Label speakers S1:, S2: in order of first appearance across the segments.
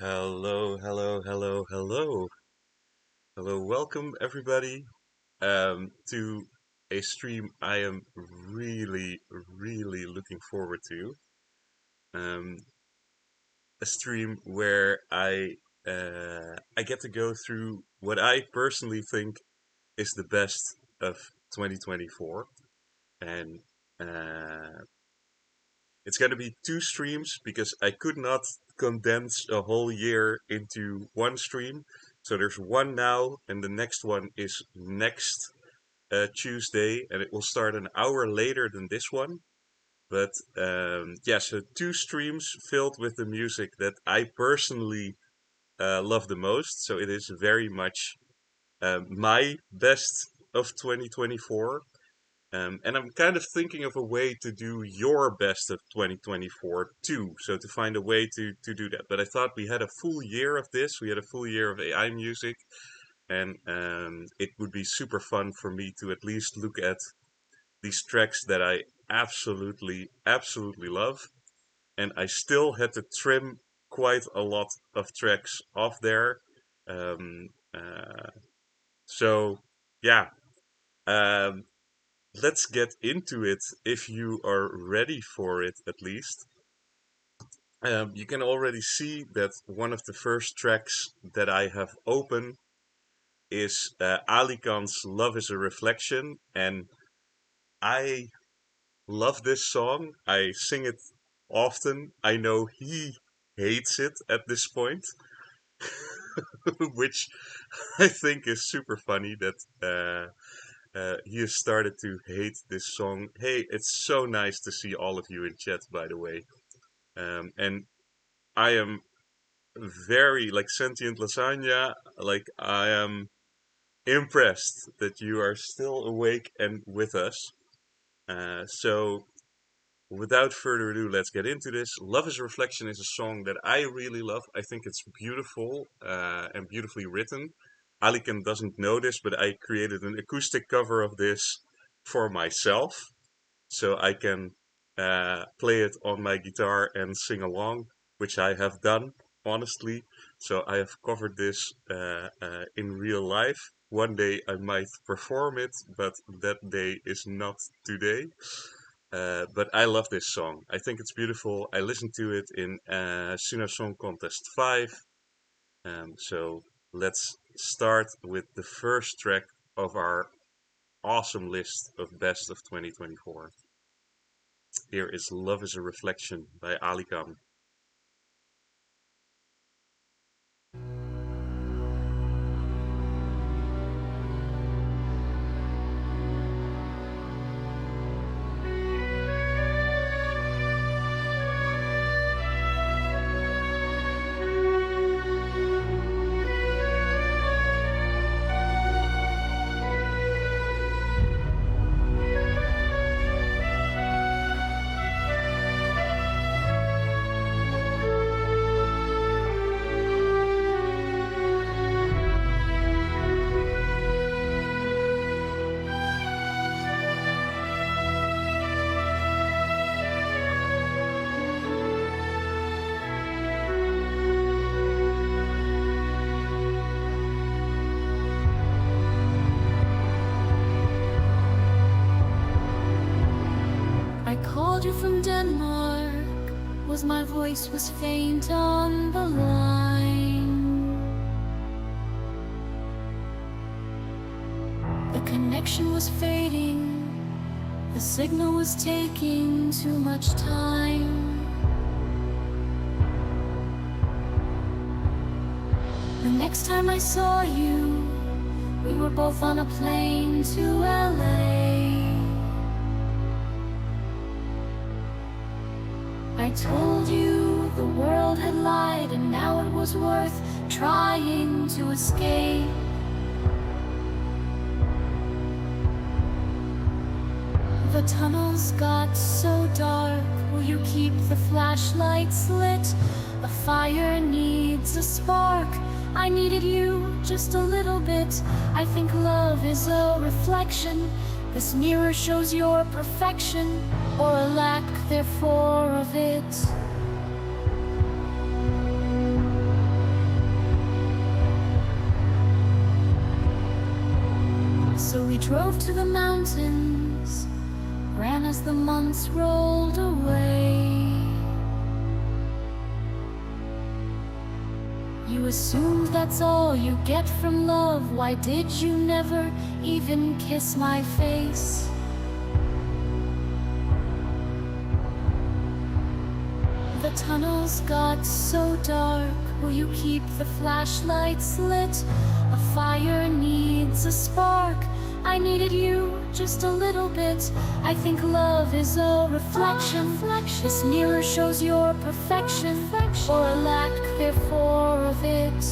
S1: Hello, hello, hello, hello. Hello, welcome everybody to a stream I am really looking forward to. Um, a stream where I get to go through what I personally think is the best of 2024. And uh, it's going to be two streams because I could not condense a whole year into one stream. So there's one now, and the next one is next Tuesday, and it will start an hour later than this one. But yeah, so two streams filled with the music that I personally love the most. So it is very much my best of 2024. And I'm kind of thinking of a way to do your best of 2024 too. So to find a way to do that. But I thought we had a full year of this. We had a full year of AI music. And it would be super fun for me to at least look at these tracks that I absolutely love. And I still had to trim quite a lot of tracks off there. Um, uh, so, yeah. Um, let's get into it if you are ready for it, at least. You can already see that one of the first tracks that I have open is Alikan's Love is a Reflection. And I love this song. I sing it often. I know he hates it at this point, which I think is super funny that he has started to hate this song. Hey, it's so nice to see all of you in chat, by the way. And I am very, like Sentient Lasagna, like I am impressed that you are still awake and with us. So, without further ado, let's get into this. Love is a Reflection is a song that I really love. I think it's beautiful and beautifully written. Alikan doesn't know this, but I created an acoustic cover of this for myself. So I can play it on my guitar and sing along, which I have done, honestly. So I have covered this in real life. One day I might perform it, but that day is not today. But I love this song. I think it's beautiful. I listened to it in Suno Song Contest 5. So let's start with the first track of our awesome list of best of 2024. Here is Love is a Reflection by Alikan.
S2: I called you from Denmark, my voice was faint on the line. The connection was fading, the signal was taking too much time. The next time I saw you, we were both on a plane to LA. I told you the world had lied and now it was worth trying to escape. The tunnels got so dark, will you keep the flashlights lit? A fire needs a spark, I needed you just a little bit. I think love is a reflection, this mirror shows your perfection, or a lack therefore of it. drove to the mountains, ran as the months rolled away. You assumed that's all you get from love. Why did you never even kiss my face? The tunnels got so dark. Will you keep the flashlights lit? A fire needs a spark. I needed you just a little bit. I think love is a reflection. This mirror shows your perfection, or a lack therefore of it.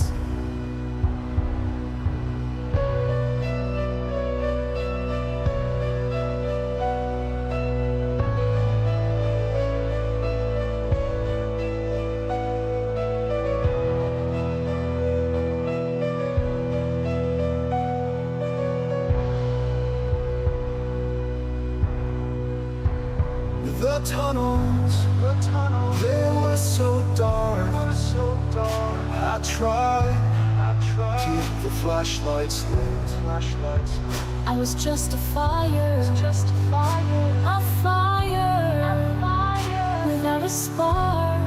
S3: The tunnels, they were so dark. I tried to keep the flashlights lit.
S2: I was just a fire, a fire, without a spark.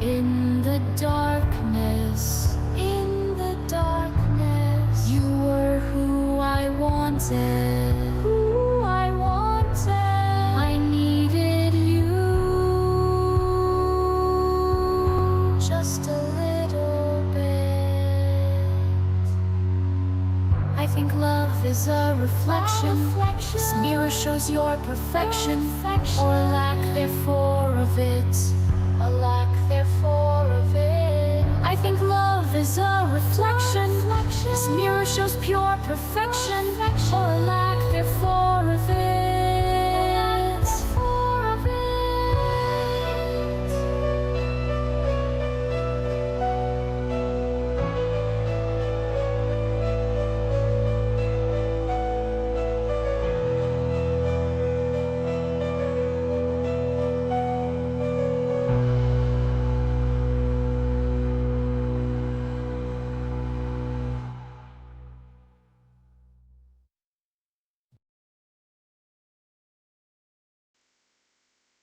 S2: In the darkness, you were who I wanted. I needed you just a little bit. I think love is a reflection. This mirror shows your perfection, or a lack therefore of it. A lack therefore of it. I think love is a reflection. This mirror shows pure perfection, or a lack therefore of it.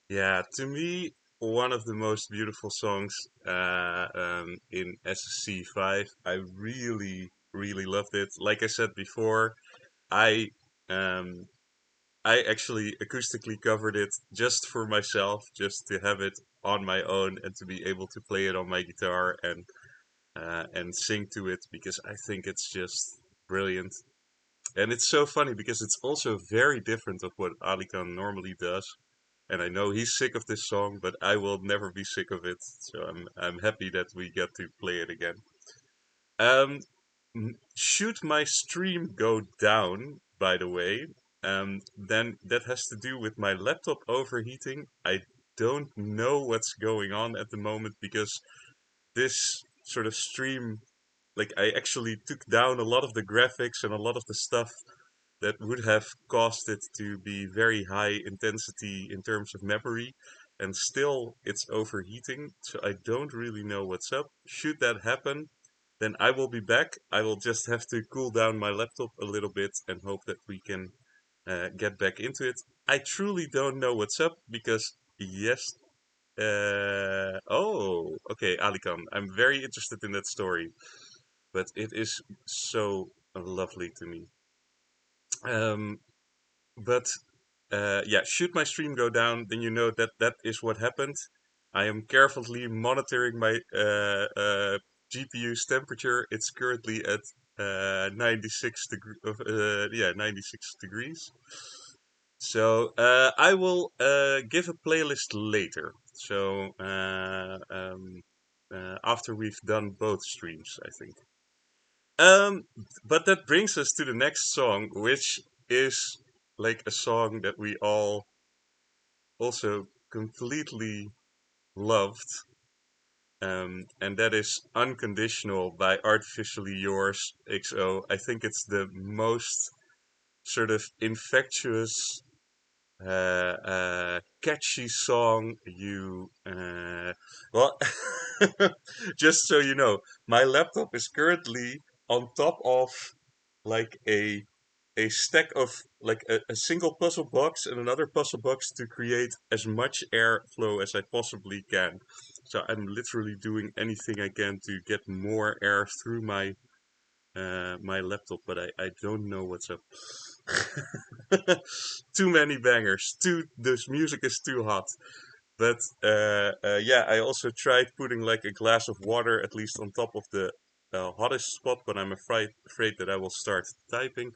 S1: Yeah, to me, one of the most beautiful songs in SSC 5. I really, really loved it. Like I said before, I um, I actually acoustically covered it just for myself, just to have it on my own and to be able to play it on my guitar and sing to it because I think it's just brilliant. And it's so funny because it's also very different of what Alikan normally does. And I know he's sick of this song, but I will never be sick of it. So I'm happy that we get to play it again. Um, should my stream go down, by the way, then that has to do with my laptop overheating. I don't know what's going on at the moment because this sort of stream, like I actually took down a lot of the graphics and a lot of the stuff that would have caused it to be very high intensity in terms of memory, and still it's overheating, so I don't really know what's up. Should that happen, then I will be back. I will just have to cool down my laptop a little bit and hope that we can get back into it. I truly don't know what's up because, yes. Oh, okay, Alikan. I'm very interested in that story, but it is so lovely to me. Um, but yeah, should my stream go down, then you know that that is what happened. I am carefully monitoring my GPU's temperature. It's currently at 96 degrees. So I will give a playlist later. So after we've done both streams, I think. Um, but that brings us to the next song, which is like a song that we all also completely loved. And that is Unconditional by Artificially Yours XO. I think it's the most sort of infectious catchy song. Well, just so you know, my laptop is currently on top of like a stack of like a single puzzle box and another puzzle box to create as much airflow as I possibly can. So I'm literally doing anything I can to get more air through my laptop, but I don't know what's up. Too many bangers. This music is too hot. But yeah, I also tried putting like a glass of water at least on top of the hottest spot, but I'm afraid that I will start typing.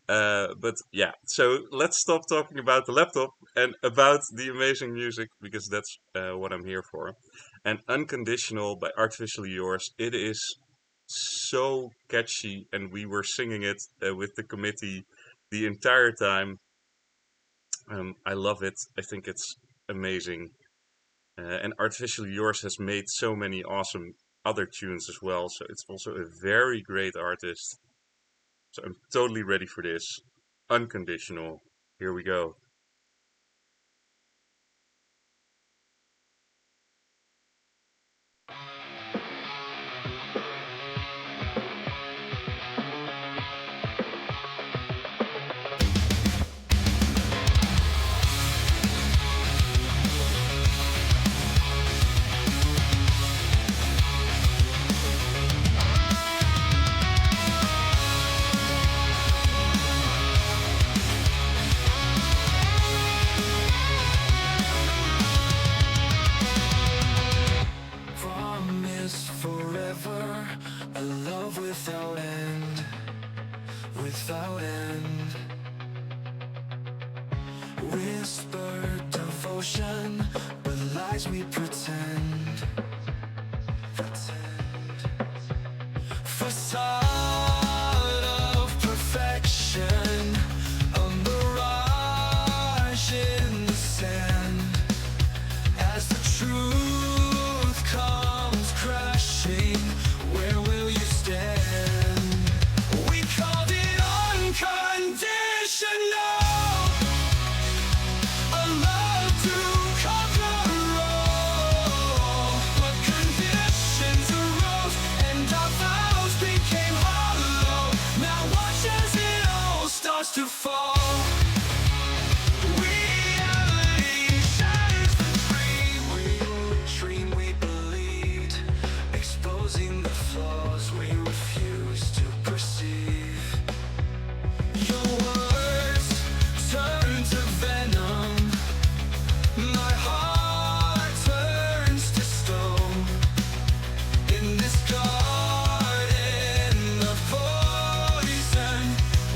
S1: But yeah, so let's stop talking about the laptop and about the amazing music because that's what I'm here for. And Unconditional by Artificially Yours, it is so catchy, and we were singing it with the committee the entire time. I love it. I think it's amazing. And Artificially Yours has made so many awesome other tunes as well, so it's also a very great artist. So I'm totally ready for this. Unconditional. Here we go.
S3: Promise forever, a love without end, without end. Whisper devotion, but lies we pretend, facade of perfection, a mirage in the sand. As the truth comes crashing, where will you stand? We called it unconditional, a love to conquer all. But conditions arose and our vows became hollow. Now watch as it all starts to fall. Reality shatters the dream we believed, exposing the flaws we refuse to perceive. Your words turn to venom, my heart turns to stone. In this garden of poison,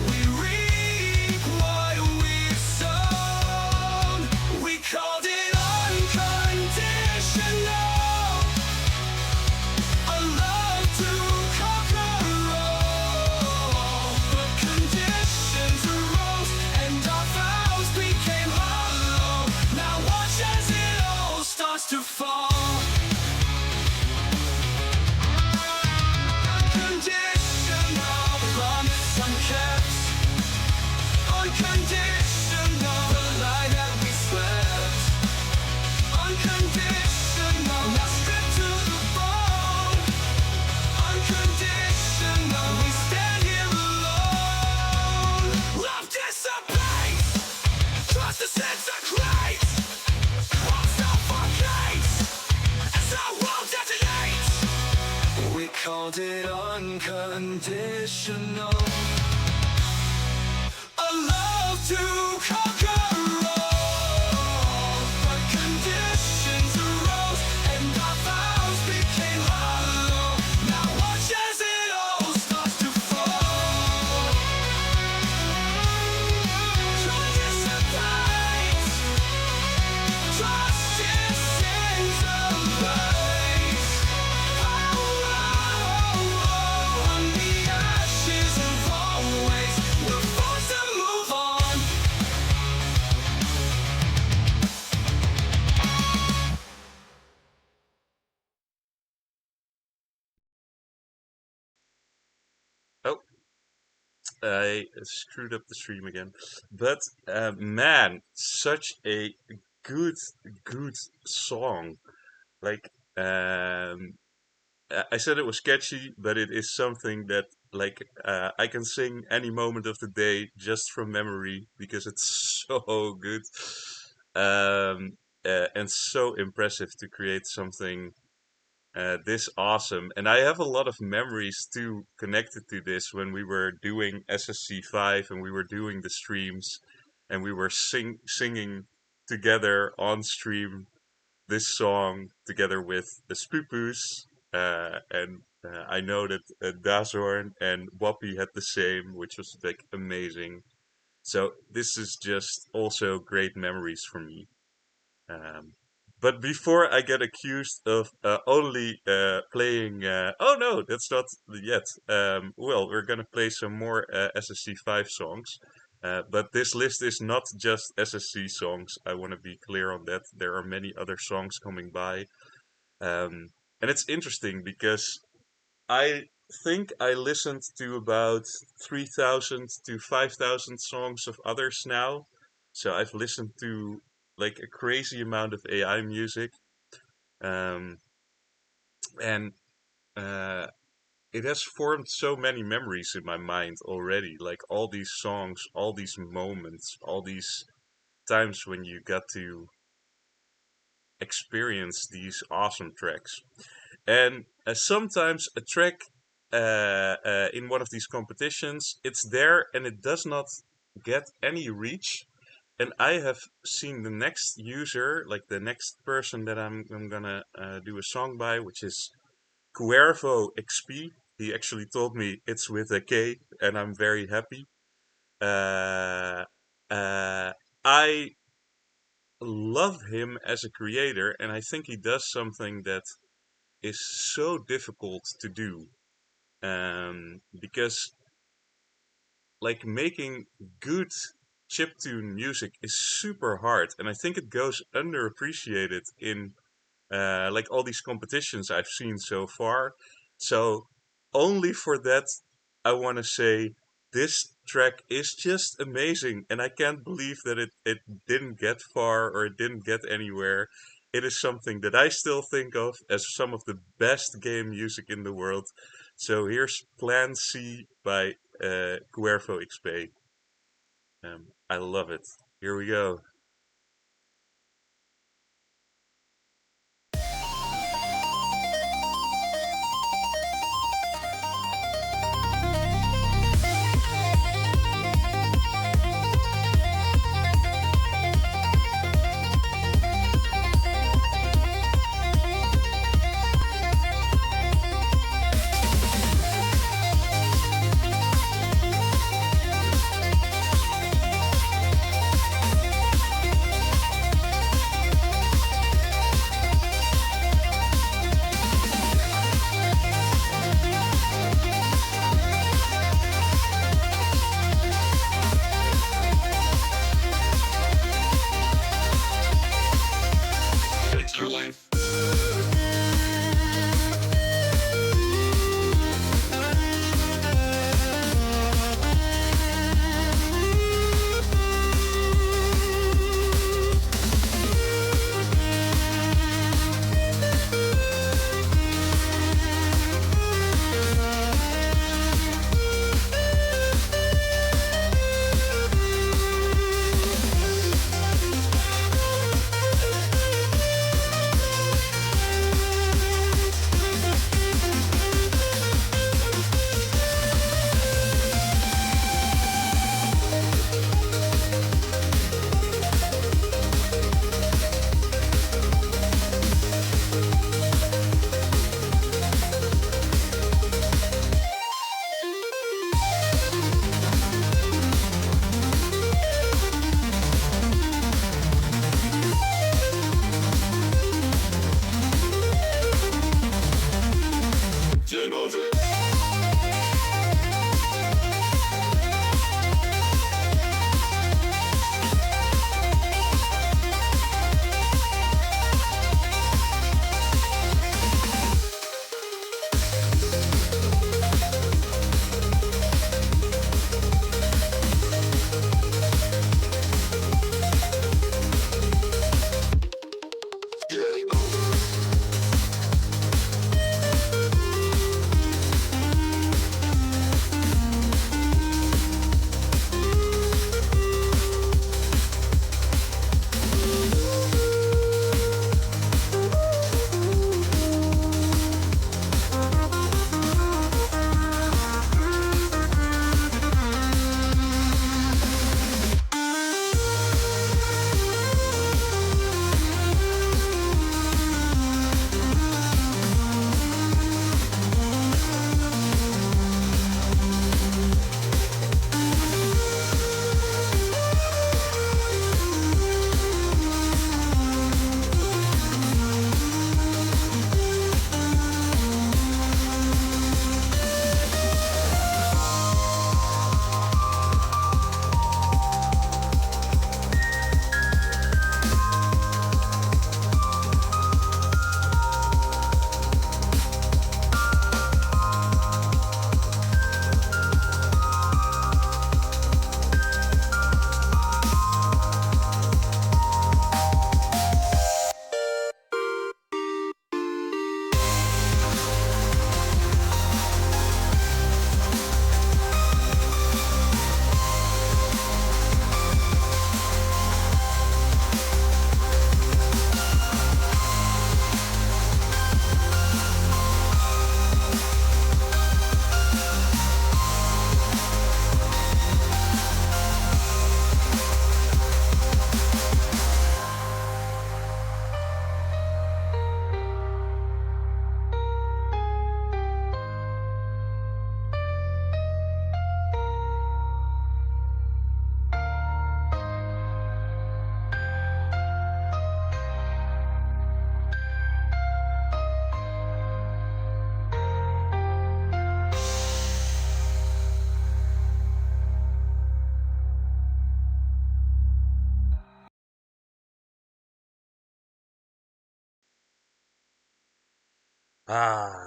S3: we reap what we've sown. We called it unconditional, a love to conquer all. But conditions arose and our vows became hollow. Now watch as it all starts to fall. Unconditional, promise unkept. Unconditional, the lie that we slept. Unconditional, now stripped to the bone. Unconditional, we stand here alone. Love disobeys, trust disintegrates. Won't suffocate as our world detonates. We called it unconditional, a love to conquer all. But conditions arose and our vows became hollow. Now watch as it all starts to fall. Trust dissipates, trust disintegrates. On the ashes of always, we're forced to move on.
S1: I screwed up the stream again. But man, such a good, good song. Like, I said it was catchy, but it is something that like I can sing any moment of the day just from memory because it's so good, and so impressive to create something this awesome. And I have a lot of memories too connected to this when we were doing SSC5 and we were doing the streams and we were singing together on stream this song together with the Spupuz. And I know that Dazorn and Wappie had the same, which was like amazing. So this is just also great memories for me. Um, but before I get accused of only playing, oh no, that's not yet. Well, we're gonna play some more SSC5 songs. But this list is not just SSC songs. I want to be clear on that. There are many other songs coming by. And it's interesting because I think I listened to about 3,000 to 5,000 songs of others now. So I've listened to like a crazy amount of AI music. Um, and uh, it has formed so many memories in my mind already. Like all these songs, all these moments, all these times when you got to experience these awesome tracks. And sometimes a track in one of these competitions, it's there and it does not get any reach. And I have seen the next user, like the next person that I'm gonna do a song by, which is CuervoXP. He actually told me it's with a K, and I'm very happy. Uh, I love him as a creator, and I think he does something that is so difficult to do. Because like making good chiptune music is super hard, and I think it goes underappreciated in like all these competitions I've seen so far. So only for that, I want to say this track is just amazing, and I can't believe that it didn't get far or it didn't get anywhere. It is something that I still think of as some of the best game music in the world. So here's Plan C by CuervoXP. I love it. Here we go.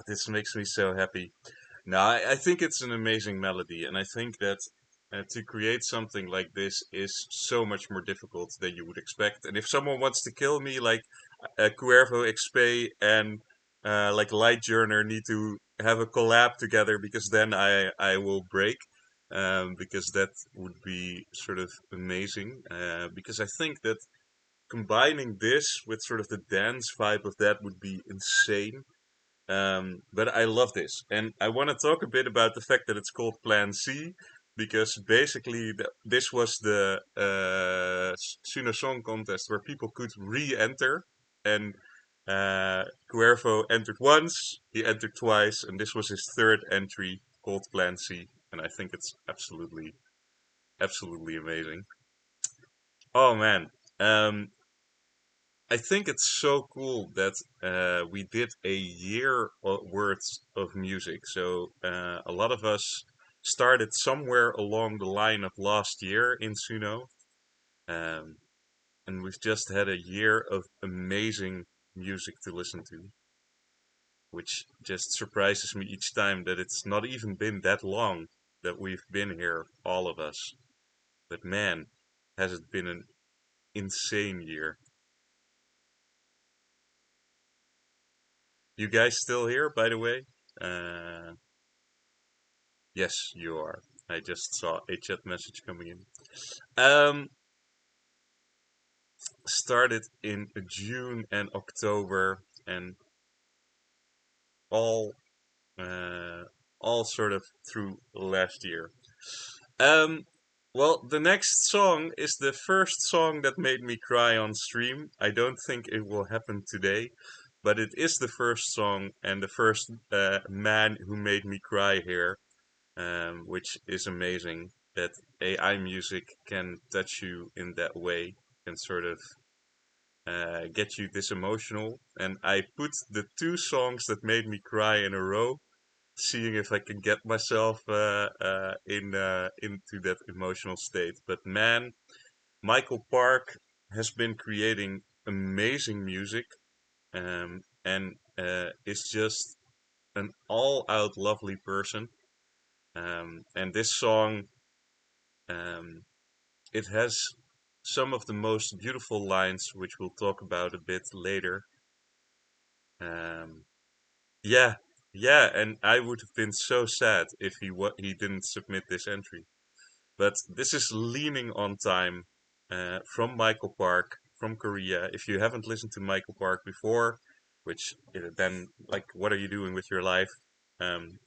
S1: This makes me so happy. No, I think it's an amazing melody, and I think that to create something like this is so much more difficult than you would expect. And if someone wants to kill me, like CuervoXP and like Lightjourner need to have a collab together, because then I will break. Because that would be sort of amazing. Because I think that combining this with sort of the dance vibe of that would be insane. But I love this, and I want to talk a bit about the fact that it's called Plan C, because basically this was the Suno Song contest where people could re-enter, and Cuervo entered once, he entered twice, and this was his third entry called Plan C, and I think it's absolutely amazing. Oh man, um, I think it's so cool that we did a year worth of music. So a lot of us started somewhere along the line of last year in Suno, um, and we've just had a year of amazing music to listen to, which just surprises me each time that it's not even been that long that we've been here, all of us. But man, has it been an insane year. You guys still here, by the way? Uh, Yes, you are. I just saw a chat message coming in. Um, Started in June and October, and all uh, all sort of through last year. Um, well, the next song is the first song that made me cry on stream. I don't think it will happen today, but it is the first song and the first man who made me cry here, which is amazing that AI music can touch you in that way, can sort of get you this emotional. And I put the two songs that made me cry in a row, seeing if I can get myself into that emotional state. But man, Michael Park has been creating amazing music, and is just an all-out lovely person. And this song, um, it has some of the most beautiful lines, which we'll talk about a bit later. Um, yeah, yeah, and I would have been so sad if he didn't submit this entry. But this is Leaning on Time from Michael Park from Korea. If you haven't listened to Michael Park before, which then like, what are you doing with your life? Um,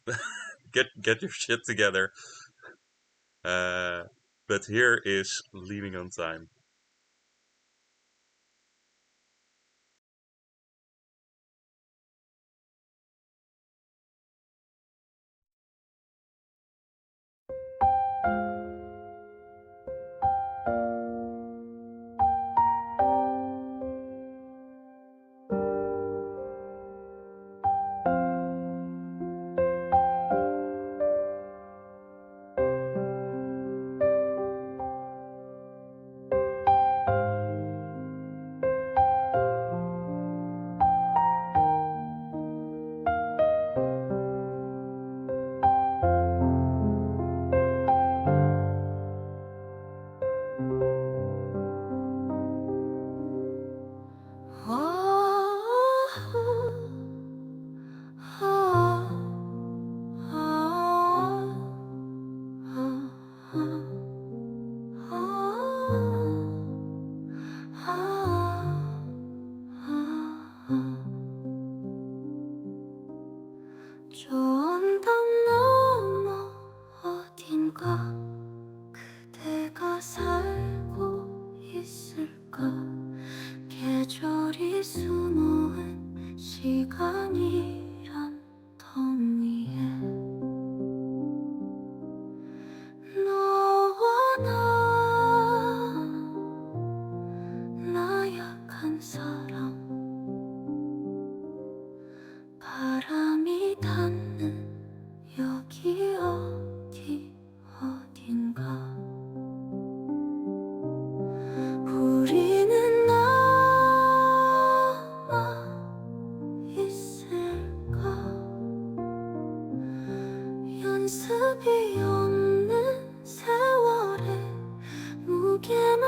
S1: get your shit together. Uh, but here is Leaning on Time.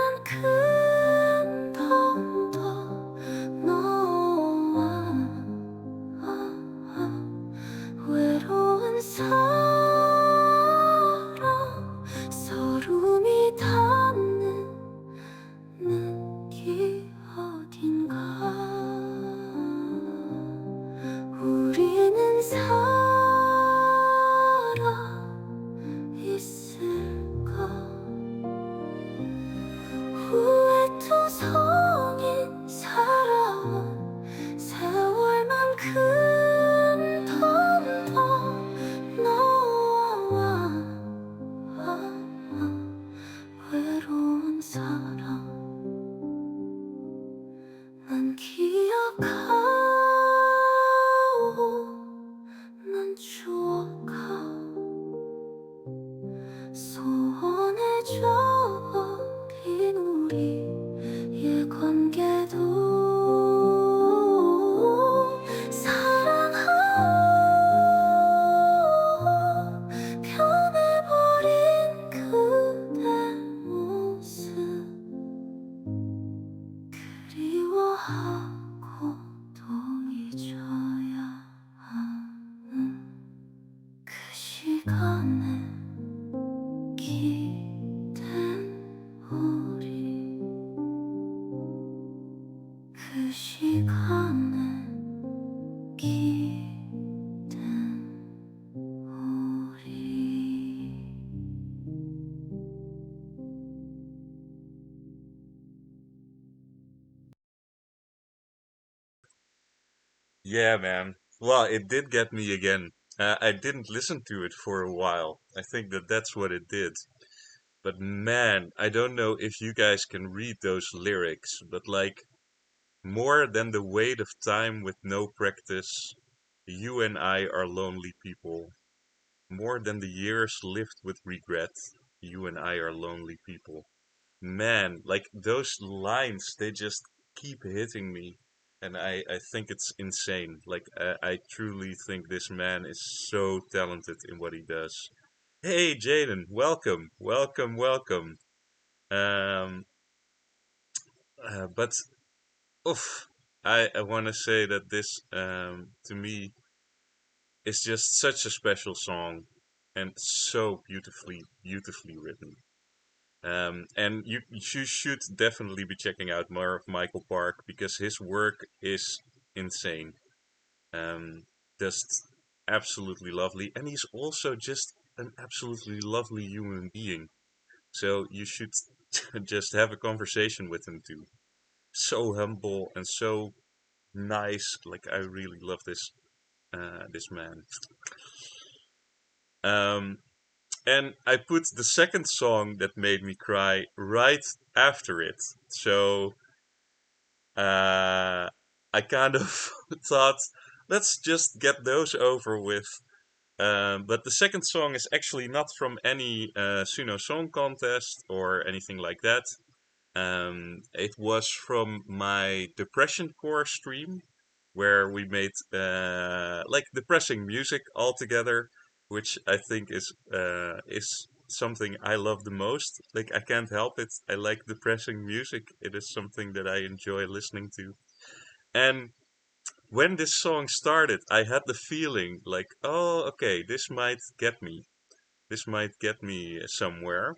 S2: 만큼 더 너와 외로운 사랑 서름이 닿는 느낌 어딘가 우리는 살아 있을까 후회투성인 살아온 세월만큼 더 너와 외로운 사랑 난 기억하오 난 추억하오 소원해져버린 우리의 관계도 사랑하오 변해버린 그대 모습 그리워하고 또 잊어야 하는 그 시간에 기댄 우리 그 시간에 기댄 우리
S1: Yeah, man. Well, it did get me again. I didn't listen to it for a while. I think that that's what it did. But man, I don't know if you guys can read those lyrics, but like, more than the weight of time with no practice, you and I are lonely people. More than the years lived with regret, you and I are lonely people. Man, like those lines, they just keep hitting me. And I think it's insane. Like, I truly think this man is so talented in what he does. Hey, Jaden, welcome, welcome, welcome. Um, but, oof, I want to say that this, to me, is just such a special song and so beautifully, beautifully written. And you should definitely be checking out more of Michael Park because his work is insane. Um, just absolutely lovely, and he's also just an absolutely lovely human being. So you should just have a conversation with him too. So humble and so nice. Like I really love this man. Um, and I put the second song that made me cry right after it. So I kind of thought, let's just get those over with. But the second song is actually not from any Suno Song Contest or anything like that. It was from my depression core stream where we made like depressing music all together, which I think is something I love the most. Like I can't help it. I like depressing music. It is something that I enjoy listening to. And when this song started, I had the feeling like, oh, okay, this might get me. This might get me somewhere.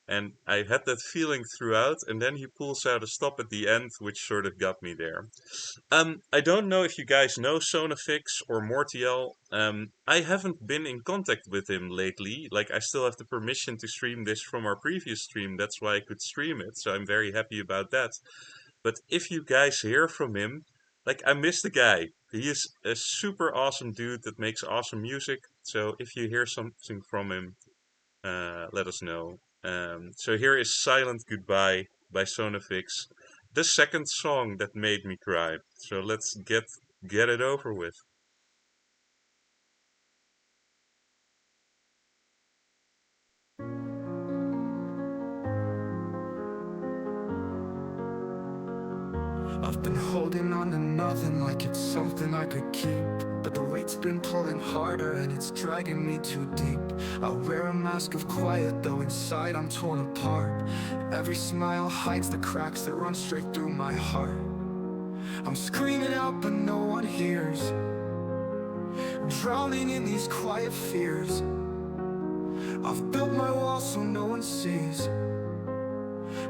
S1: And I had that feeling throughout, and then he pulls out a stop at the end, which sort of got me there. I don't know if you guys know Sonovix or Mortiel. I haven't been in contact with him lately. Like, I still have the permission to stream this from our previous stream. That's why I could stream it, so I'm very happy about that. But if you guys hear from him, like, I miss the guy. He is a super awesome dude that makes awesome music. So if you hear something from him, let us know. So here is Silent Goodbye by Sonovix, the second song that made me cry. So let's get it over with.
S3: I've been holding on to nothing like it's something I could keep. But but the weight's been pulling harder and it's dragging me too deep. I wear a mask of quiet, though inside I'm torn apart. Every smile hides the cracks that run straight through my heart. I'm screaming out but no one hears, drowning in these quiet fears. I've built my wall so no one sees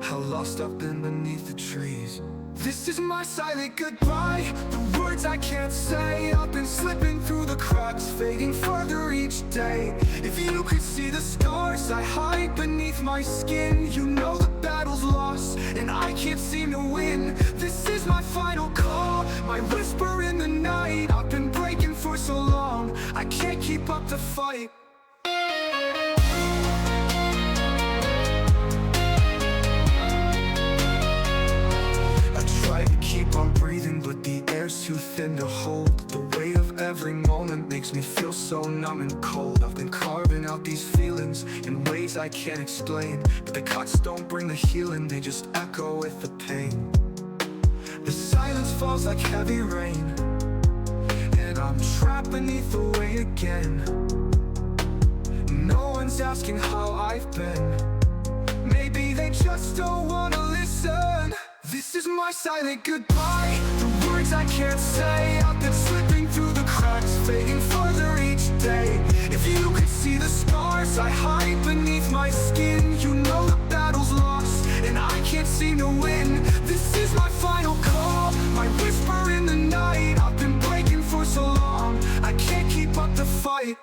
S3: how lost I've been beneath the trees. This is my silent goodbye, the words I can't say. I've been slipping through the cracks, fading further each day. If you could see the scars I hide beneath my skin, you know the battle's lost and I can't seem to win. This is my final call, my whisper in the night. I've been breaking for so long, I can't keep up the fight. I keep on breathing, but the air's too thin to hold. The weight of every moment makes me feel so numb and cold. I've been carving out these feelings in ways I can't explain, but the cuts don't bring the healing, they just echo with the pain. The silence falls like heavy rain, and I'm trapped beneath the weight again. No one's asking how I've been, maybe they just don't wanna listen. This is my silent goodbye, the words I can't say. I've been slipping through the cracks, fading further each day. If you could see the scars I hide beneath my skin, you know the battle's lost and I can't seem to win. This is my final call, my whisper in the night. I've been breaking for so long, I can't keep up the fight.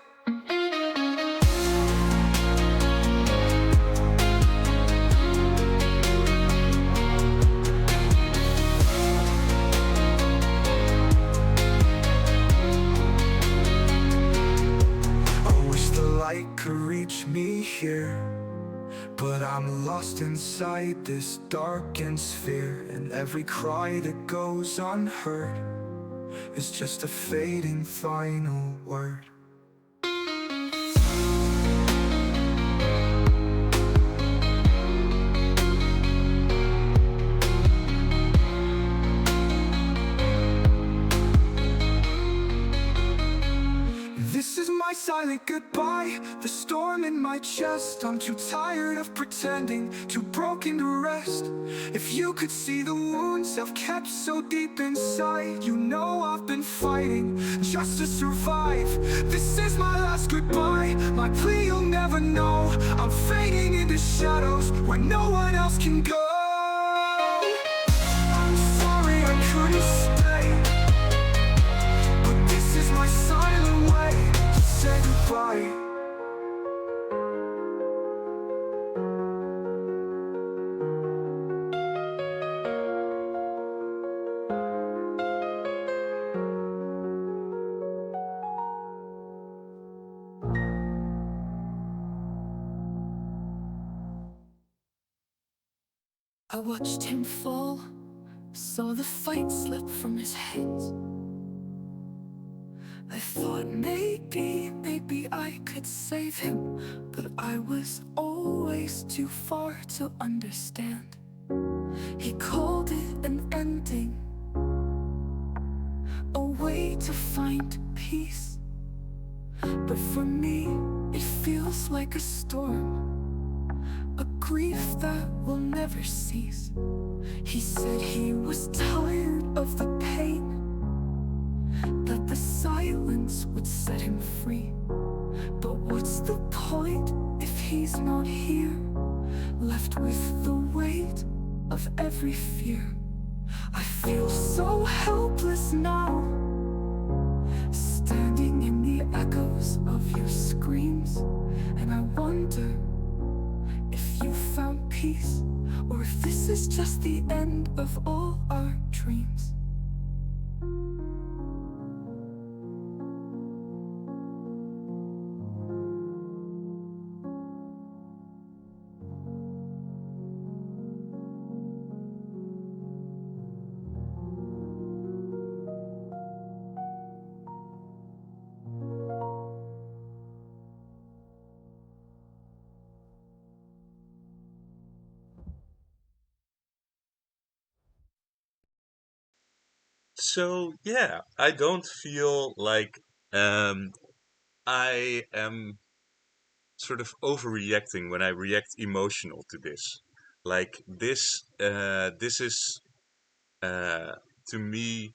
S3: Light could reach me here, but I'm lost inside this darkened sphere. And every cry that goes unheard is just a fading final word. My silent goodbye, the storm in my chest. I'm too tired of pretending, too broken to rest. If you could see the wounds I've kept so deep inside, you know I've been fighting just to survive. This is my last goodbye, my plea you'll never know. I'm fading into shadows where no one else can go. I'm sorry I couldn't stay, but this is my silent way. Say goodbye. I watched him fall, saw the fight slip from his hands. I thought maybe I could save him, but I was always too far to understand. He called it an ending, a way to find peace. But for me, it feels like a storm, a grief that will never cease. He said he was tired of the pain, that the silence would set him free. But what's the point if he's not here, left with the weight of every fear? I feel so helpless now, standing in the echoes of your screams. And I wonder if you found peace, or if this is just the end of all our dreams.
S1: So yeah, I don't feel like Um, I am sort of overreacting when I react emotional to this. Like this is uh, to me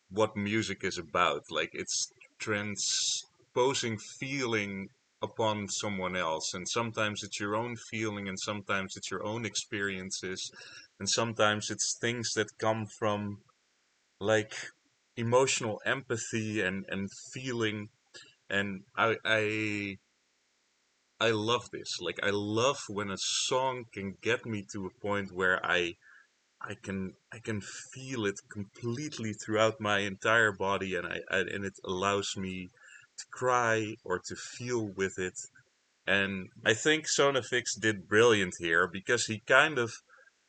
S1: what music is about. Like it's transposing feeling upon someone else, and sometimes it's your own feeling, and sometimes it's your own experiences, and sometimes it's things that come from like emotional empathy and feeling. And I love this. Like I love when a song can get me to a point where I can feel it completely throughout my entire body, and it allows me to cry or to feel with it. And I think Sonovix did brilliant here because he kind of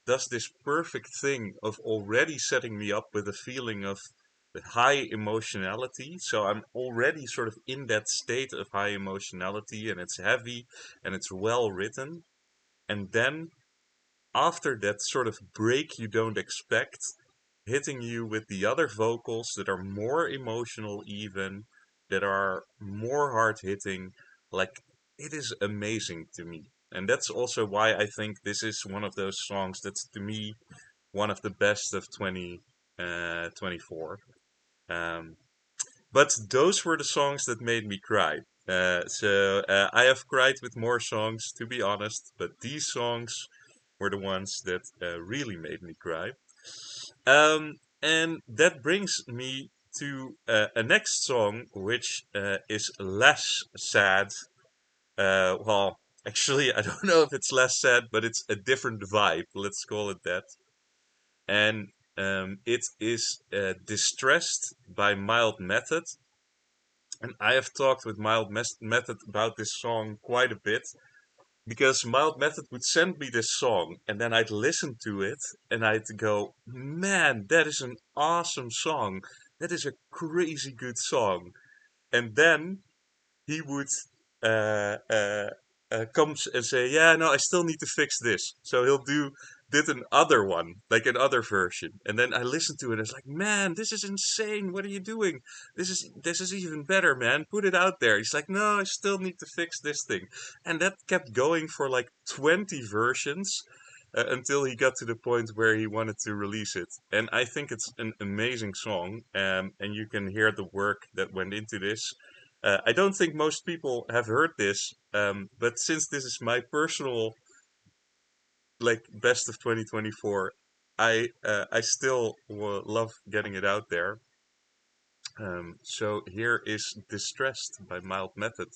S1: does this perfect thing of already setting me up with a feeling of the high emotionality. So I'm already sort of in that state of high emotionality, and it's heavy and it's well written. And then after that sort of break you don't expect, hitting you with the other vocals that are more emotional, even that are more hard hitting, like it is amazing to me. And that's also why I think this is one of those songs that's to me one of the best of 2024. But those were the songs that made me cry. So I have cried with more songs, to be honest, but these songs were the ones that really made me cry. And that brings me to a next song, which is less sad. Well, actually, I don't know if it's less sad, but it's a different vibe. Let's call it that. And it is Distressed by Mild Method. And I have talked with Method about this song quite a bit because Mild Method would send me this song and then I'd listen to it and I'd go, man, that is an awesome song. That is a crazy good song. And then he would uh, uh, come and say, "Yeah, no, I still need to fix this." So did another one, like another version, and then I listened to it. It's like, man, this is insane. What are you doing? This is even better, man. Put it out there. He's like, "No, I still need to fix this thing," and that kept going for like 20 versions. Until he got to the point where he wanted to release it. And I think it's an amazing song, and you can hear the work that went into this. I don't think most people have heard this, but since this is my personal like best of 2024, I still love getting it out there. So here is Distressed by Mild Method.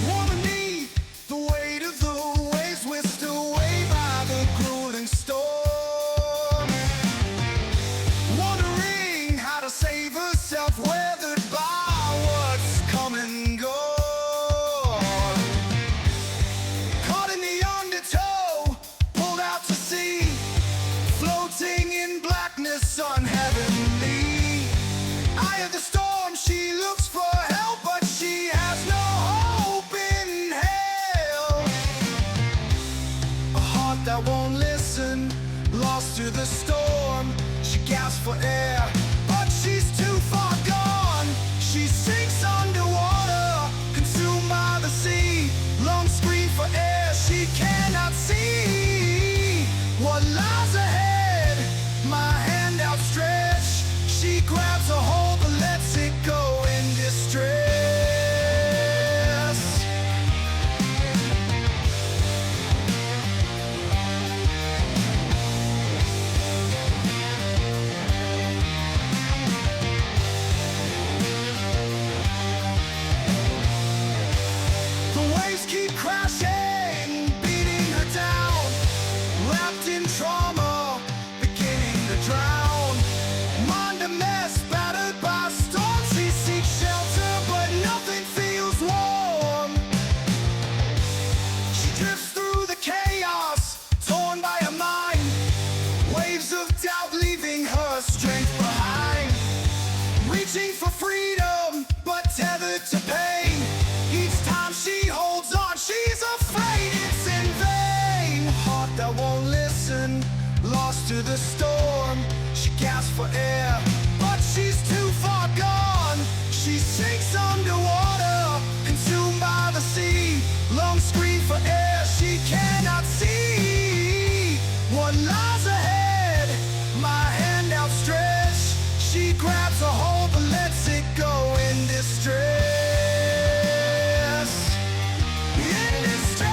S3: Underneath the weight of the waves, whisked away by the grueling storm. Wondering how to save herself, weathered by what's come and gone. Caught in the undertow, pulled out to sea, floating in blackness unheavenly. Eye of the storm, she looks for help, but she has no hope in hell. A heart that won't listen, lost to the storm. She gasps for air, but she's too far gone. She sinks underwater, consumed by the sea. Lungs scream for air, she cannot see what lies ahead. My hand outstretched, she grabs a hold but lets it go in distress. The waves keep crashing, beating her down, wrapped in trauma, beginning to drown. Mind a mess, battered by storms. She seeks shelter, but nothing feels warm. She drifts through the chaos, torn by her mind, weight lost to the storm. She gasps for air, but she's too far gone. She sinks underwater, consumed by the sea. Lungs scream for air, she cannot see what lies ahead. My hand outstretched, she grabs a hold but lets it go in distress. In distress.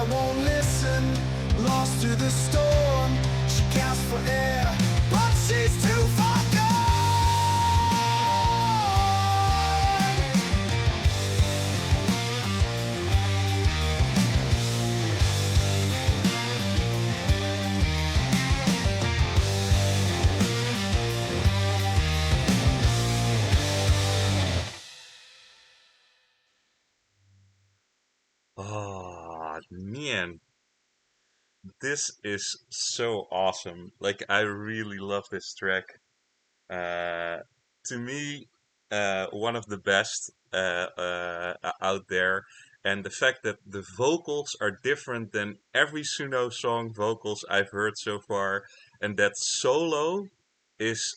S3: Won't listen, lost to the storm. She gasps for air, but she's too far gone.
S1: Oh man, this is so awesome. Like I really love this track. Uh, to me, one of the best out there, and the fact that the vocals are different than every Suno song vocals I've heard so far, and that solo is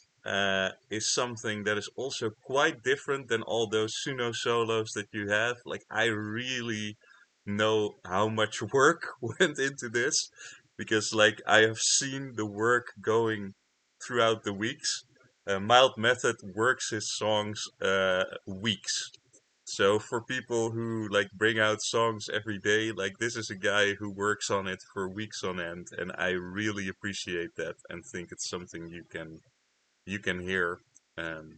S1: something that is also quite different than all those Suno solos that you have. Like I really know how much work went into this because like I have seen the work going throughout the weeks. Mild Method works his songs weeks. So for people who like bring out songs every day, like this is a guy who works on it for weeks on end, and I really appreciate that and think it's something you can hear, and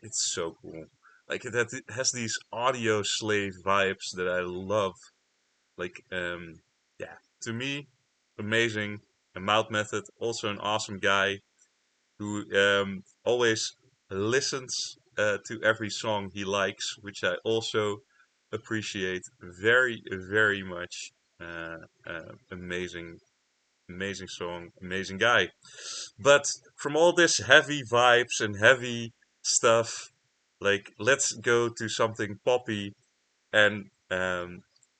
S1: it's so cool. Like it has these audio slave vibes that I love. Like yeah, to me, amazing. A Mild Method, also an awesome guy who always listens to every song he likes, which I also appreciate very, very much. Amazing, amazing song, amazing guy. But from all this heavy vibes and heavy stuff, like let's go to something poppy. And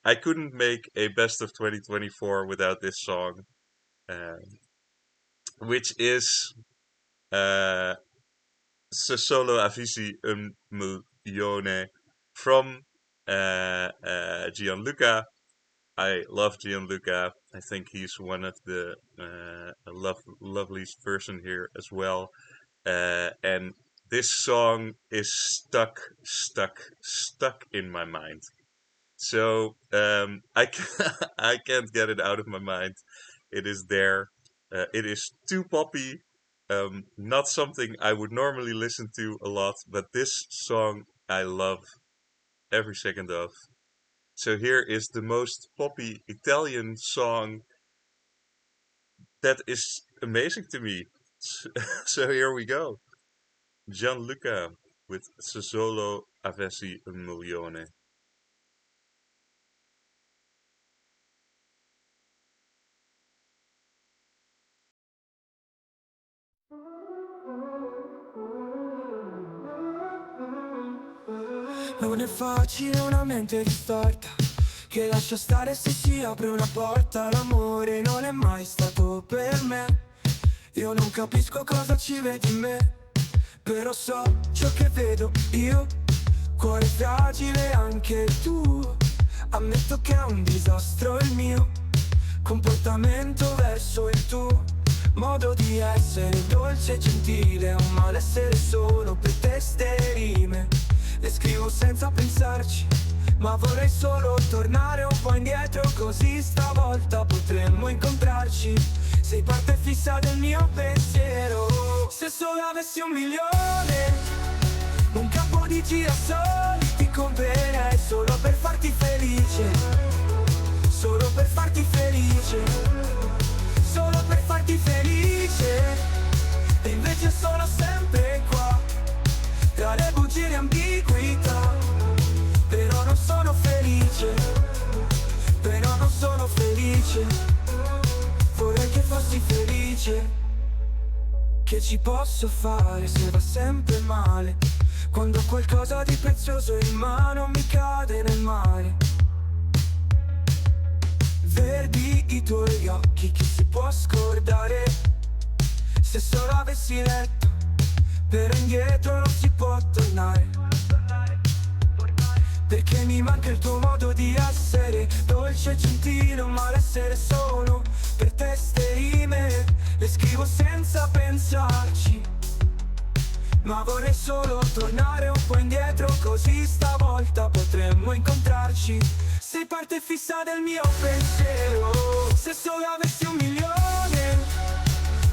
S1: I couldn't make a best of 2024 without this song, um, which is uh, Se solo Avessi Millione from Gianluca. I love Gianluca. I think he's one of the loveliest person here as well. And this song is stuck in my mind. So I can't get it out of my mind. It is there. It is too poppy. Not something I would normally listen to a lot, but this song I love every second of. So here is the most poppy Italian song that is amazing to me. So here we go. Gianluca with Se solo Avessi Millione.
S3: Non è facile una mente distorta che lascia stare se si apre una porta. L'amore non è mai stato per me. Io non capisco cosa ci vedi in me, però so ciò che vedo io. Cuore fragile anche tu. Ammetto che è un disastro il mio comportamento verso il tuo. Modo modo di essere dolce e gentile, un malessere solo per te ste rime. Le scrivo senza pensarci, ma vorrei solo tornare un po' indietro, così stavolta potremmo incontrarci. Sei parte fissa del mio pensiero. Se solo avessi 1.000.000, un campo di girasoli ti comprerei solo per farti felice, solo per farti felice, solo per farti felice. E invece sono sempre qua, tra le bugie e ambiguità. Però non sono felice, però non sono felice. Vorrei che fossi felice. Che ci posso fare se va sempre male? Quando qualcosa di prezioso in mano mi cade nel mare. Verdi i tuoi occhi, chi si può scordare? Se solo avessi letto, però indietro non si può tornare. Perché mi manca il tuo modo di essere, dolce e gentile, un malessere solo per te ste rime. Le scrivo senza pensarci, ma vorrei solo tornare un po' indietro, così stavolta potremmo incontrarci. Sei parte fissa del mio pensiero. Se solo avessi 1.000.000,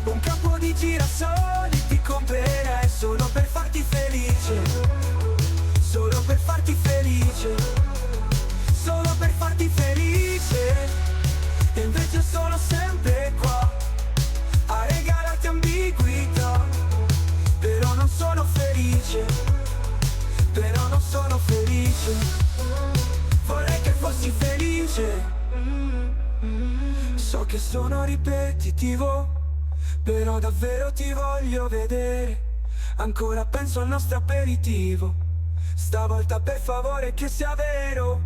S3: un campo di girasoli ti comprerei solo per farti felice, solo per farti felice, solo per farti felice. E invece sono sempre qua a regalarti ambiguità. Però non sono felice, però non sono felice. Vorrei che fossi felice. So che sono ripetitivo, però davvero ti voglio vedere. Ancora penso al nostro aperitivo, stavolta per favore che sia vero.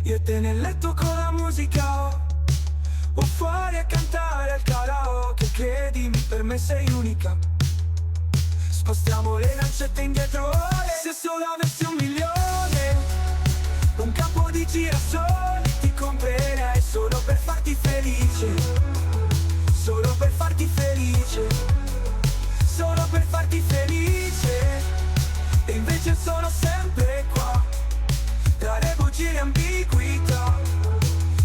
S3: Io e te nel letto con la musica, o fuori a cantare al karaoke. Credimi, per me sei unica. Spostiamo le lancette indietro. Se solo avessi 1.000.000, un campo di girasoli ti comprerei solo per farti felice, solo per farti felice, solo per farti felice. E invece sono sempre qua, tra le bugie e ambiguità.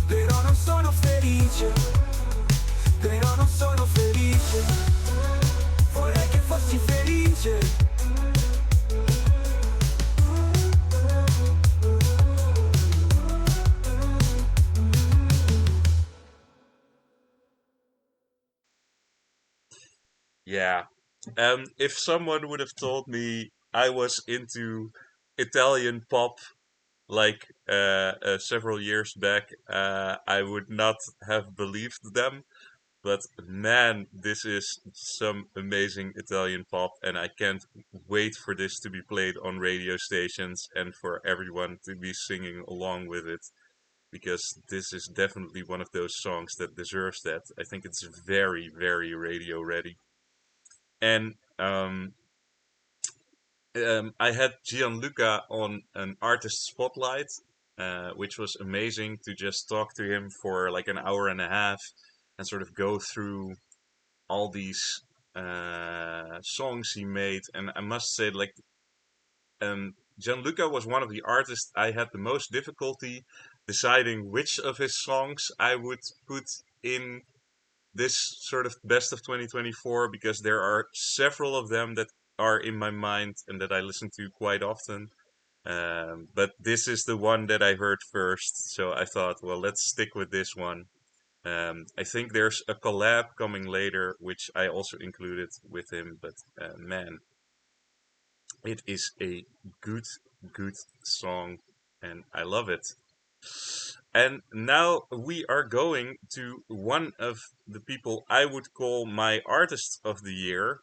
S3: Però non sono felice, però non sono felice. Vorrei che fossi felice.
S1: Yeah. If someone would have told me I was into Italian pop like several years back, I would not have believed them. But man, this is some amazing Italian pop, and I can't wait for this to be played on radio stations and for everyone to be singing along with it, because this is definitely one of those songs that deserves that. I think it's very, very radio ready. And I had Gianluca on an artist spotlight, which was amazing to just talk to him for like an hour and a half and sort of go through all these songs he made. And I must say, like, Gianluca was one of the artists I had the most difficulty deciding which of his songs I would put in this sort of best of 2024, because there are several of them that are in my mind and that I listen to quite often. But this is the one that I heard first, so I thought, well, let's stick with this one. I think there's a collab coming later, which I also included with him, but man, it is a good, good song, and I love it. And now we are going to one of the people I would call my artist of the year,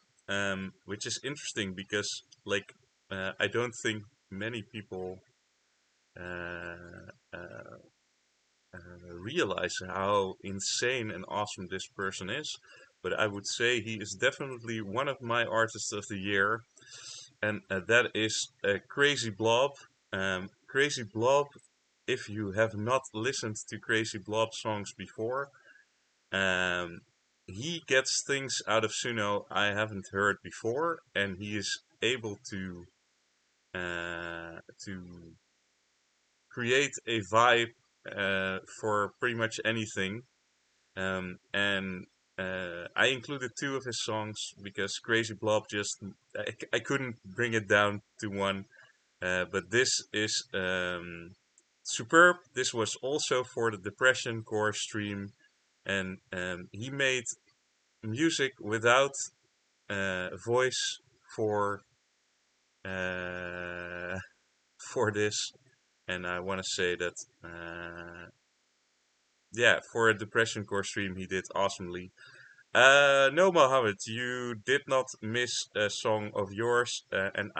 S1: which is interesting because, like, I don't think many people uh, uh, realize how insane and awesome this person is. But I would say he is definitely one of my artists of the year, and that is Crazyblobb. Crazyblobb, if you have not listened to Crazyblobb songs before, um, he gets things out of Suno I haven't heard before, and he is able to create a vibe for pretty much anything. And I included two of his songs because Crazyblobb I couldn't bring it down to one. But this is superb. This was also for the Depression Core stream, and he made music without voice for uh, for this, and I want to say that yeah, for a Depression Core stream, he did awesomely. No, Mohammed, you did not miss a song of yours, and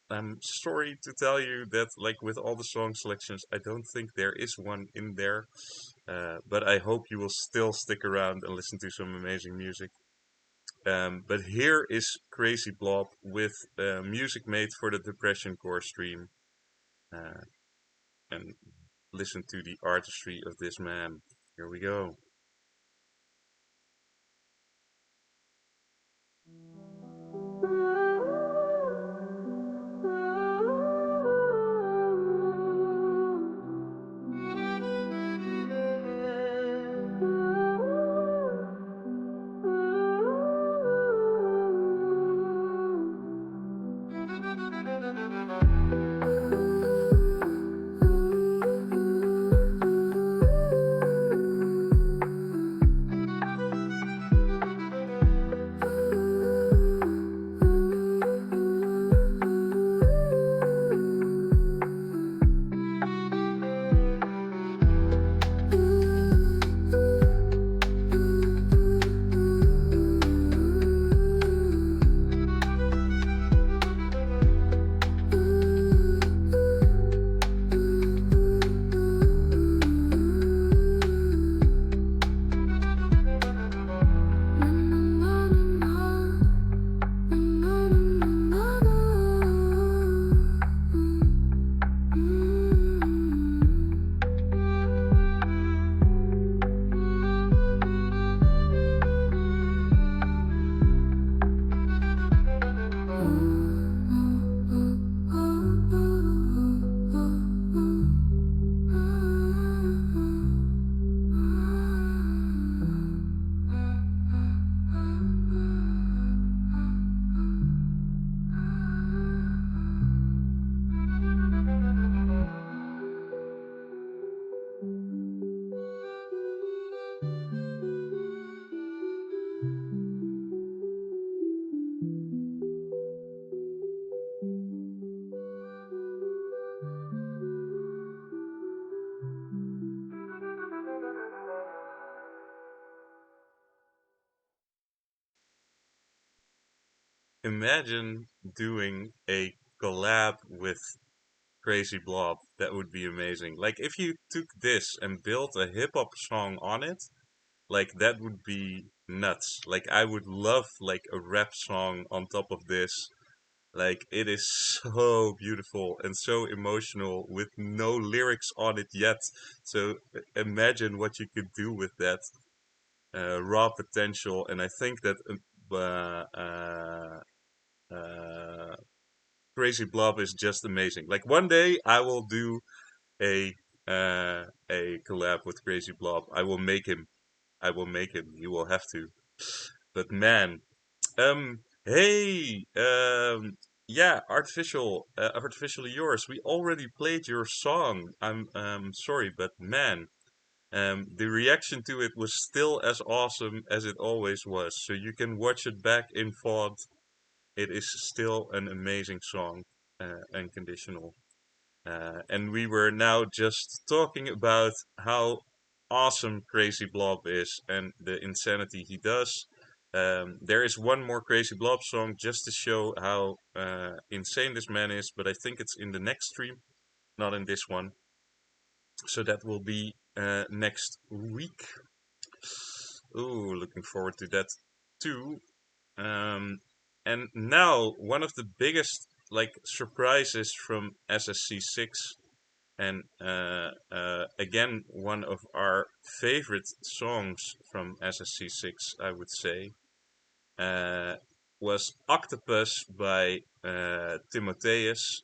S1: I'm sorry to tell you that, like with all the song selections, I don't think there is one in there. But I hope you will still stick around and listen to some amazing music. But here is Crazyblobb with music made for the Depression Core stream. Uh, and listen to the artistry of this man. Here we go. Imagine doing a collab with Crazyblobb. That would be amazing. Like if you took this and built a hip hop song on it, like that would be nuts. Like I would love like a rap song on top of this. Like it is so beautiful and so emotional with no lyrics on it yet. So imagine what you could do with that raw potential. And I think that uh, Crazyblobb is just amazing. Like one day I will do a a collab with Crazyblobb. I will make him. I will make him. You will have to. But man, hey, yeah, artificially yours. We already played your song. I'm sorry, but man, the reaction to it was still as awesome as it always was. So you can watch it back in VOD. It is still an amazing song, Unconditional. And we were now just talking about how awesome Crazyblobb is and the insanity he does. There is one more Crazyblobb song just to show how insane this man is, but I think it's in the next stream, not in this one. So that will be next week. Ooh, looking forward to that too. Um, and now one of the biggest like surprises from SSC6 And again, one of our favorite songs from SSC6, I would say, was Octopus by Timotheus,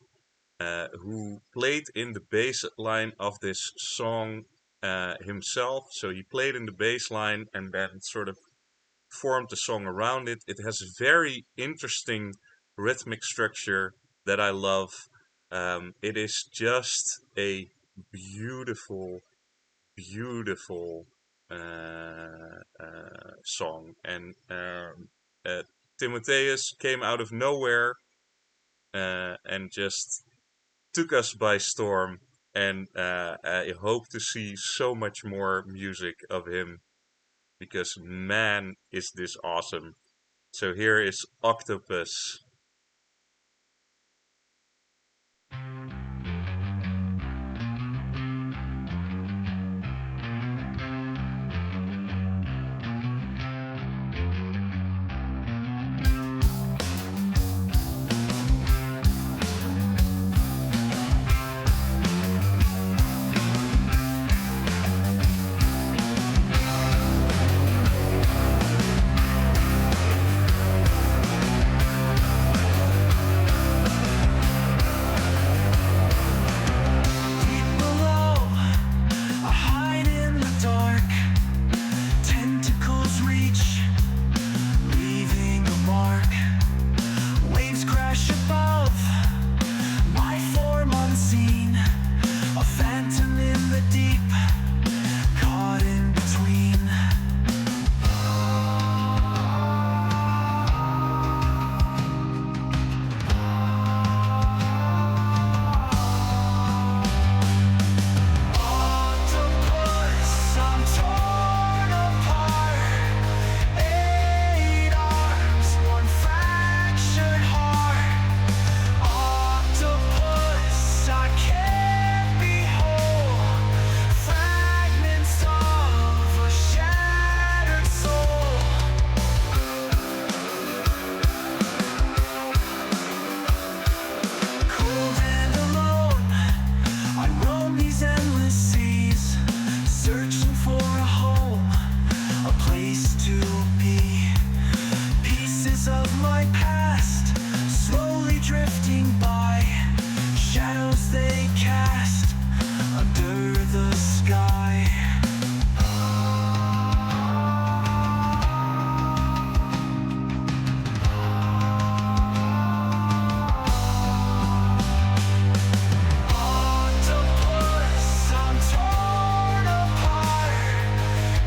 S1: who played in the bass line of this song himself. So he played in the bass line and then sort of formed the song around it. It has very interesting rhythmic structure that I love. It is just a beautiful, beautiful song. And Timotheus came out of nowhere and just took us by storm. And I hope to see so much more music of him because man, is this awesome. So here is Octopus.
S3: Deep below, I hide in the dark. Tentacles reach, leaving a mark. Waves crash above, my form unseen. A phantom in the deep, caught in between. Octopus, I'm torn apart. 8 arms, 1 fractured heart. Octopus, I can't be whole. Fragments of a shattered soul. Cold and alone, I roam these endless seas, searching for a home, a place to be. Pieces of my past, slowly drifting by, shadows they cast under the sky. Octopus, I'm torn apart.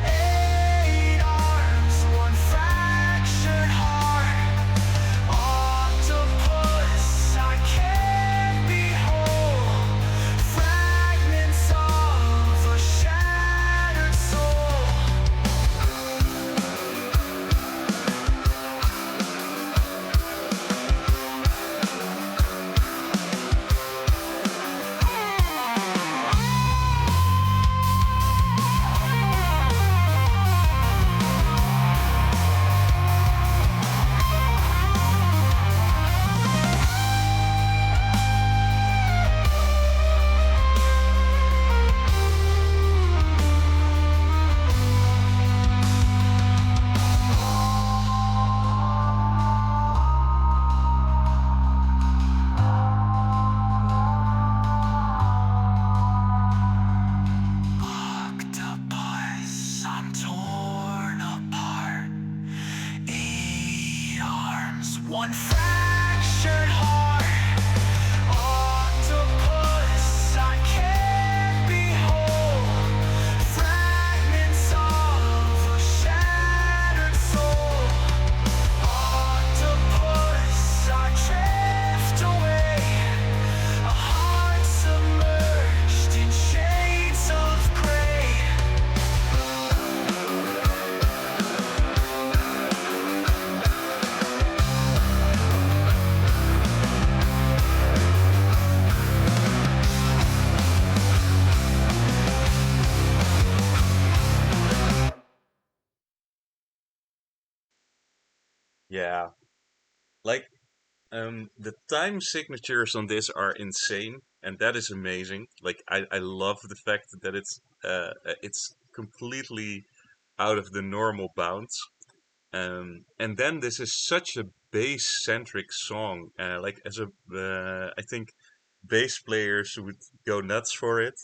S3: 8 arms, 1 fractured heart. Octopus, I can't be whole. Fragments of a shattered soul. Octopus, I'm torn apart. 8 arms, 1 fractured heart. Octopus, I can't be whole. Fragments of a shattered soul. Octopus, I drift away. A heart submerged in shades of gray.
S1: Yeah, like the time signatures on this are insane, and that is amazing. Like I love the fact that it's completely out of the normal bounds. And then this is such a bass centric song. Like as a I think bass players would go nuts for it.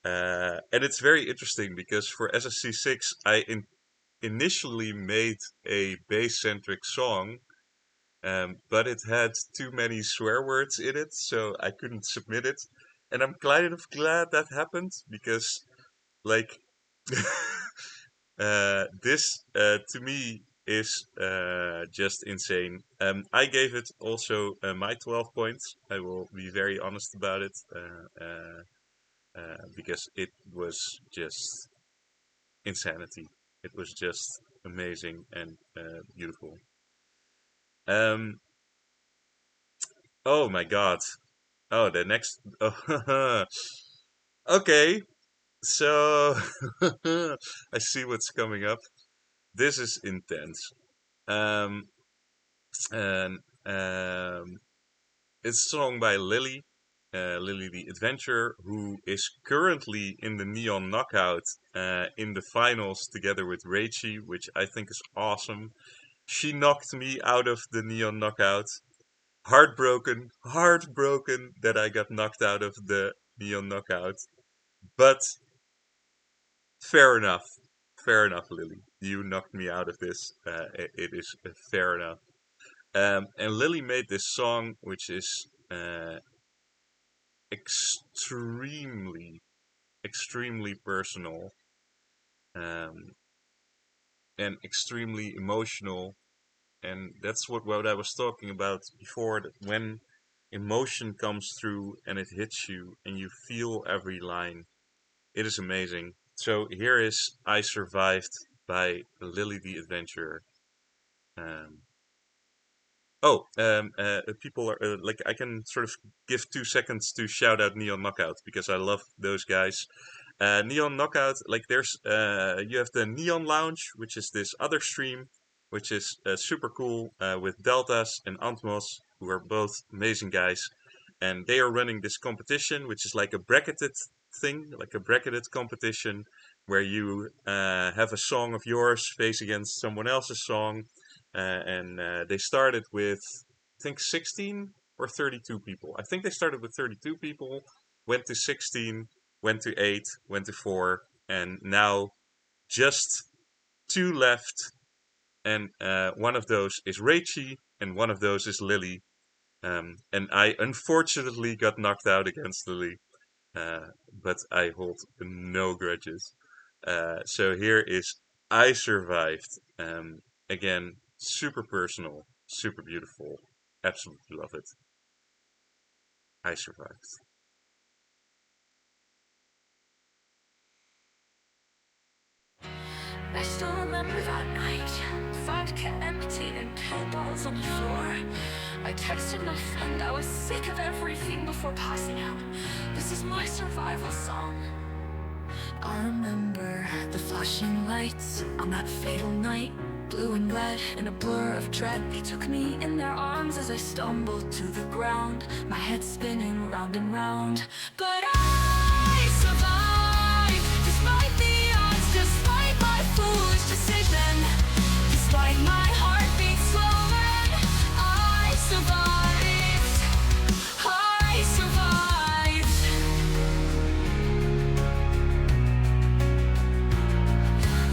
S1: And it's very interesting because for SSC6, initially made a bass centric song, but it had too many swear words in it, so I couldn't submit it. And I'm kind of glad that happened because, like, this to me is just insane. I gave it also my 12 points. I will be very honest about it because it was just insanity. It was just amazing and beautiful. Um, oh my god. Oh, the next. Okay, so I see what's coming up. This is intense. Um, and it's a song by LiliTheAdventurer, who is currently in the Neon Knockout in the finals together with Raichi, which I think is awesome. She knocked me out of the Neon Knockout. Heartbroken that I got knocked out of the Neon Knockout. But fair enough. Fair enough, Lily. You knocked me out of this. It is fair enough. And Lily made this song, which is extremely, extremely personal um, and extremely emotional. And that's what I was talking about before, that when emotion comes through and it hits you and you feel every line, it is amazing. So here is I Survived by LiliTheAdventurer. Um, people are like, I can sort of give 2 seconds to shout out Neon Knockout because I love those guys. Neon Knockout, like there's you have the Neon Lounge, which is this other stream, which is super cool with Deltaz and Antmos, who are both amazing guys, and they are running this competition, which is like a bracketed thing, like a bracketed competition, where you have a song of yours face against someone else's song, and they started with, I think, 16 or 32 people. I think they started with 32 people, went to 16, went to 8, went to 4, and now just 2 left. And one of those is Raichi, and one of those is Lily. And I unfortunately got knocked out against Lily, but I hold no grudges. So here is I Survived. Again, super personal, super beautiful. Absolutely love it. I Survived.
S2: I still remember that night. Vodka empty and pinballs on the floor. I texted my friend I was sick of everything before passing out. This is my survival song. I remember the flashing lights on that fatal night. Blue and red in a blur of dread. They took me in their arms as I stumbled to the ground. My head spinning round and round. But I survived, despite the odds, despite my foolish decision, despite my heartbeat slower. I survived. I survived.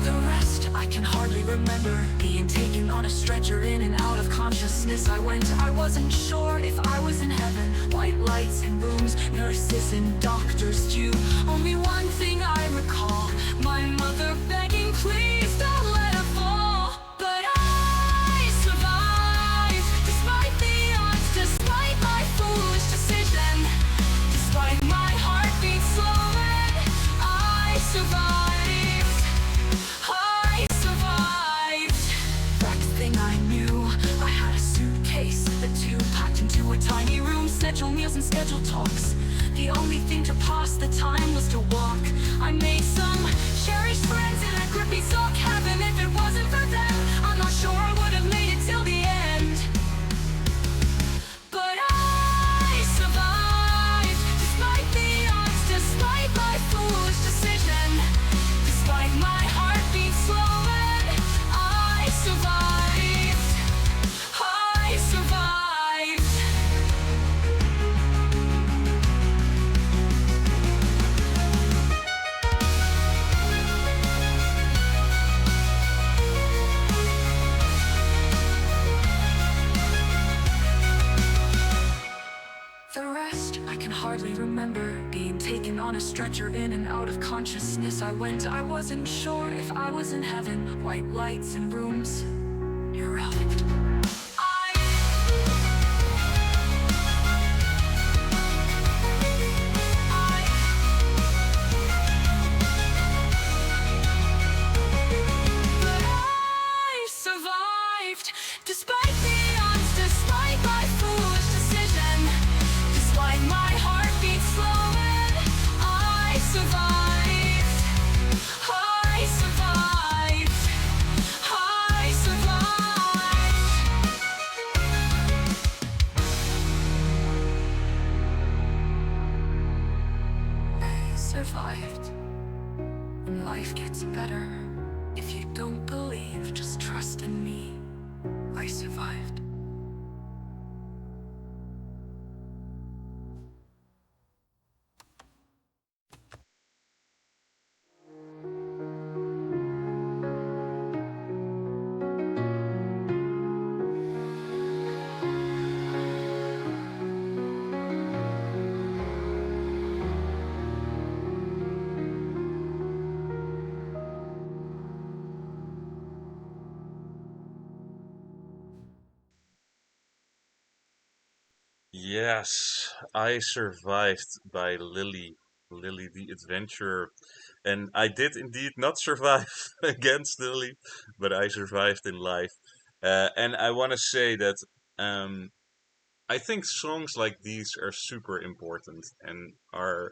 S2: The rest I can hardly remember. Being taken on a stretcher in and out of consciousness. I wasn't sure if I was in heaven. White lights and rooms, nurses and doctors too. Only one thing I recall, my mother begging, please don't let her fall. But I survived, despite the odds, despite my foolish decision, despite my heartbeat slowing. I survived. I survived. Next thing I knew, I had a suitcase, the two packed into a tiny room. Scheduled meals and scheduled talks. The only thing to pass the time was to walk. I made some cherished friends in that grippy sock cabin. If it wasn't for them, I'm not sure I would have made it till the end. But I survived, stretcher in and out of consciousness I went. I wasn't sure if I was in heaven. White lights and rooms erupt. But I survived, despite the odds, despite my foolish decision, despite my heartbeat slowing. I survived. I survived. I survived. I survived. And life gets better. If you don't believe, just trust in me. I survived.
S1: Yes, I survived by Lily the Adventurer. And I did indeed not survive against Lily, but I survived in life. And I want to say that um, I think songs like these are super important and are.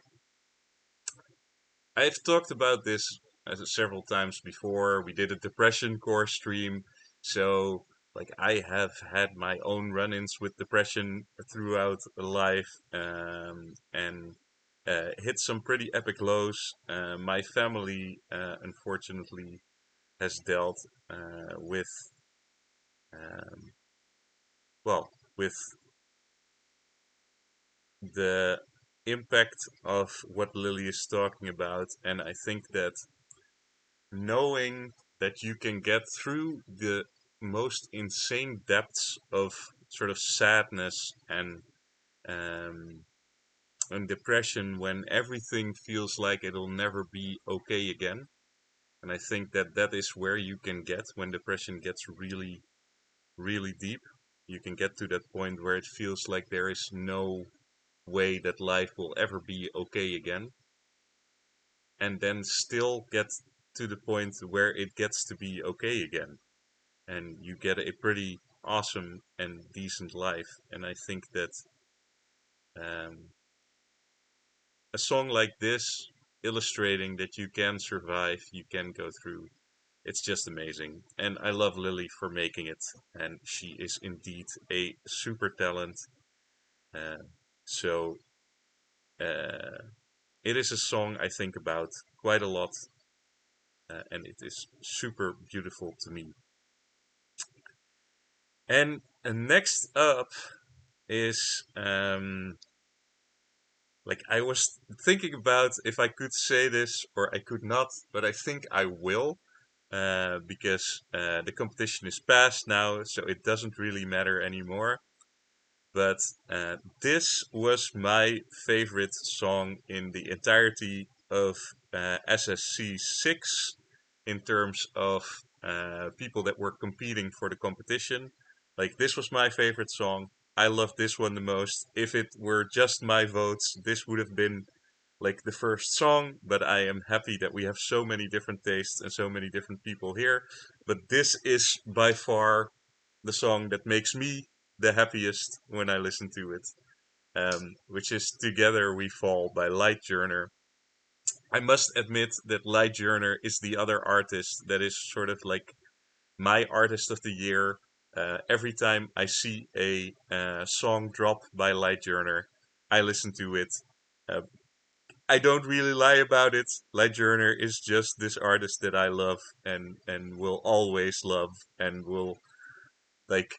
S1: I've talked about this several times before. We did a depression core stream, so like I have had my own run-ins with depression throughout life, and hit some pretty epic lows. My family, unfortunately, has dealt with um, well with the impact of what Lily is talking about, and I think that knowing that you can get through the most insane depths of sort of sadness um, and depression when everything feels like it'll never be okay again. And I think that that is where you can get when depression gets really, really deep. You can get to that point where it feels like there is no way that life will ever be okay again. And then still get to the point where it gets to be okay again. And you get a pretty awesome and decent life. And I think that um, a song like this, illustrating that you can survive, you can go through, it's just amazing. And I love Lily for making it. And she is indeed a super talent. Uh, so uh, it is a song I think about quite a lot. And it is super beautiful to me. And next up is like I was thinking about if I could say this or I could not, but I think I will because the competition is past now, so it doesn't really matter anymore. But this was my favorite song in the entirety of SSC 6 in terms of people that were competing for the competition. Like, this was my favorite song. I love this one the most. If it were just my votes, this would have been like the first song, but I am happy that we have so many different tastes and so many different people here. But this is by far the song that makes me the happiest when I listen to it, which is Together We Fall by Lightjourner. I must admit that Lightjourner is the other artist that is sort of like my artist of the year. Every time I see a song drop by Lightjourner, I listen to it. Uh, I don't really lie about it. Lightjourner is just this artist that I love and will always love and will like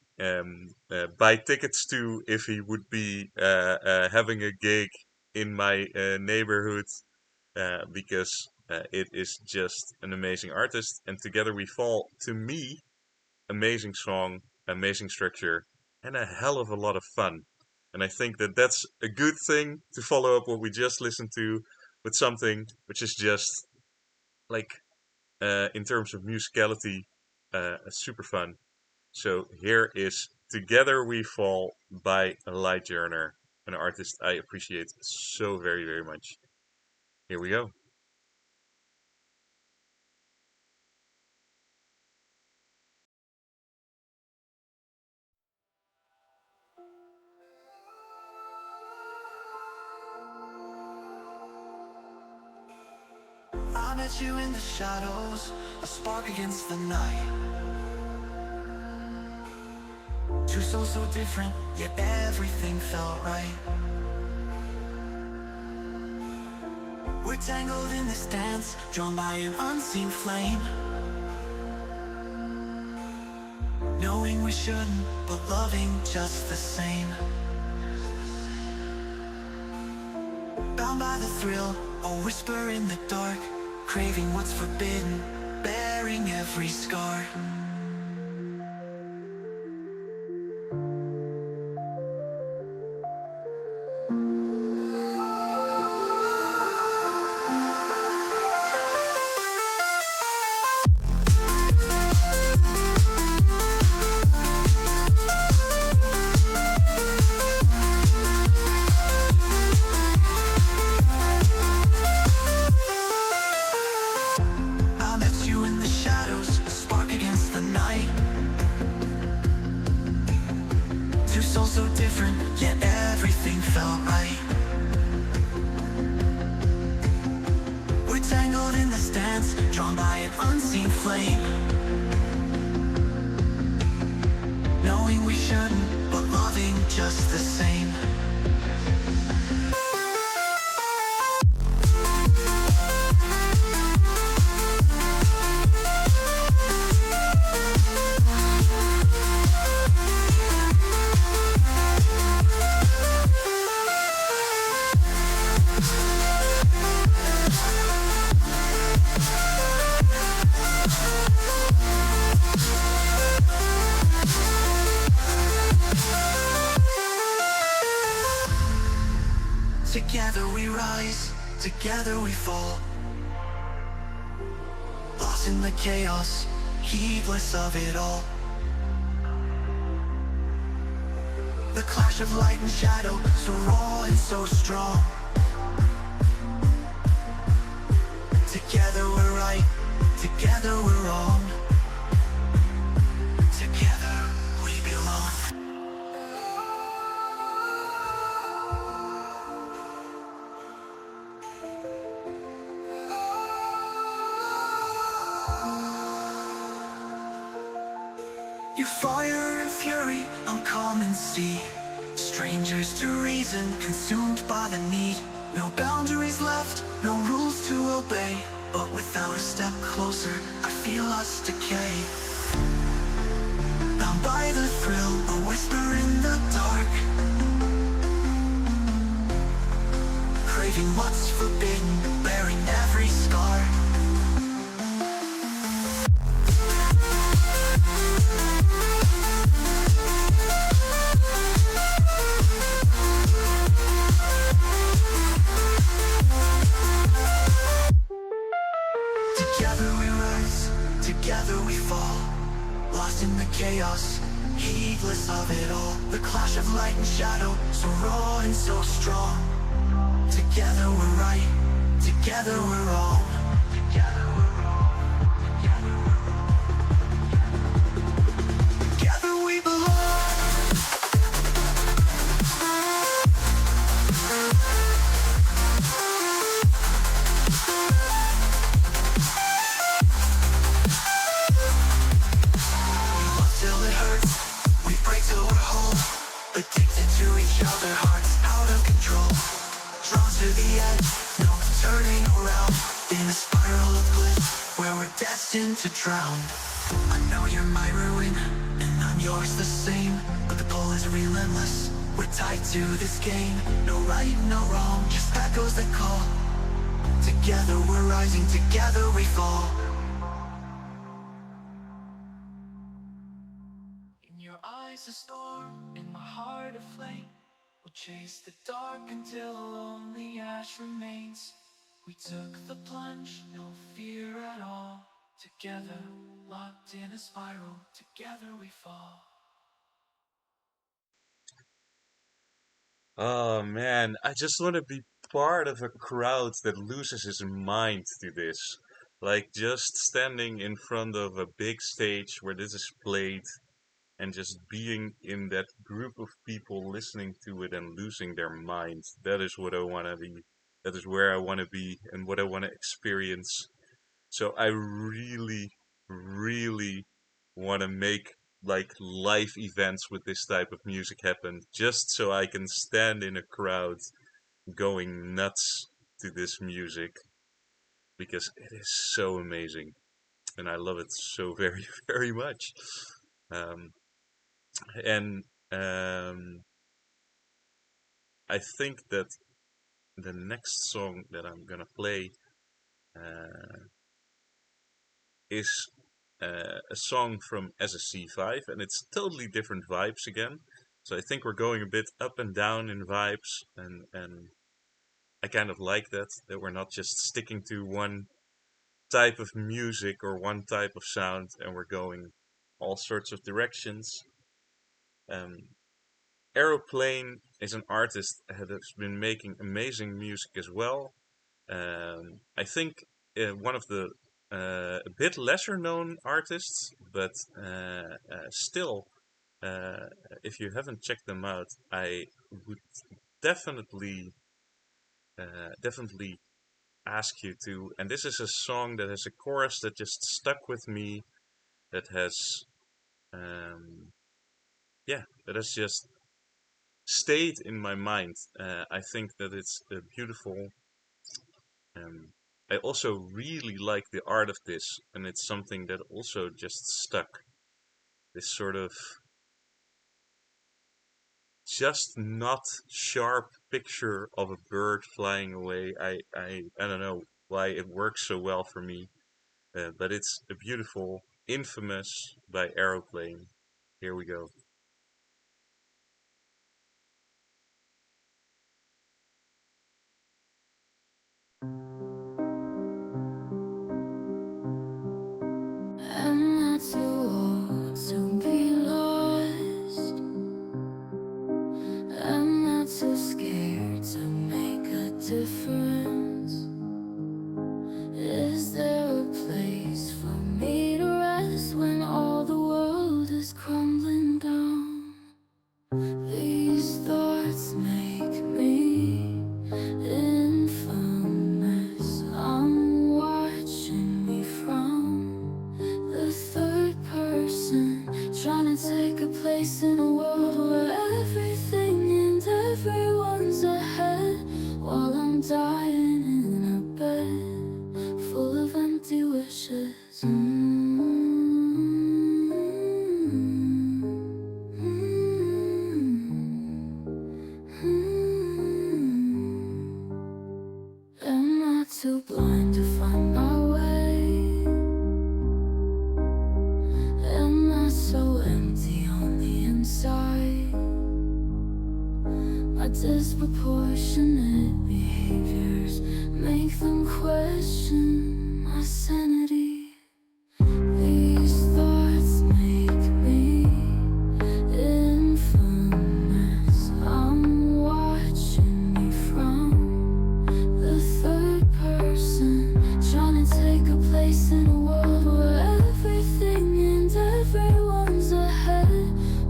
S1: buy tickets to if he would be having a gig in my neighborhood because it is just an amazing artist. And Together We Fall, to me, amazing song, amazing structure, and a hell of a lot of fun. And I think that that's a good thing to follow up what we just listened to with something which is just like in terms of musicality, super fun. So here is Together We Fall by Lightjourner, an artist I appreciate so very, very much. Here we go.
S3: I met you in the shadows, a spark against the night. Two souls so different, yet everything felt right. We're tangled in this dance, drawn by an unseen flame. Knowing we shouldn't, but loving just the same. Bound by the thrill, a whisper in the dark, craving what's forbidden, bearing every scar. Together we rise, together we fall. Lost in the chaos, heedless of it all. The clash of light and shadow, so raw and so strong. Together we're right, together we're wrong. Together we belong. You fire and fury, I'm calm and sea. Strangers to reason, consumed by the need. No boundaries left, no rules to obey. But without a step closer, I feel us decay. Bound by the thrill, a whisper in the dark. Craving what's forbidden, bearing every scar. Together we fall, lost in the chaos, heedless of it all. The clash of light and shadow, so raw and so strong. Together we're right, together we're wrong. Together we're wrong, together we're wrong. Together we belong. Addicted to each other, hearts out of control. Drawn to the edge, no turning around. In a spiral of bliss, where we're destined to drown. I know you're my ruin, and I'm yours the same. But the pull is relentless, we're tied to this game. No right, no wrong, just echoes that call. Together we're rising, together we fall. Your eyes a storm, in my heart a flame. We'll chase the dark until only ash remains. We took the plunge, no fear at all. Together, locked in a spiral, together we fall.
S1: Oh man, I just want to be part of a crowd that loses his mind to this. Like just standing in front of a big stage where this is played and just being in that group of people listening to it and losing their mind. That is what I want to be. That is where I want to be and what I want to experience. So I really, really want to make like live events with this type of music happen just so I can stand in a crowd going nuts to this music because it is so amazing and I love it so very, very much. Um, and I think that the next song that I'm gonna play uh, is a song from SSC5, and it's totally different vibes again. So I think we're going a bit up and down in vibes, and I kind of like that we're not just sticking to one type of music or one type of sound, and we're going all sorts of directions. Um, Earoplvne is an artist that has been making amazing music as well. I think one of the a bit lesser known artists, but still, uh, if you haven't checked them out, I would definitely, definitely ask you to. And this is a song that has a chorus that just stuck with me. That has, um, yeah, that has just stayed in my mind. I think that it's beautiful. I also really like the art of this, and it's something that also just stuck. This sort of just not sharp picture of a bird flying away. I don't know why it works so well for me, but it's a beautiful Infamous by Earoplvne. Here we go.
S2: I'm not too old to be lost. I'm not too scared to make a difference. Is there a place for me to rest when all the world is crumbling down? These thoughts make me infamous. I'm watching me from the third person, trying to take a place in a world where everything and everyone's ahead, while I'm dying in a bed full of empty wishes. Am I too blind to find my way? Am I so empty on the inside? My disproportionate behaviors make them question my sanity. These thoughts make me infamous. I'm watching me from the third person, trying to take a place in a world where everything and everyone's ahead,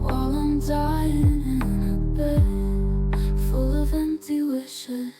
S2: while I'm dying in a bed full of empty wishes.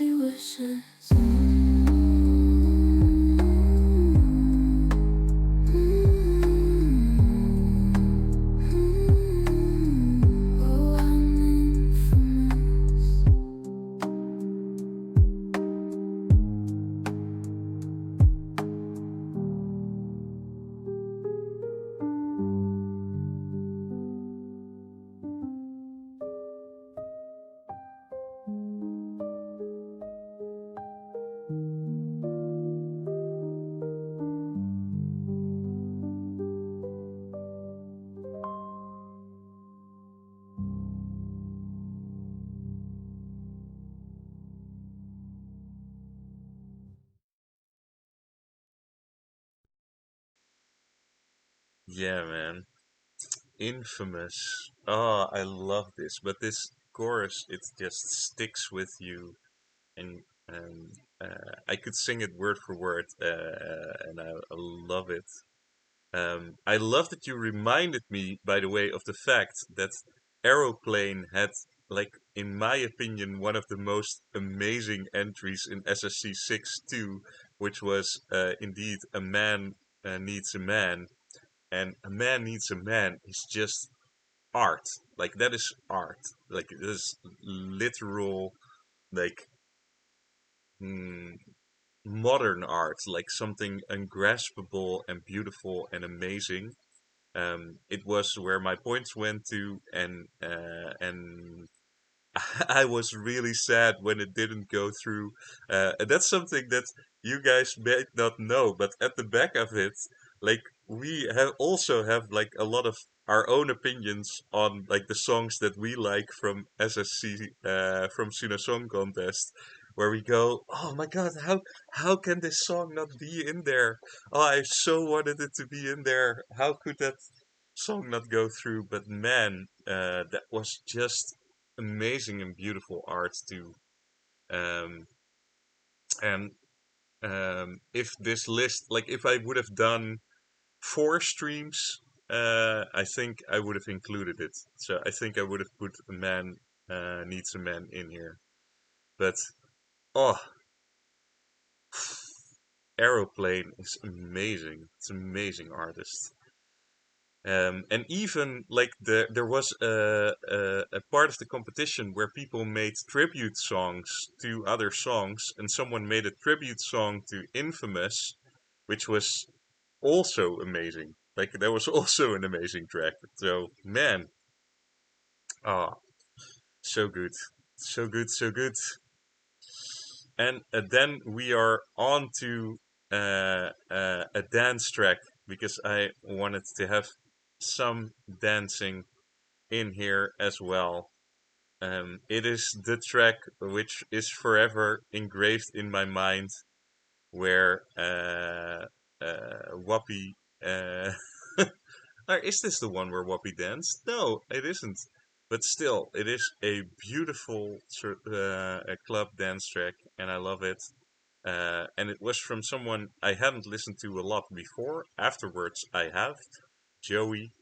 S2: empty wishes. Oh, I'm infamous.
S1: Yeah, man. Infamous. Oh, I love this. But this chorus, it just sticks with you, and I could sing it word for word, and I love it. I love that you reminded me, by the way, of the fact that Aeroplane had, like, in my opinion, one of the most amazing entries in SSC 6 too, which was indeed a man needs a man, and a man needs a man is just art. Like, that is art. Like, it is literal, like, mm, modern art, like something ungraspable and beautiful and amazing. It was where my points went to, and I was really sad when it didn't go through. And that's something that you guys may not know, but at the back of it, like, we have also have like a lot of our own opinions on like the songs that we like from SSC, from Sino Song Contest, where we go, oh my god, how can this song not be in there? Oh, I so wanted it to be in there. How could that song not go through? But man, that was just amazing and beautiful art too. Um, and if this list, like if I would have done 4 streams, I think I would have included it. So I think I would have put a man needs a man in here. But oh, Aeroplane is amazing. It's an amazing artist. And even like there was a part of the competition where people made tribute songs to other songs, and someone made a tribute song to Infamous, which was also amazing. Like, that was also an amazing track. So man, ah, so good, so good, so good. And then we are on to a dance track, because I wanted to have some dancing in here as well. It is the track which is forever engraved in my mind, where Wappie. Or is this the one where Wappie danced? No, it isn't. But still, it is a beautiful a club dance track, and I love it. And it was from someone I hadn't listened to a lot before. Afterwards, I have, Joeyy,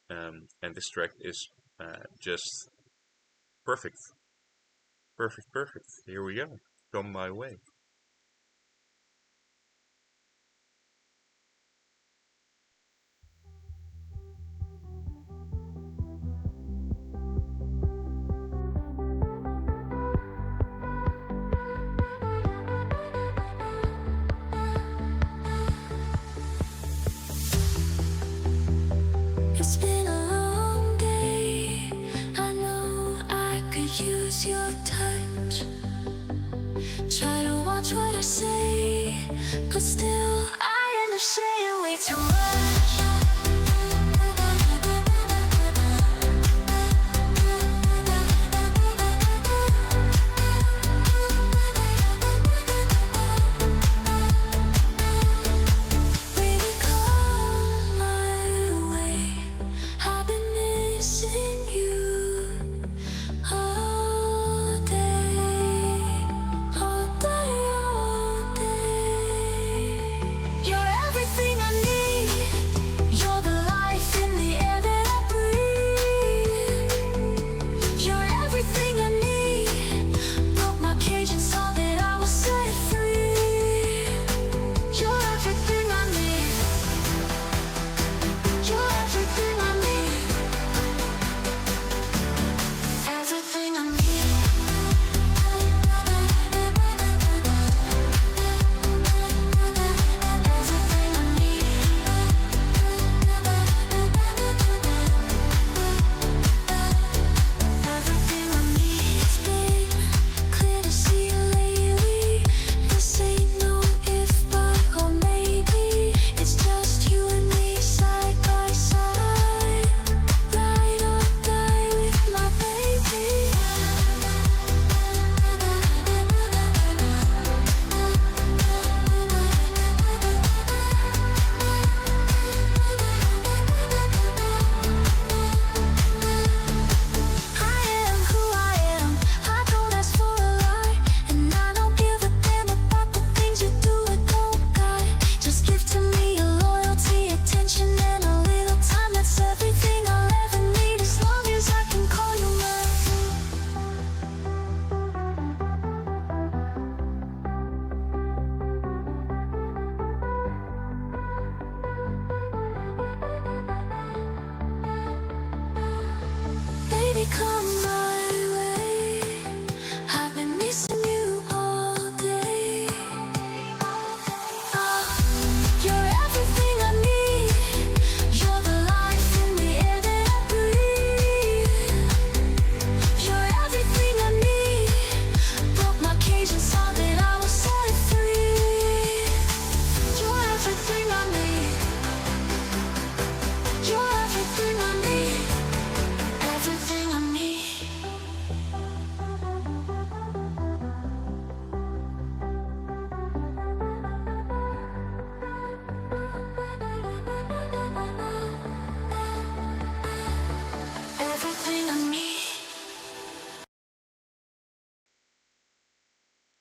S1: and this track is just perfect. Perfect, perfect. Here we go. Come my way.
S2: It's been a long day. I know I could use your touch. Try to watch what I say, but still I end up saying way too much. Baby, come my way. I've been missing you all day, all day, all day. You're everything I need.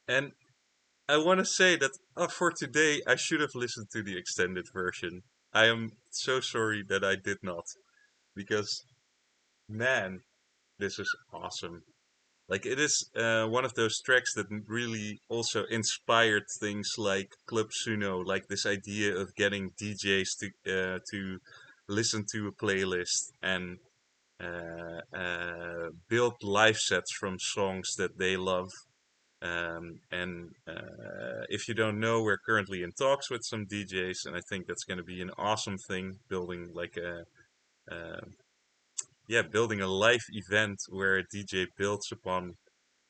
S1: And I want to say that for today, I should have listened to the extended version. I am so sorry that I did not, because man, this is awesome. Like it is one of those tracks that really also inspired things like Club Suno, like this idea of getting DJs to listen to a playlist and build live sets from songs that they love. And if you don't know, we're currently in talks with some DJs, and I think that's going to be an awesome thing. Building like uh, building a live event where a DJ builds upon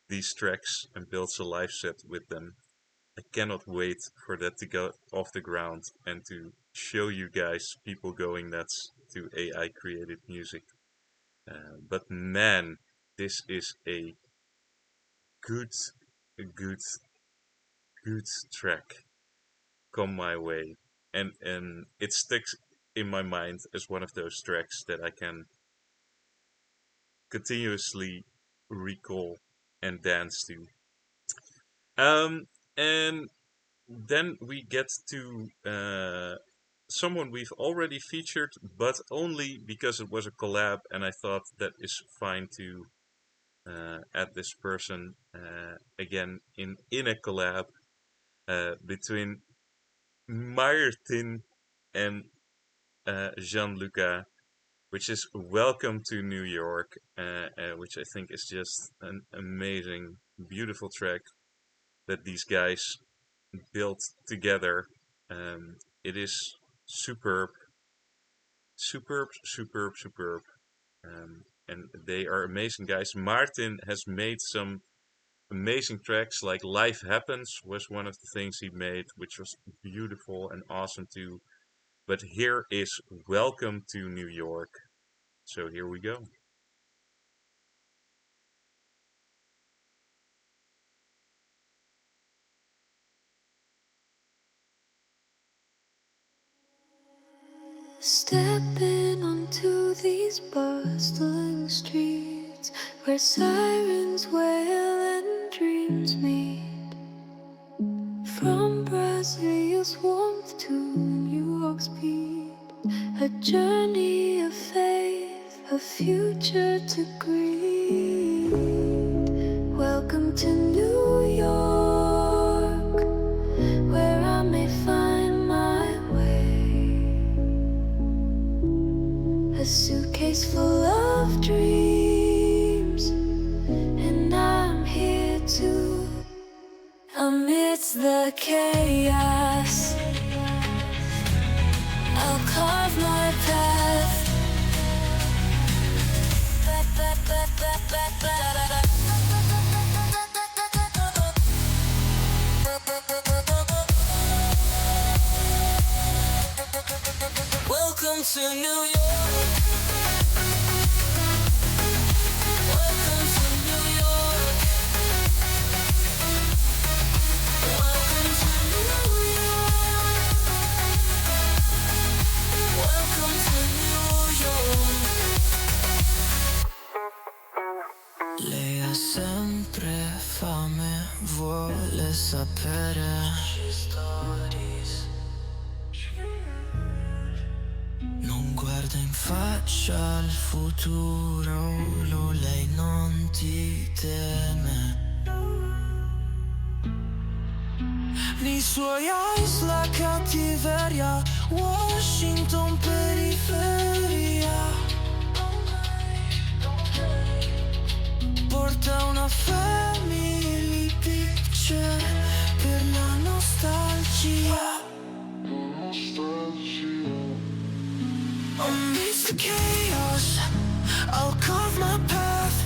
S1: these tracks and builds a live set with them. I cannot wait for that to go off the ground and to show you guys people going nuts to AI created music. But man, this is a good, good, good track. Come my way, and it sticks in my mind as one of those tracks that I can continuously recall and dance to. And then we get to someone we've already featured, but only because it was a collab, and I thought that is fine to add this person again in a collab between MAIRTIN and Gianluca, which is Welcome to New York, which I think is just an amazing, beautiful track that these guys built together. It is superb, superb, superb, superb. And they are amazing guys. Martin has made some amazing tracks, like Life Happens was one of the things he made, which was beautiful and awesome too. But here is Welcome to New York. So here we go.
S2: Stepping onto these bustling streets where sirens wail and dreams meet. From Brazil's warmth to New York's speed, a journey of faith, a future to greet. Welcome to New York, where I may find my way. A suitcase full of dreams, and I'm here to amidst the chaos. I'll carve my path. Welcome to New York. Welcome to New York. Welcome to New York. Welcome to New York. Lei ha sempre fame, vuole sapere. Non guarda in faccia al futuro, lei non ti teme. Nei suoi eyes la cattiveria, Washington periferia. Porta una family picture per la nostalgia. Amidst the chaos, I'll carve my path.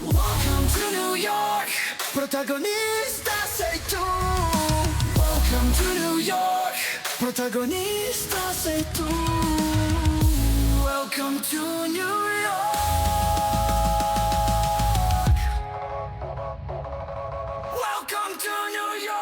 S2: Welcome to New York, protagonista sei tu. Welcome to New York, protagonista sei tu. Welcome to New York. Welcome to New York.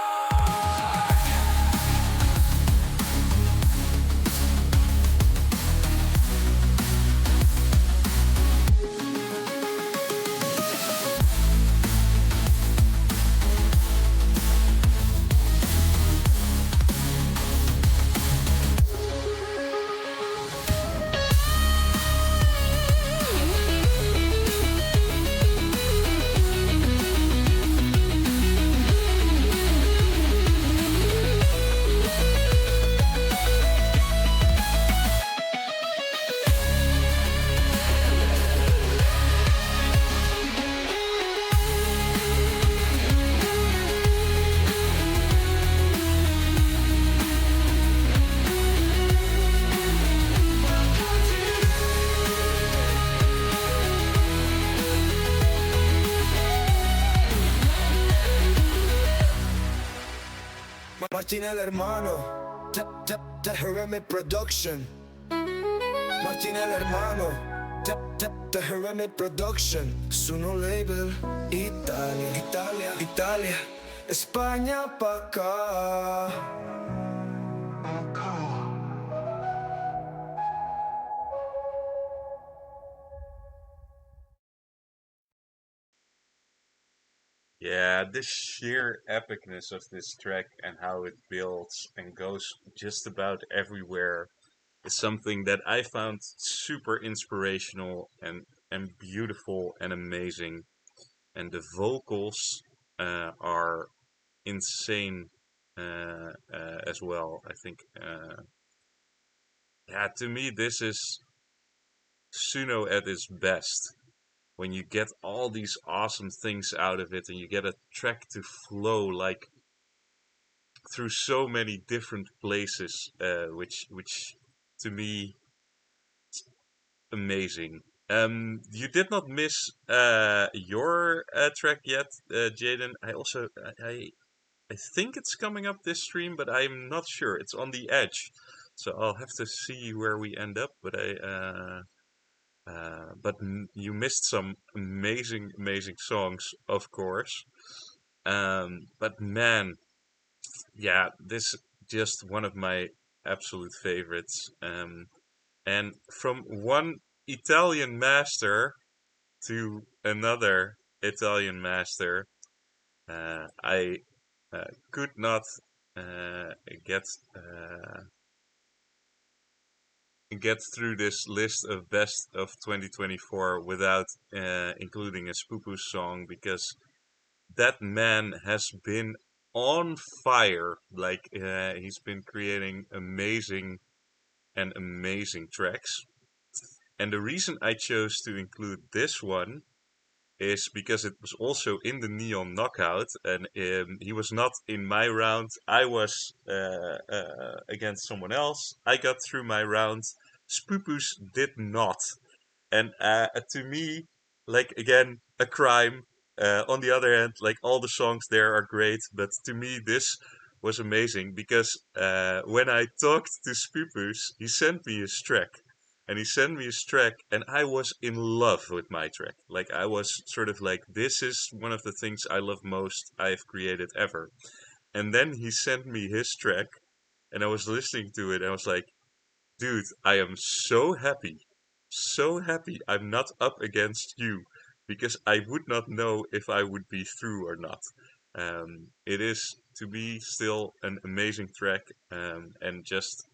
S3: MAIRTIN el hermano, the Heremit production. MAIRTIN el hermano, the Heremit production. Su no label, Italia, Italia, Italia, España pa' acá.
S1: Yeah, the sheer epicness of this track and how it builds and goes just about everywhere is something that I found super inspirational and beautiful and amazing. And the vocals are insane as well. I think, yeah, to me, this is Suno at its best. When you get all these awesome things out of it and you get a track to flow like through so many different places, which to me amazing. You did not miss your track yet, Jaden. I think it's coming up this stream, but I'm not sure. It's on the edge, so I'll have to see where we end up. You missed some amazing, amazing songs, of course. But man, yeah, this just one of my absolute favorites. And from one Italian master to another Italian master, I could not get get through this list of best of 2024 without including a Spupuz song, because that man has been on fire. Like he's been creating amazing and amazing tracks. And the reason I chose to include this one is because it was also in the Neon Knockout, and he was not in my round. I was against someone else. I got through my round. Spupuz did not. And to me, like, again, a crime. On the other hand, like, all the songs there are great, but to me this was amazing because when I talked to Spupuz, he sent me his track. And he sent me his track, and I was in love with my track. Like, I was sort of like, this is one of the things I love most I've created ever. And then he sent me his track, and I was listening to it, and I was like, dude, I am so happy. So happy I'm not up against you, because I would not know if I would be through or not. It is, to me, still an amazing track, and just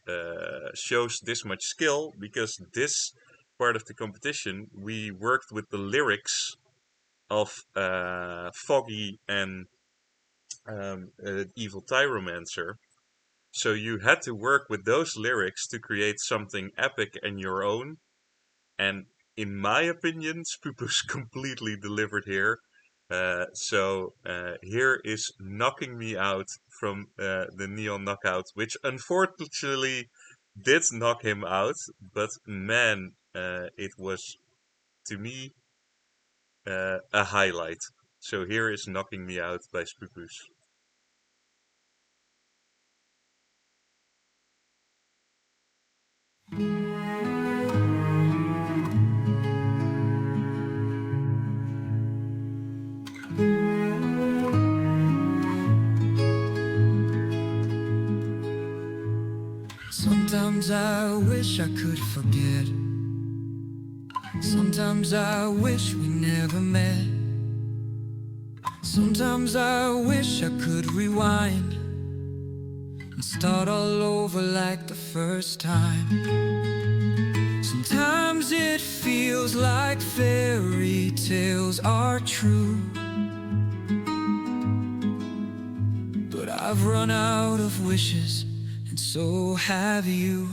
S1: shows this much skill, because this part of the competition we worked with the lyrics of Foggy and Evil Tyromancer. So you had to work with those lyrics to create something epic and your own. And in my opinion, Spupuz completely delivered here. So here is Knocking Me Out from the Neon Knockout, which unfortunately did knock him out. But man, it was, to me, a highlight. So here is Knocking Me Out by Spupuz.
S3: Sometimes I wish I could forget. Sometimes I wish we never met. Sometimes I wish I could rewind and start all over like the first time. Sometimes it feels like fairy tales are true, but I've run out of wishes, and so have you.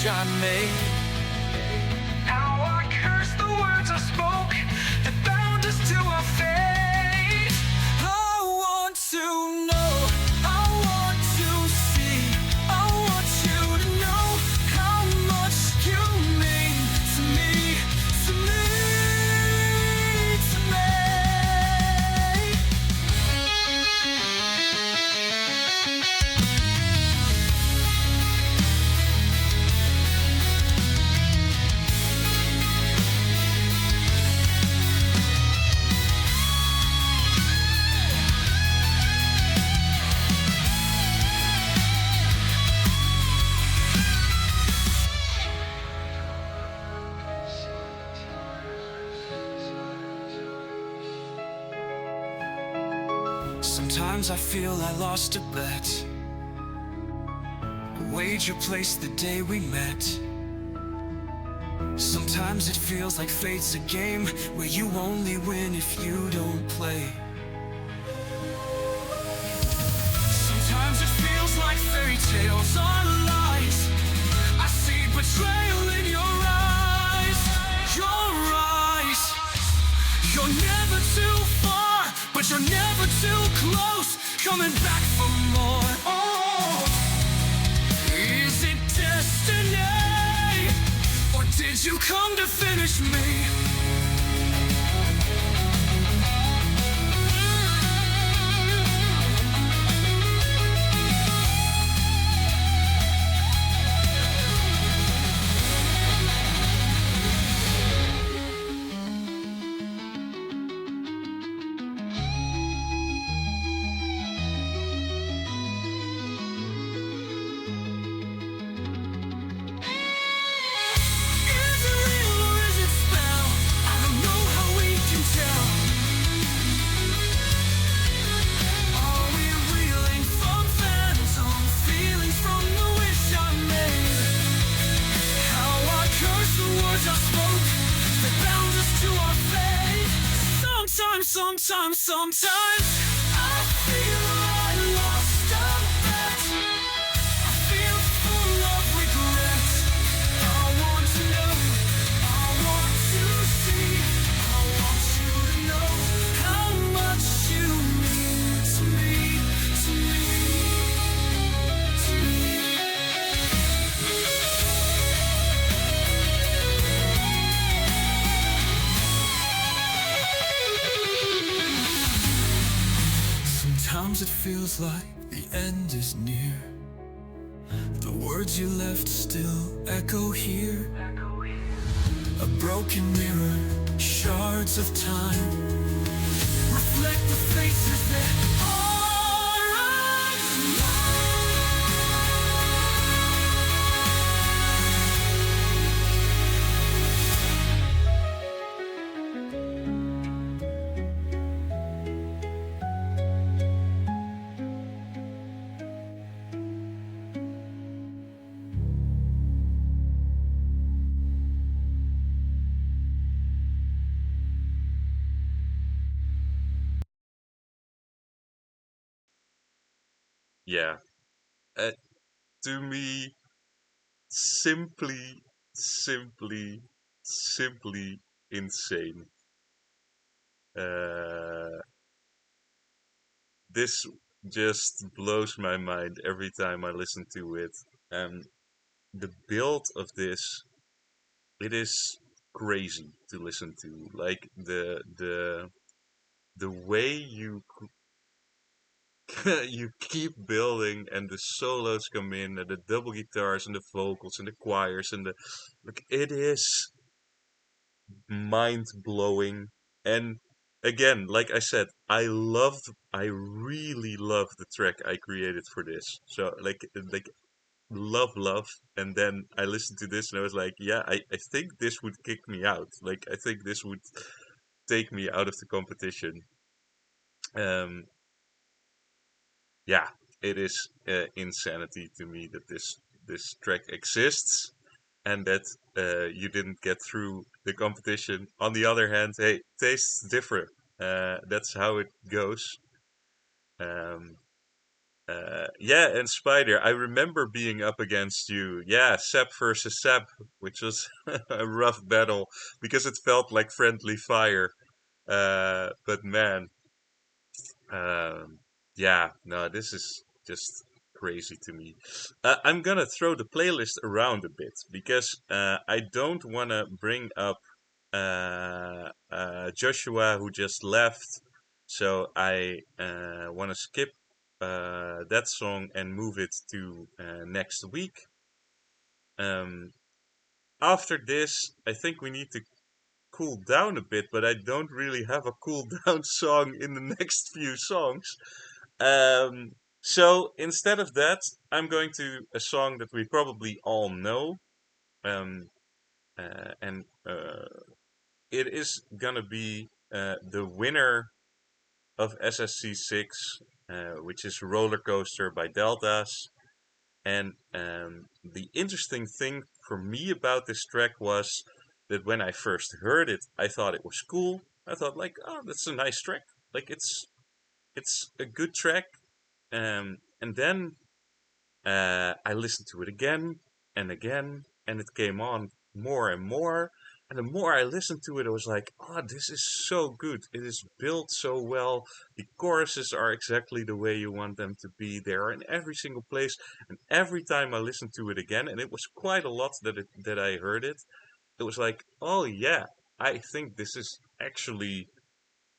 S3: wish I made. Now I curse the words I spoke that bound us to our fate. I want to know, I want to see, I want you to know how much you mean to me, to me, to me. Sometimes I feel I lost a bet, a wager placed the day we met. Sometimes it feels like fate's a game where you only win if you don't play. Sometimes it feels like fairy tales are lies. I see betrayal in your eyes, your eyes. You're never too far, but you're never too close, coming back for more. Oh, is it destiny, or did you come to finish me? Is it real or is it spell? I don't know how we can tell. Are we reeling from phantom feelings from the wish I made? How I curse the words I spoke that bound us to our fate. Sometimes I feel I lost a bet. I feel full of regret. I want to know, I want to see, I want you to know how much you mean to me, to me, to me. Sometimes it feels like the end is near. The words you left still echo here. A broken mirror, shards of time reflect the faces that are
S1: Yeah. Uh, to me, simply, simply, simply insane. Uh, this just blows my mind every time I listen to it. And the build of this, it is crazy to listen to. Like the way you you keep building and the solos come in and the double guitars and the vocals and the choirs and the like, it is mind blowing. And again, like I said, I really love the track I created for this. So like love, and then I listened to this and I was like, yeah, I think this would kick me out. Like I think this would take me out of the competition. Um, yeah, it is insanity to me that this track exists and that you didn't get through the competition. On the other hand, hey, tastes differ. That's how it goes. Um, Yeah, and Spider, I remember being up against you. Yeah, Sep versus Sep, which was a rough battle because it felt like friendly fire. But man, um, yeah, no, this is just crazy to me. I'm gonna throw the playlist around a bit because I don't want to bring up Joshua who just left, so I want to skip that song and move it to next week. Um, After this, I think we need to cool down a bit, but I don't really have a cool down song in the next few songs. So instead of that, I'm going to a song that we probably all know. Um, and it is gonna be the winner of SSC 6, which is Rollercoaster by Deltaz. And the interesting thing for me about this track was that when I first heard it, I thought it was cool. I thought like, oh, that's a nice track. Like it's a good track. And then I listened to it again and again, and it came on more and more. And the more I listened to it, I was like, oh, this is so good. It is built so well. The choruses are exactly the way you want them to be. They are in every single place. And every time I listened to it again, and it was quite a lot that I heard it, it was like, oh yeah, I think this is actually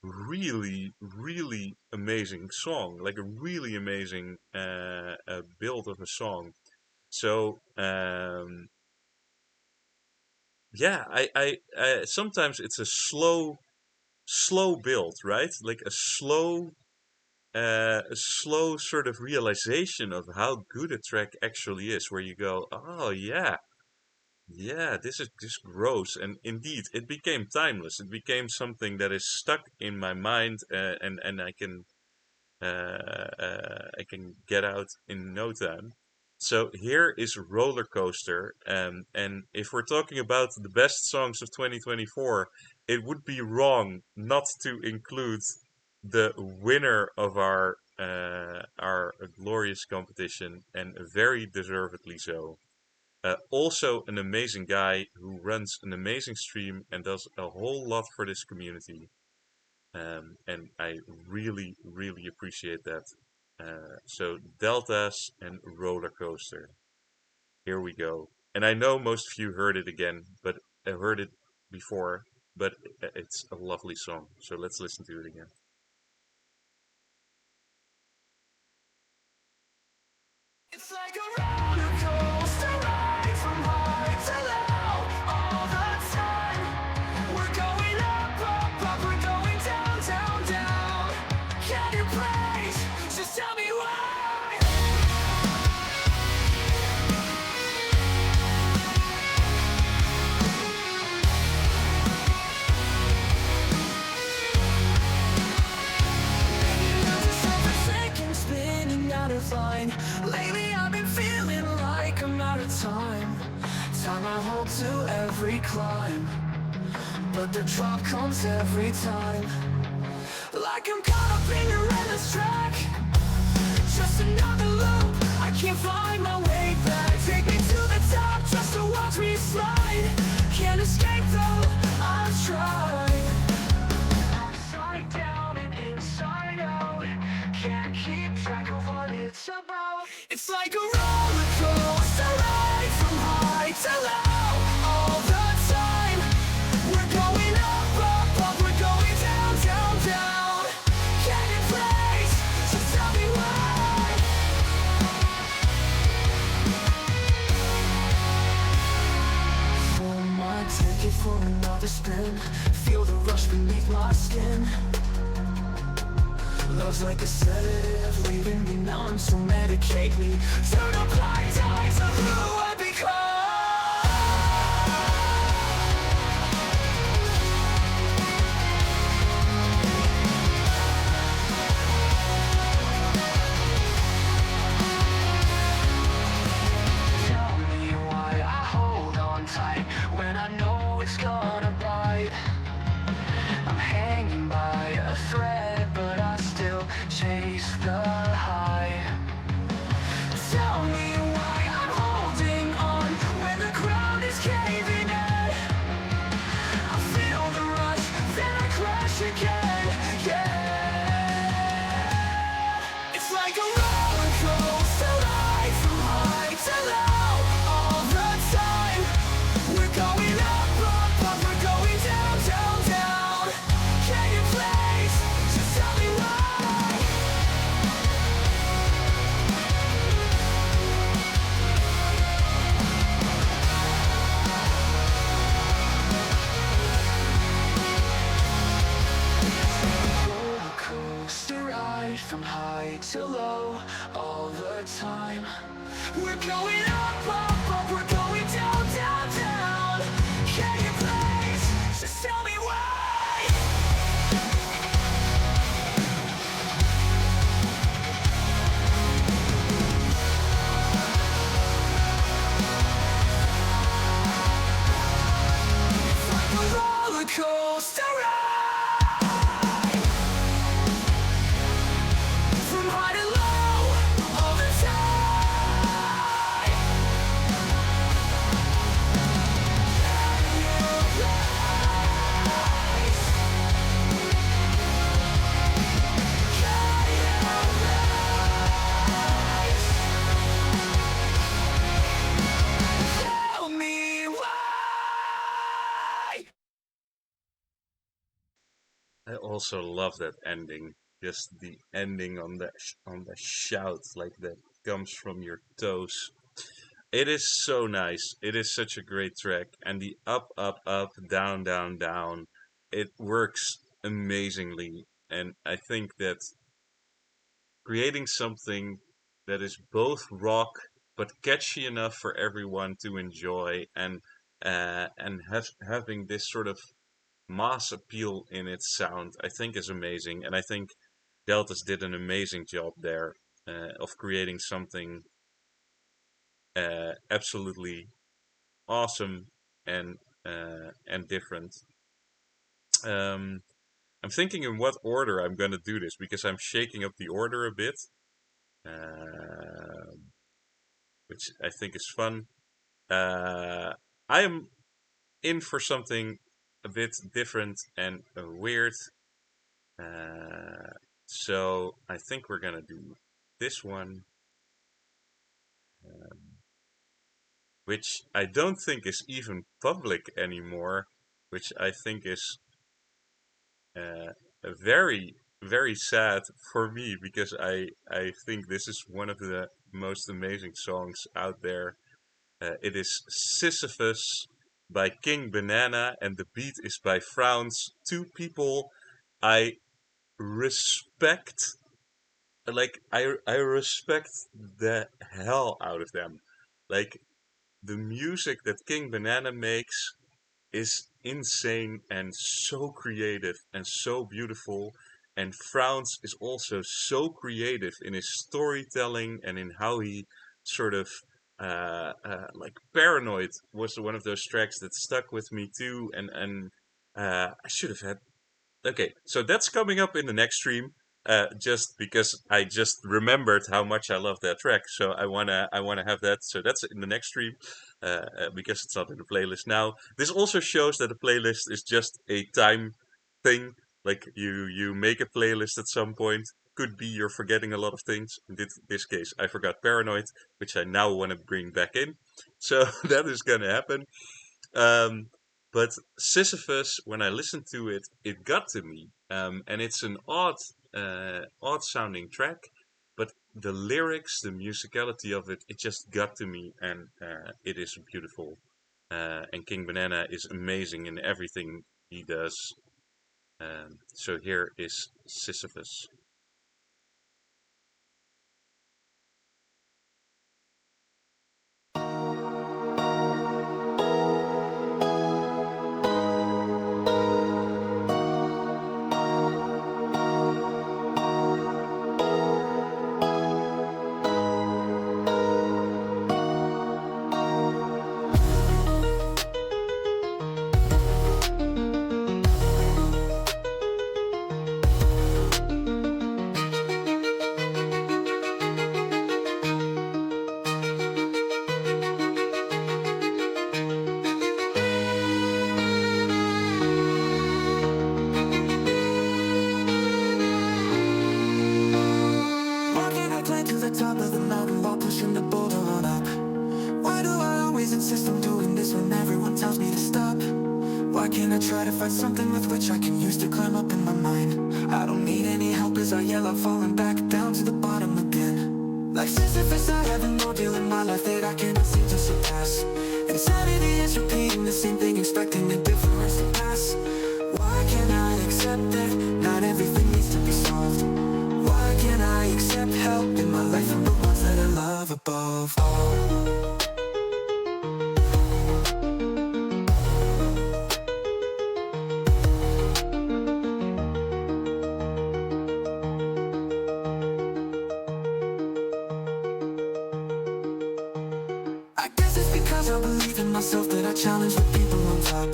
S1: really, really amazing song, like a really amazing build of a song. So yeah, sometimes it's a slow build, right? Like a slow sort of realization of how good a track actually is, where you go, oh yeah, yeah, this grows, and indeed, it became timeless. It became something that is stuck in my mind, and I can get out in no time. So here is Roller Coaster, and if we're talking about the best songs of 2024, it would be wrong not to include the winner of our glorious competition, and very deservedly so. Also, an amazing guy who runs an amazing stream and does a whole lot for this community. And I really, really appreciate that. So, Deltas and Roller Coaster. Here we go. And I know most of you heard it again, but I heard it before, but it's a lovely song. So, let's listen to it again.
S3: It's like a roller coaster ride from high to low all the time. We're going up, up, up, we're going down, down, down. Can you please just tell me why? Second spinning out of line. Lately I've been feeling like I'm out of time. Time I hold to every climb, but the drop comes every time. Like I'm caught up in your endless track. Just another loop, I can't find my way back. Take me to the top just to watch me slide. Can't escape though, I've tried. Upside down and inside out. Can't keep track of what it's about. It's like a roller coaster ride from high to low all the time. We're going up, up, up, we're going down, down, down. Can you please just tell me why? For my ticket for another spin. Feel the rush beneath my skin. Love's like a sedative, leaving me numb, so medicate me. Turn the blind eyes of who I become. Tell me why I hold on tight when I know it's gonna bite. I'm hanging by a thread, but I still chase the high. We're going up, up, up, we're going down, down, down. Can you please just tell me why? It's like a roller coaster ride. From high to low, all the time. Can you rise? Can you rise? Tell me why.
S1: I also love that ending. Just the ending on the shout, like that comes from your toes. It is so nice. It is such a great track, and the up, up, up, down, down, down. It works amazingly, and I think that creating something that is both rock but catchy enough for everyone to enjoy, and having this sort of mass appeal in its sound, I think is amazing. And I think Deltaz did an amazing job there of creating something absolutely awesome and different. Um, I'm thinking in what order I'm gonna do this because I'm shaking up the order a bit, which I think is fun. I am in for something a bit different and weird. So I think we're gonna do this one, which I don't think is even public anymore, which I think is very, very sad for me because I think this is one of the most amazing songs out there. It is Sisyphus by King Banana, and the beat is by Frowns. Two people I respect, like I respect the hell out of them. Like the music that King Banana makes is insane and so creative and so beautiful. And Frowns is also so creative in his storytelling and in how he sort of like Paranoid was one of those tracks that stuck with me too. And I should have had. Okay, so that's coming up in the next stream. Just because I just remembered how much I love that track, so I wanna have that. So that's in the next stream, because it's not in the playlist now. This also shows that a playlist is just a time thing. Like you make a playlist at some point. Could be you're forgetting a lot of things. In this case, I forgot Paranoid, which I now want to bring back in. So that is gonna happen. Um, but Sisyphus, when I listened to it, it got to me. And it's an odd sounding track, but the lyrics, the musicality of it, it just got to me, and it is beautiful. And King Banana is amazing in everything he does. So here is Sisyphus.
S3: Walking, I climb to the top of the mountain while pushing the boulder on up. Why do I always insist on doing this when everyone tells me to stop? Why can't I try to find something with which I can use to climb up in my mind? I don't need any help as I yell out, falling back down to the bottom again. Like Sisyphus, I have an ordeal in my life that I cannot seem to surpass. Insanity is repeating the same thing, expecting a difference to pass. Why can't I accept that not everything needs to be solved? Why can't I accept help in my life from the ones that I love above all. I guess it's because I believe in myself that I challenge the people on top.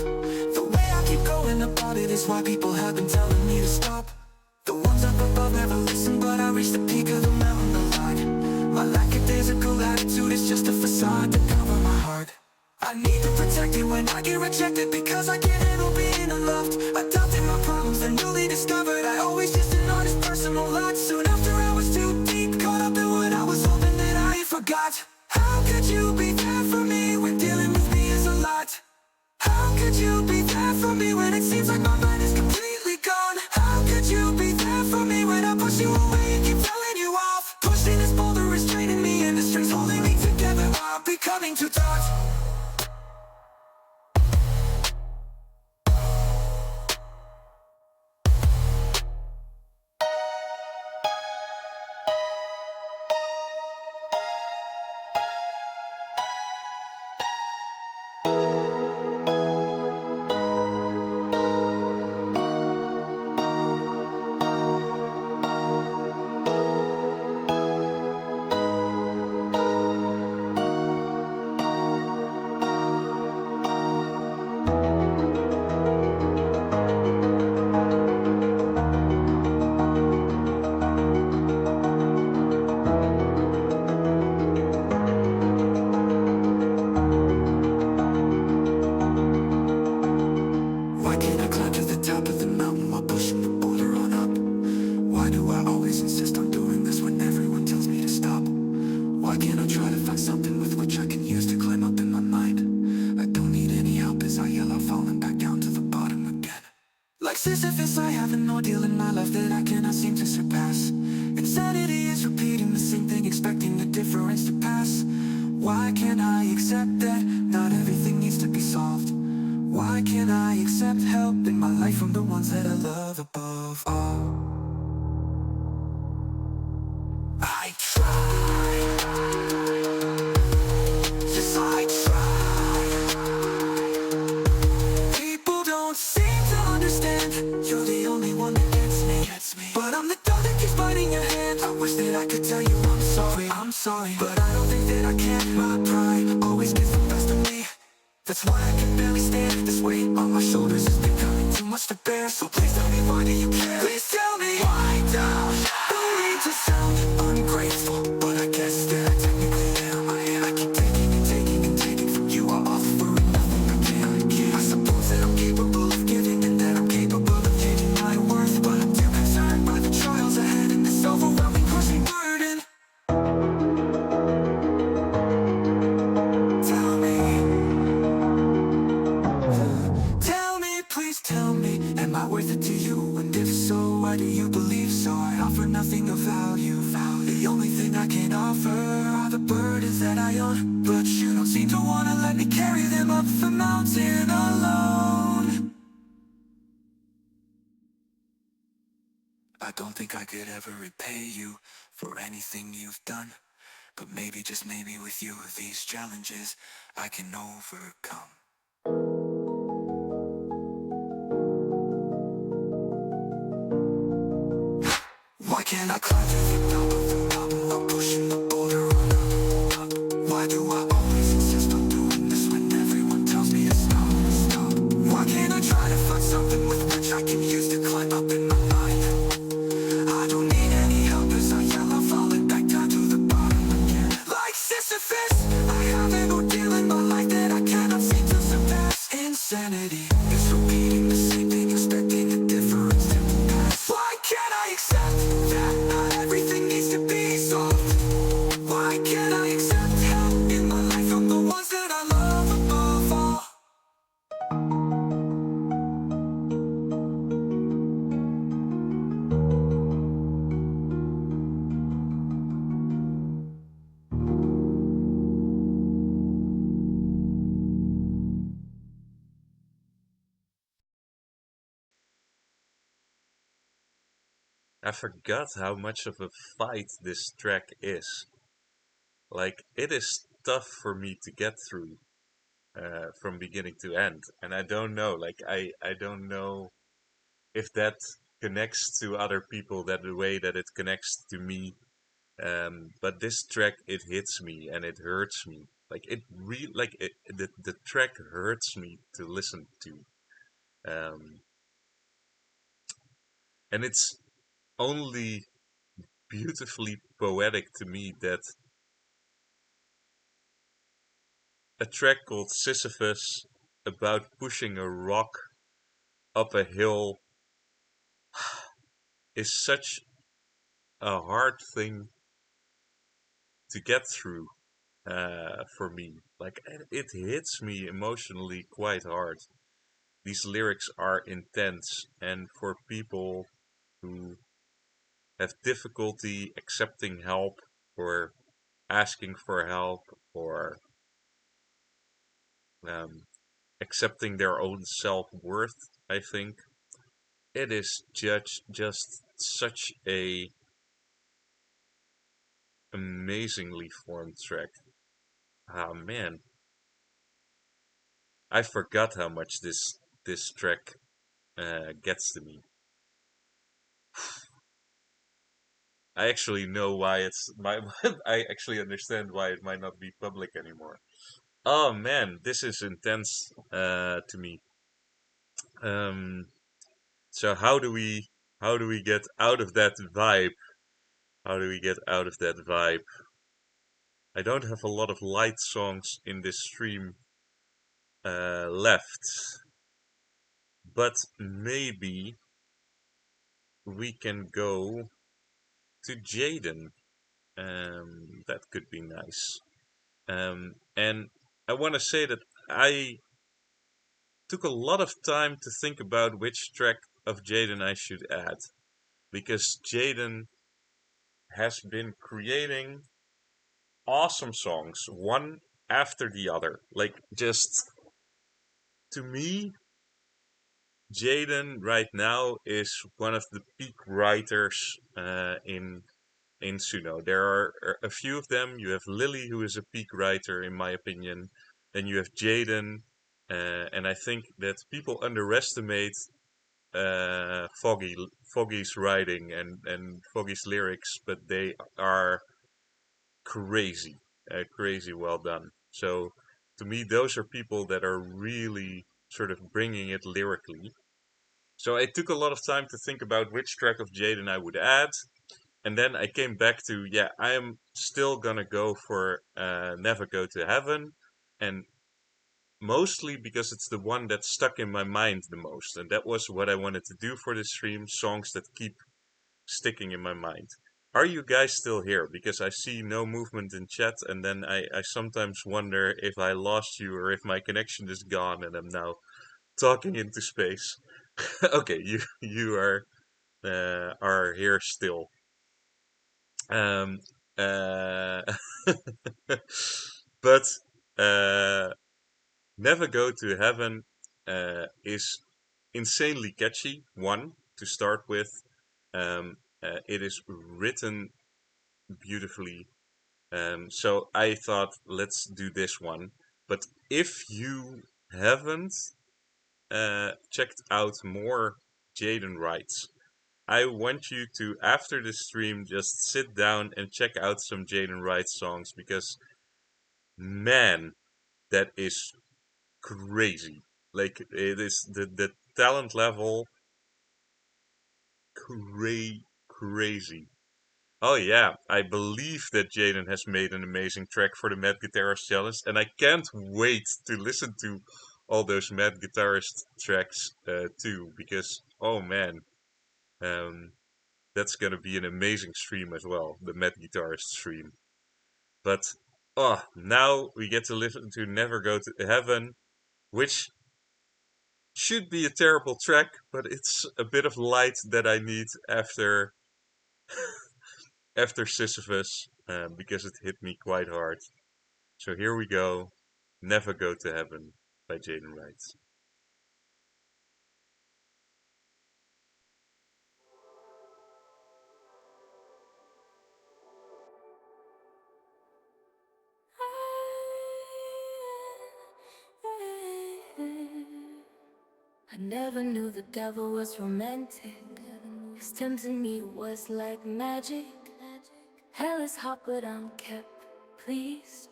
S3: The way I keep going about it is why people have been telling me to stop. The ones up above never listen, but I reach the peak of the mountain a lot. My lackadaisical attitude is just a facade to cover my heart. I need to protect it when I get rejected, because I can't handle being unloved. Adopting my problems, they're newly discovered. I always just an artist, personal lot. Soon after I was too deep, caught up in what I was hoping that I forgot. How could you be there for me when dealing with me is a lot? How could you be there for me when it seems like my mind is completely gone? How could you be there for me when I push you away and keep telling you off? Pushing this boulder is draining me, and the strings holding me together are becoming too taut. Like Sisyphus, I have an ordeal in my life that I cannot seem to surpass. Insanity is repeating the same thing, expecting the difference to pass. Why can't I accept that not everything needs to be solved? Why can't I accept help in my life from the ones that I love above all? I try, yes I try. People don't seem to understand, you're the only one that gets me. But I'm the dog that keeps biting your hand. I wish that I could tell you I'm sorry, but I don't think that I can. My pride always gets the best of me. That's why I can barely stand. This weight on my shoulders is becoming too much to bear. So please tell me, why do you care? Please tell me why down. Don't need to sound ungrateful, but I guess that I technically am. I keep taking and taking and taking from you. I offering nothing I can't give. I suppose that I'm capable of giving and that I'm capable of changing my worth, but I'm too concerned by the trials ahead and this overwhelming crushing burden. Please tell me, am I worth it to you? And if so, why do you believe so? I offer nothing of value. The only thing I can offer are the burdens that I own, but you don't seem to wanna let me carry them up the mountain alone. I don't think I could ever repay you for anything you've done, but maybe, just maybe, with you these challenges I can overcome. Why can't I climb to the top of the mountain? I'm pushing the boulder on up. Why do I always insist on doing this when everyone tells me to stop? Why can't I try to find something with which I can use to climb up in my mind? I don't need any help as I yell, I'm falling back down to the bottom again. Like Sisyphus, I have an ordeal in my life that I cannot seem to surpass. Insanity is repeating the same thing, expecting a difference to pass. Why can't I accept that not everything needs to be solved? Why can't I accept help in my life from the ones that I love above all?
S1: I forgot how much of a fight this track is. Like, it is tough for me to get through from beginning to end. And I don't know, like, I don't know if that connects to other people that the way that it connects to me. But this track, it hits me and it hurts me. Like, the track hurts me to listen to. Um, and it's only beautifully poetic to me that a track called Sisyphus about pushing a rock up a hill is such a hard thing to get through for me. Like it hits me emotionally quite hard. These lyrics are intense, and for people who have difficulty accepting help or asking for help or um, accepting their own self-worth, I think it is just such a amazingly formed track. Ah man, I forgot how much this track gets to me. I actually know why it's my. I actually understand why it might not be public anymore. Oh man, this is intense to me. Um, so how do we get out of that vibe? How do we get out of that vibe? I don't have a lot of light songs in this stream left, but maybe we can go to Jaden. That could be nice. And I want to say that I took a lot of time to think about which track of Jaden I should add because Jaden has been creating awesome songs, one after the other. Like, just to me, Jaden right now is one of the peak writers in Suno. There are a few of them. You have Lily, who is a peak writer, in my opinion. Then you have Jaden, and I think that people underestimate Foggy's writing and Foggy's lyrics, but they are crazy, crazy well done. So to me, those are people that are really sort of bringing it lyrically. So I took a lot of time to think about which track of Jaden I would add, and then I came back to, yeah, I am still gonna go for Never Go to Heaven, and mostly because it's the one that stuck in my mind the most, and that was what I wanted to do for this stream, songs that keep sticking in my mind. Are you guys still here? Because I see no movement in chat, and then I sometimes wonder if I lost you or if my connection is gone and I'm now talking into space. Okay, you are here still. Um, uh, but uh, Never Go to Heaven is insanely catchy. One to start with, it is written beautifully. So I thought, let's do this one. But if you haven't checked out more Jaden writes, I want you to, after the stream, just sit down and check out some Jaden Wright songs because, man, that is crazy. Like, it is the talent level crazy. Oh yeah, I believe that Jaden has made an amazing track for the Mad Guitarist Challenge, and I can't wait to listen to all those Mad Guitarist tracks too, because oh man, um, that's gonna be an amazing stream as well, the Mad Guitarist stream. But oh, now we get to listen to Never Go to Heaven, which should be a terrible track, but it's a bit of light that I need after Sisyphus, because it hit me quite hard. So here we go. Never Go to Heaven by Jaden Wright.
S2: never knew the devil was romantic. His tempting me was like magic. Hell is hot, but I'm kept pleased.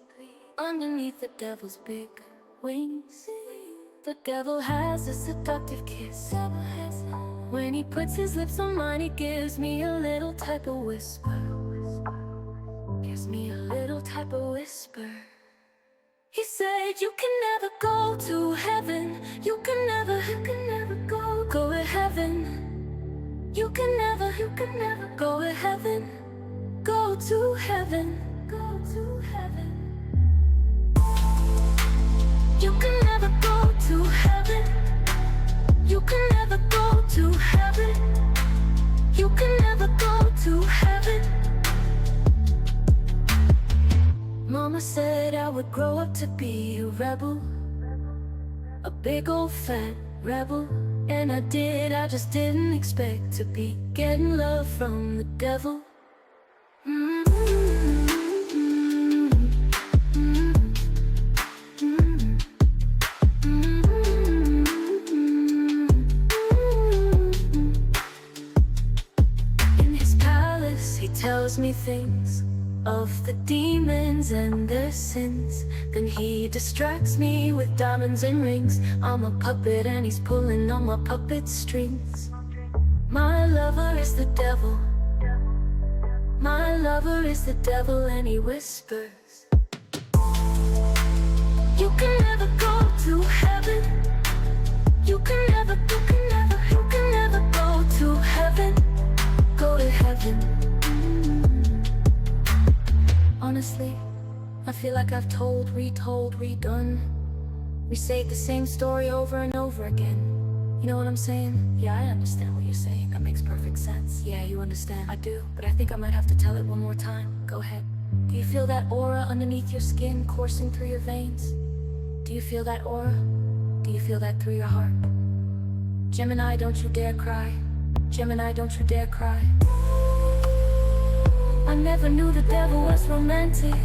S2: Underneath the devil's big wings, the devil has a seductive kiss. When he puts his lips on mine, he gives me a little type of whisper. Gives me a little type of whisper. He said, you can never go to heaven. You can never go to heaven. You can never go to heaven. Go to heaven. Go to heaven. You can never go to heaven. You can never go to heaven. You can never go to heaven. Mama said I would grow up to be a rebel, a big old fat rebel. And I did, I just didn't expect to be getting love from the devil. In his palace he tells me things of the demons and their sins. Then he distracts me with diamonds and rings. I'm a puppet and he's pulling on my puppet strings. My lover is the devil. My lover is the devil, and he whispers, you can never go to heaven. You can never go to heaven. Go to heaven. Honestly, I feel like I've told, retold, redone. We say the same story over and over again. You know what I'm saying? Yeah, I understand what you're saying. That makes perfect sense. Yeah, you understand. I do. But I think I might have to tell it one more time. Go ahead. Do you feel that aura underneath your skin coursing through your veins? Do you feel that aura? Do you feel that through your heart? Gemini, don't you dare cry. Gemini, don't you dare cry. I never knew the devil was romantic,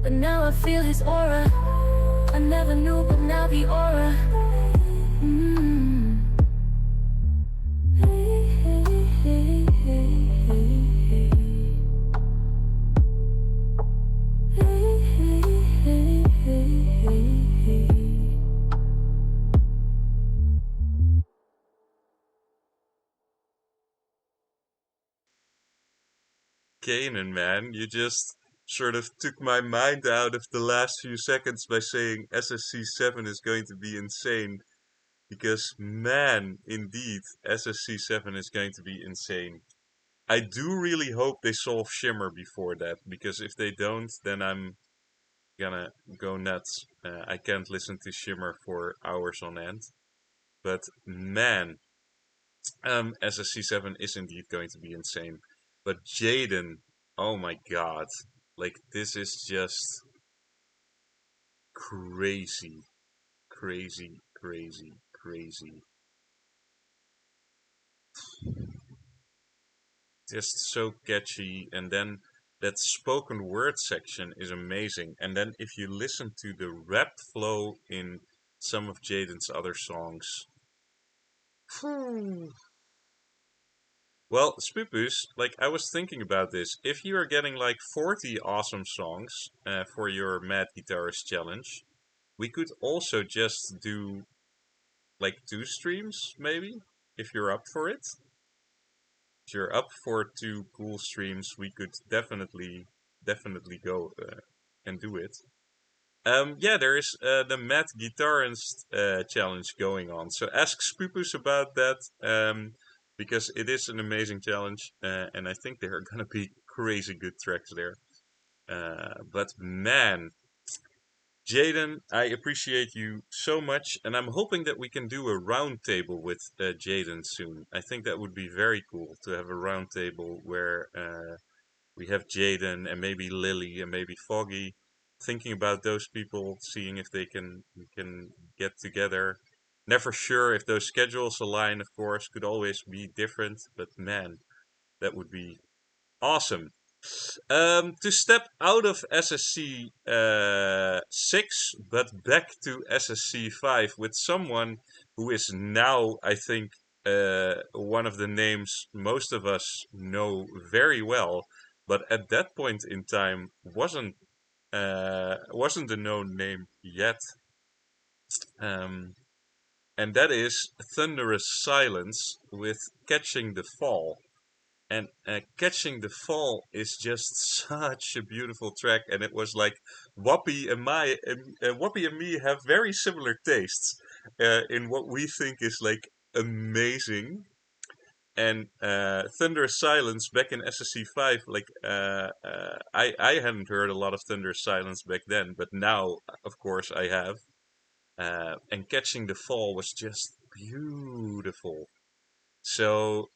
S2: but now I feel his aura. I never knew, but now the aura.
S1: Kanan, man, you just sort of took my mind out of the last few seconds by saying SSC7 is going to be insane. Because, man, indeed, SSC7 is going to be insane. I do really hope they solve Shimmer before that, because if they don't, then I'm gonna go nuts. I can't listen to Shimmer for hours on end. But, man, SSC7 is indeed going to be insane. But Jaden, oh my god. Like, this is just crazy. Crazy, crazy, crazy. Just so catchy. And then that spoken word section is amazing. And then if you listen to the rap flow in some of Jaden's other songs. Well, Spupuz, like I was thinking about this. If you are getting like 40 awesome songs for your Mad Guitarist challenge, we could also just do like 2 streams, maybe, if you're up for it. If you're up for 2 cool streams, we could definitely go and do it. Yeah, there is the Mad Guitarist challenge going on. So ask Spupuz about that, because it is an amazing challenge, and I think there are gonna be crazy good tracks there. But man, Jaden, I appreciate you so much, and I'm hoping that we can do a round table with Jaden soon. I think that would be very cool to have a round table where we have Jaden and maybe Lily and maybe Foggy, thinking about those people, seeing if they can get together. Never sure if those schedules align, of course, could always be different, but man, that would be awesome. To step out of SSC 6, but back to SSC 5 with someone who is now, I think, one of the names most of us know very well, but at that point in time wasn't a known name yet. And that is Thunderous Silence with Catching the Fall. And Catching the Fall is just such a beautiful track, and it was like Wappie and me have very similar tastes in what we think is like amazing. And Thunderous Silence back in SSC 5, like I hadn't heard a lot of Thunderous Silence back then, but now, of course, I have. And Catching the Fall was just beautiful. So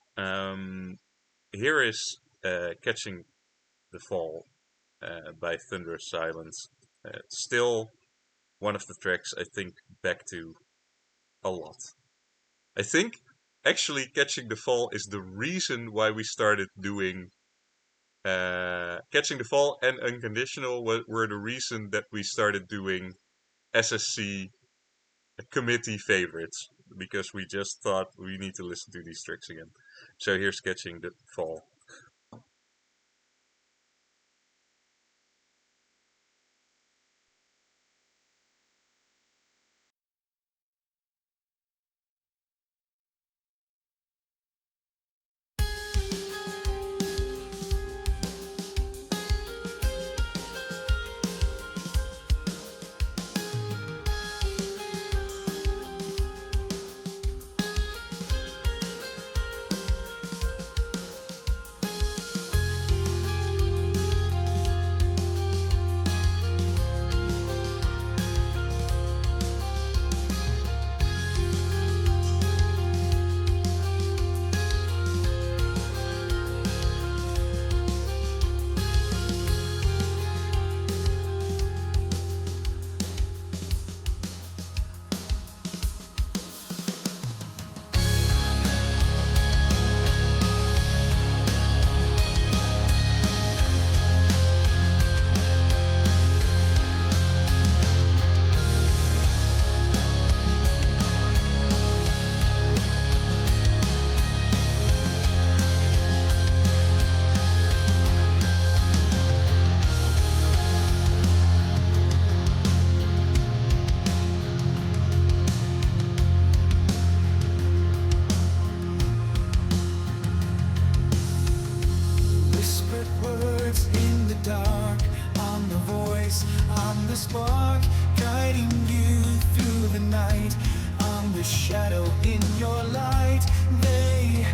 S1: here is Catching the Fall by Thunderous Silence. Still one of the tracks I think back to a lot. I think actually Catching the Fall is the reason why we started doing Catching the Fall and Unconditional were the reason that we started doing SSC committee favorites, because we just thought we need to listen to these tracks again. So here's Catching the Fall.
S3: spark guiding you through the night. I'm the shadow in your light. They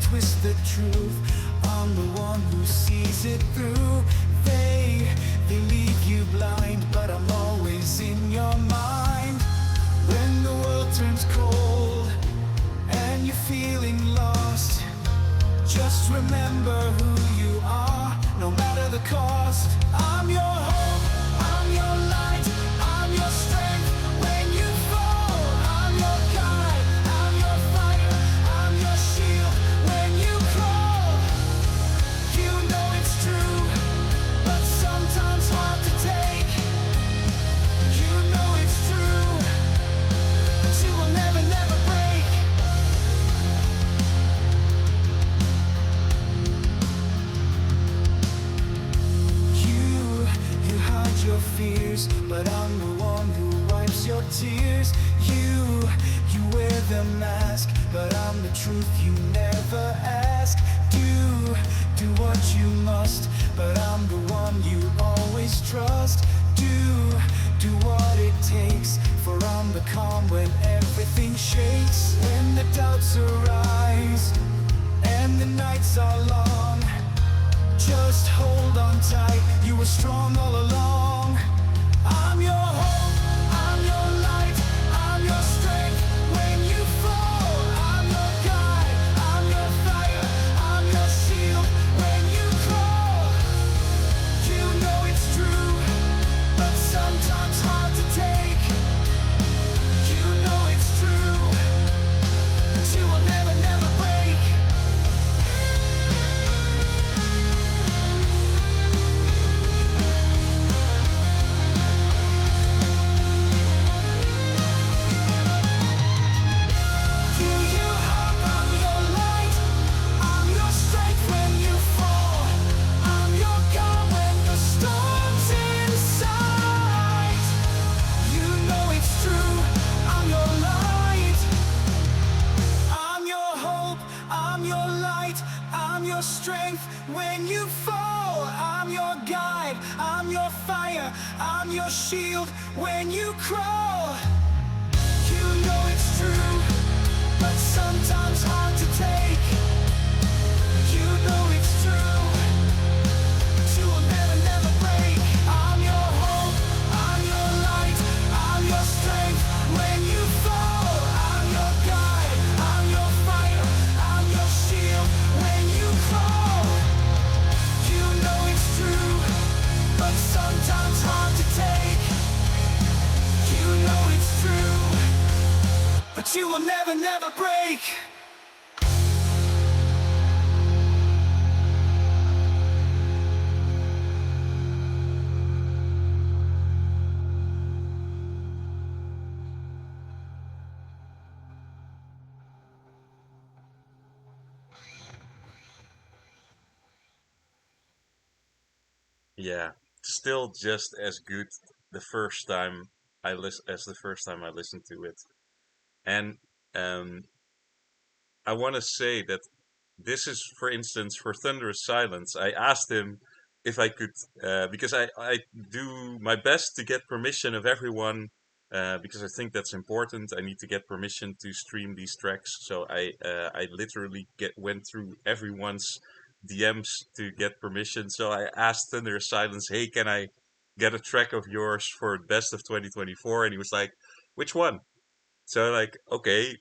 S3: twist the truth. I'm the one who sees it through. They leave you blind, but I'm always in your mind. When the world turns cold and you're feeling lost, just remember who you are, no matter the cost. I'm your hope, I'm your light, I'm your strength. When you fall, I'm your guide, I'm your fire, I'm your shield. When you crawl, you know it's true, but sometimes hard to take. You know it's true, but you will never, never break. You hide your fears, but I'm the one who wipes your tears. You wear the mask, but I'm the truth you never ask. Do what you must, but I'm the one you always trust. Do what it takes, for I'm the calm when everything shakes. When the doubts arise and the nights are long, just hold on tight, you were strong all along. I'm your hope, I'm your light, I'm your strength. When you fall, I'm your guide, I'm your fire, I'm your shield. When you crawl, you know it's true, but sometimes hard to take. You know it's true, but you will never, never break. shield when you crawl. You know it's true, but sometimes hard to take. You know it's true, but you will never, never break. I'm your hope, I'm your light, I'm your strength when you fall. I'm your guide, I'm your fire, I'm your shield when you fall. You know it's true, but sometimes hard to take. You know it's true, but you will never, never break.
S1: Yeah, still just as good the first time as the first time I listened to it. And um, I want to say that this is, for instance, for Thunderous Silence. I asked him if I could, because I do my best to get permission of everyone, because I think that's important. I need to get permission to stream these tracks. So I literally went through everyone's DMs to get permission. So I asked Thunderous Silence, hey, can I get a track of yours for best of 2024? And he was like, which one? So like, okay,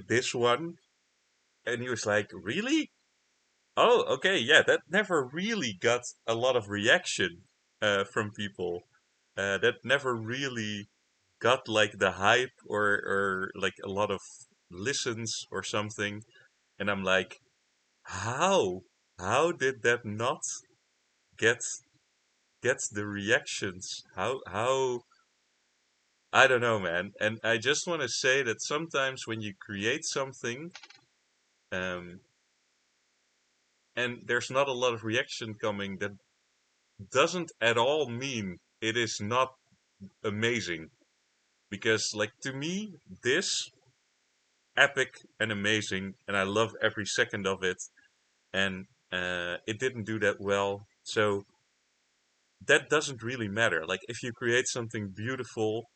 S1: this one. And he was like, really? Oh, okay, yeah, that never really got a lot of reaction from people. That never really got like the hype or like a lot of listens or something. And I'm like, how? How did that not get the reactions? How I don't know, man. And I just want to say that sometimes when you create something, um, and there's not a lot of reaction coming, that doesn't at all mean it is not amazing. Because, like, to me, this epic and amazing, and I love every second of it. And it didn't do that well, so that doesn't really matter. Like, if you create something beautiful,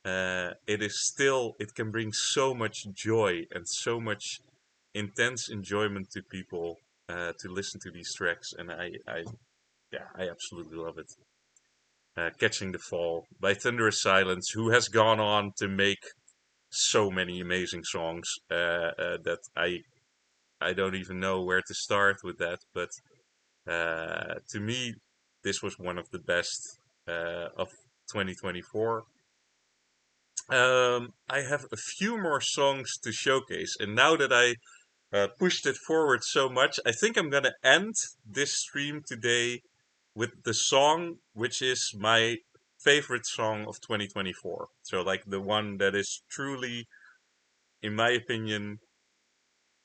S1: it can bring so much joy and so much intense enjoyment to people to listen to these tracks, and I absolutely love it. Catching the Fall by Thunderous Silence, who has gone on to make so many amazing songs that I don't even know where to start with that. But to me, this was one of the best of 2024. I have a few more songs to showcase, and now that I pushed it forward so much, I think I'm gonna end this stream today with the song which is my favorite song of 2024. So, like, the one that is truly, in my opinion,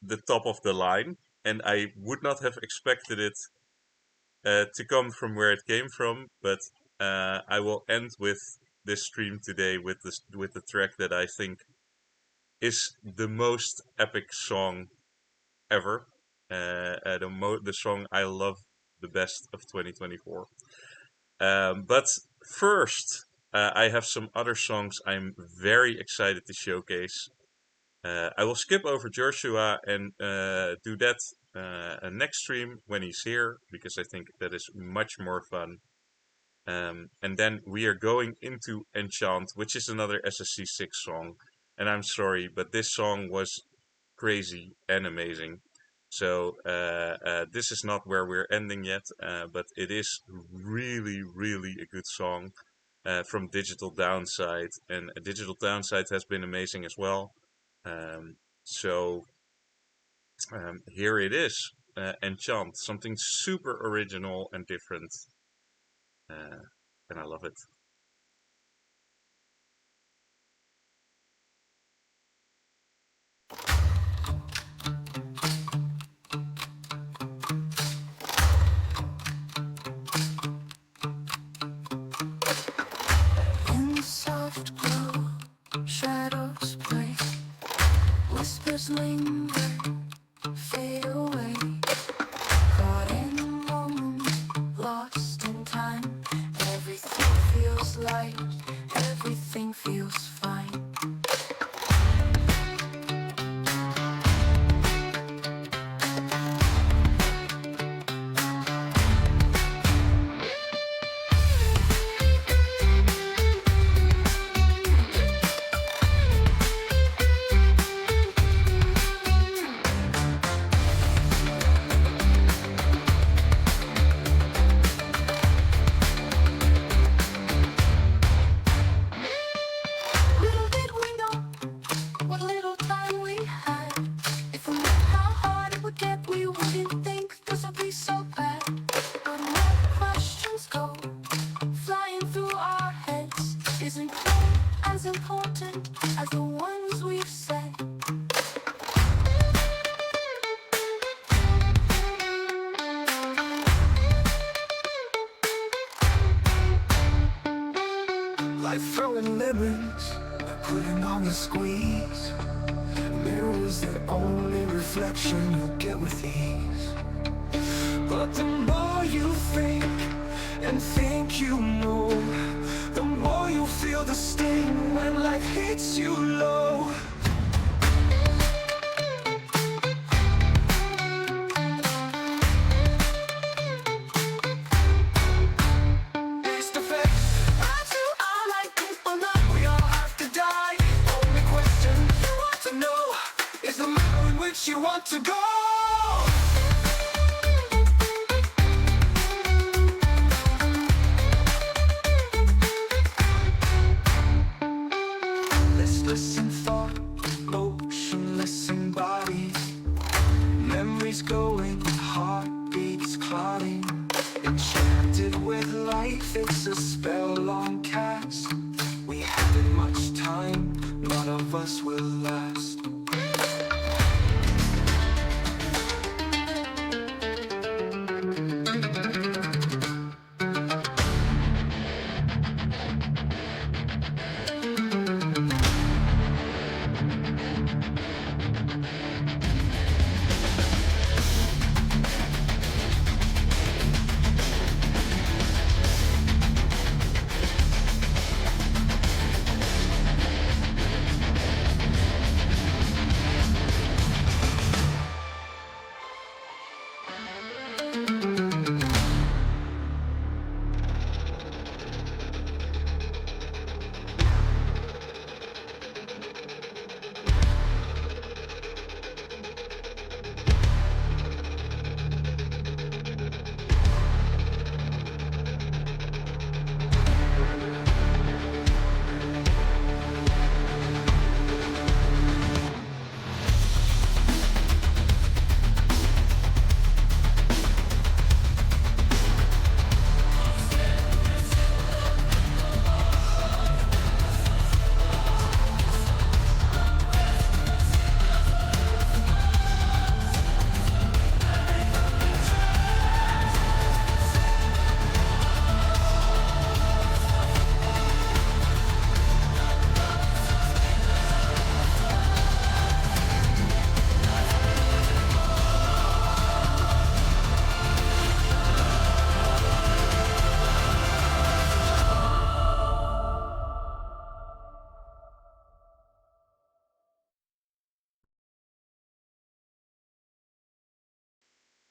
S1: the top of the line, and I would not have expected it to come from where it came from. But I will end with this stream today with the track that I think is the most epic song ever. The song I love the best of 2024. But first, I have some other songs I'm very excited to showcase. I will skip over Joshua and do that next stream when he's here, because I think that is much more fun. And then we are going into Enchant, which is another SSC6 song. And I'm sorry, but this song was crazy and amazing. So this is not where we're ending yet, but it is really, really a good song from Digital Downside. And Digital Downside has been amazing as well. So here it is, Enchant, something super original and different, and I love it.
S2: In the soft glow, shadows play, whispers linger, fade away. Caught in a moment, lost in time, everything feels like feels fine. Little did we know what little time we had. If we knew how hard it would get, we wouldn't think this would be so bad. But what questions go flying through our heads isn't quite as important as the ones we've said.
S3: Like throwing lemons, putting on the squeeze. Mirrors the only reflection you get with ease. But the more you think you know, the more you feel the sting when life hits you low. It's the fact that you are like people not. We all have to die. Only question you want to know is the manner in which you want to go. Listless in thought, motionless in body. Memories going, heartbeats clouding. Enchanted with life, it's a spell long cast. We haven't much time, none of us will last.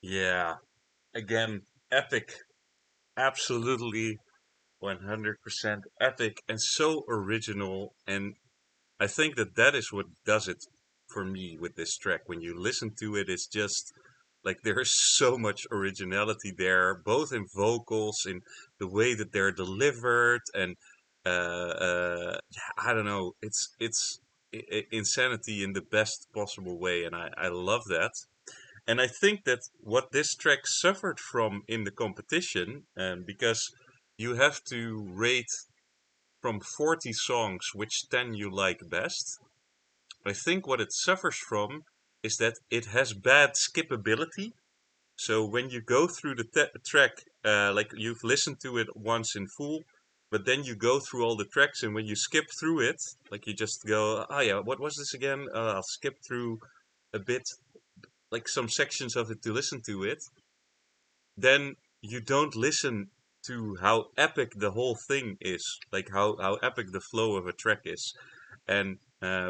S1: Yeah, again, epic. Absolutely 100% epic and so original. And I think that that is what does it for me with this track. When you listen to it, it's just like there is so much originality there, both in vocals, in the way that they're delivered, and I don't know, it's insanity in the best possible way, and I love that. And I think that what this track suffered from in the competition, because you have to rate from 40 songs which 10 you like best. I think what it suffers from is that it has bad skippability. So when you go through the track, like you've listened to it once in full, but then you go through all the tracks, and when you skip through it, like you just go, oh yeah, what was this again? I'll skip through a bit, like some sections of it to listen to it. Then you don't listen to how epic the whole thing is, like how epic the flow of a track is. And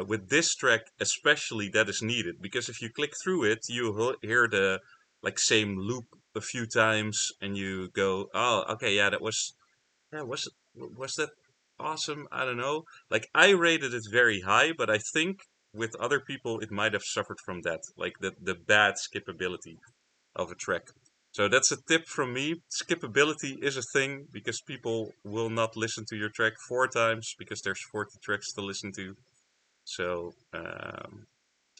S1: with this track especially, that is needed, because if you click through it, you hear the like same loop a few times, and you go, "Oh, okay, yeah, that was yeah, was that awesome? I don't know." Like I rated it very high, but I think with other people it might have suffered from that, like the bad skippability of a track. So that's a tip from me. Skippability is a thing because people will not listen to your track 4 times because there's 40 tracks to listen to. So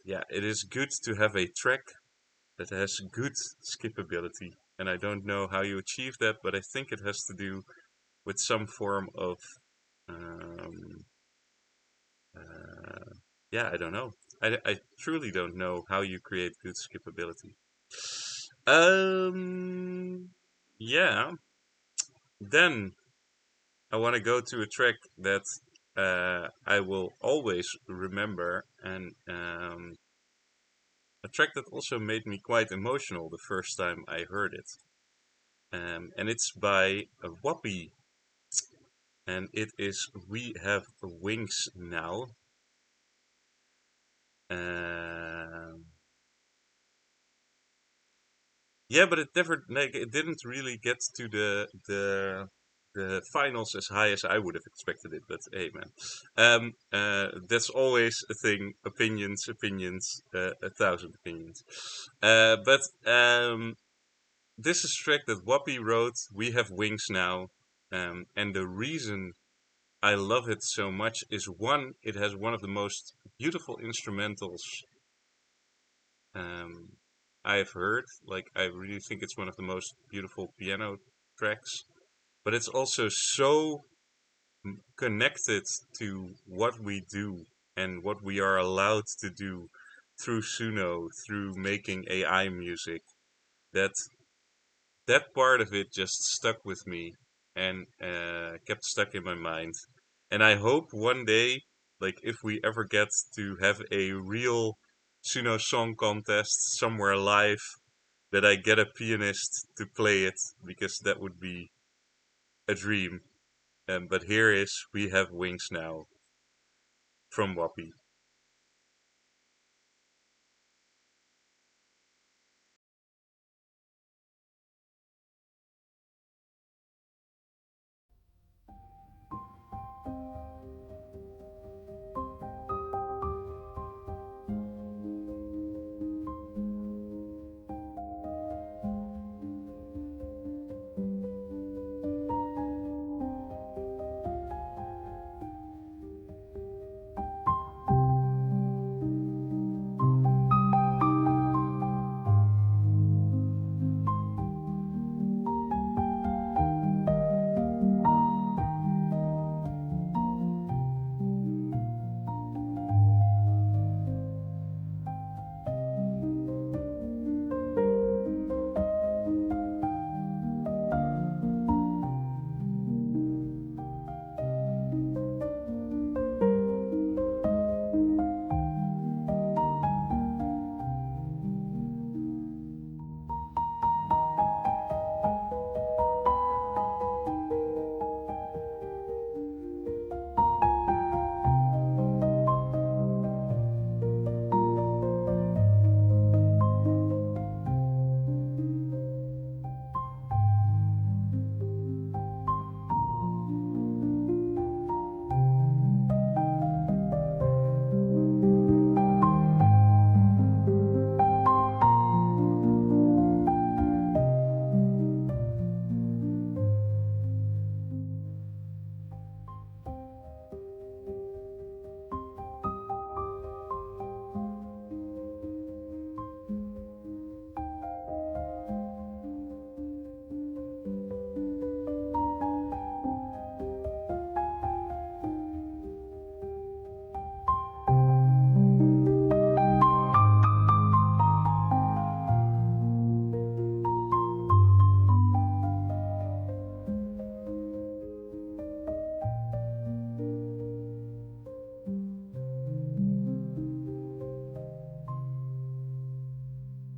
S1: yeah, it is good to have a track that has good skippability. And I don't know how you achieve that, but I think it has to do with some form of um, uh, yeah, I don't know. I truly don't know how you create good skippability. Um, yeah. Then I want to go to a track that I will always remember, and a track that also made me quite emotional the first time I heard it. And it's by Wappie, and it is "We Have Wings Now." Um, yeah, but it never like it didn't really get to the finals as high as I would have expected it. But hey, man, that's always a thing. Opinions, opinions, 1,000 opinions. But this is a track that Wappie wrote. "We Have Wings Now," and the reason I love it so much is one, it has one of the most beautiful instrumentals um, I've heard. Like, I really think it's one of the most beautiful piano tracks. But it's also so connected to what we do and what we are allowed to do through Suno, through making AI music, that that part of it just stuck with me and kept stuck in my mind. And I hope one day, like if we ever get to have a real Suno song contest somewhere live, that I get a pianist to play it, because that would be a dream. But here is "We Have Wings Now" from Wappie.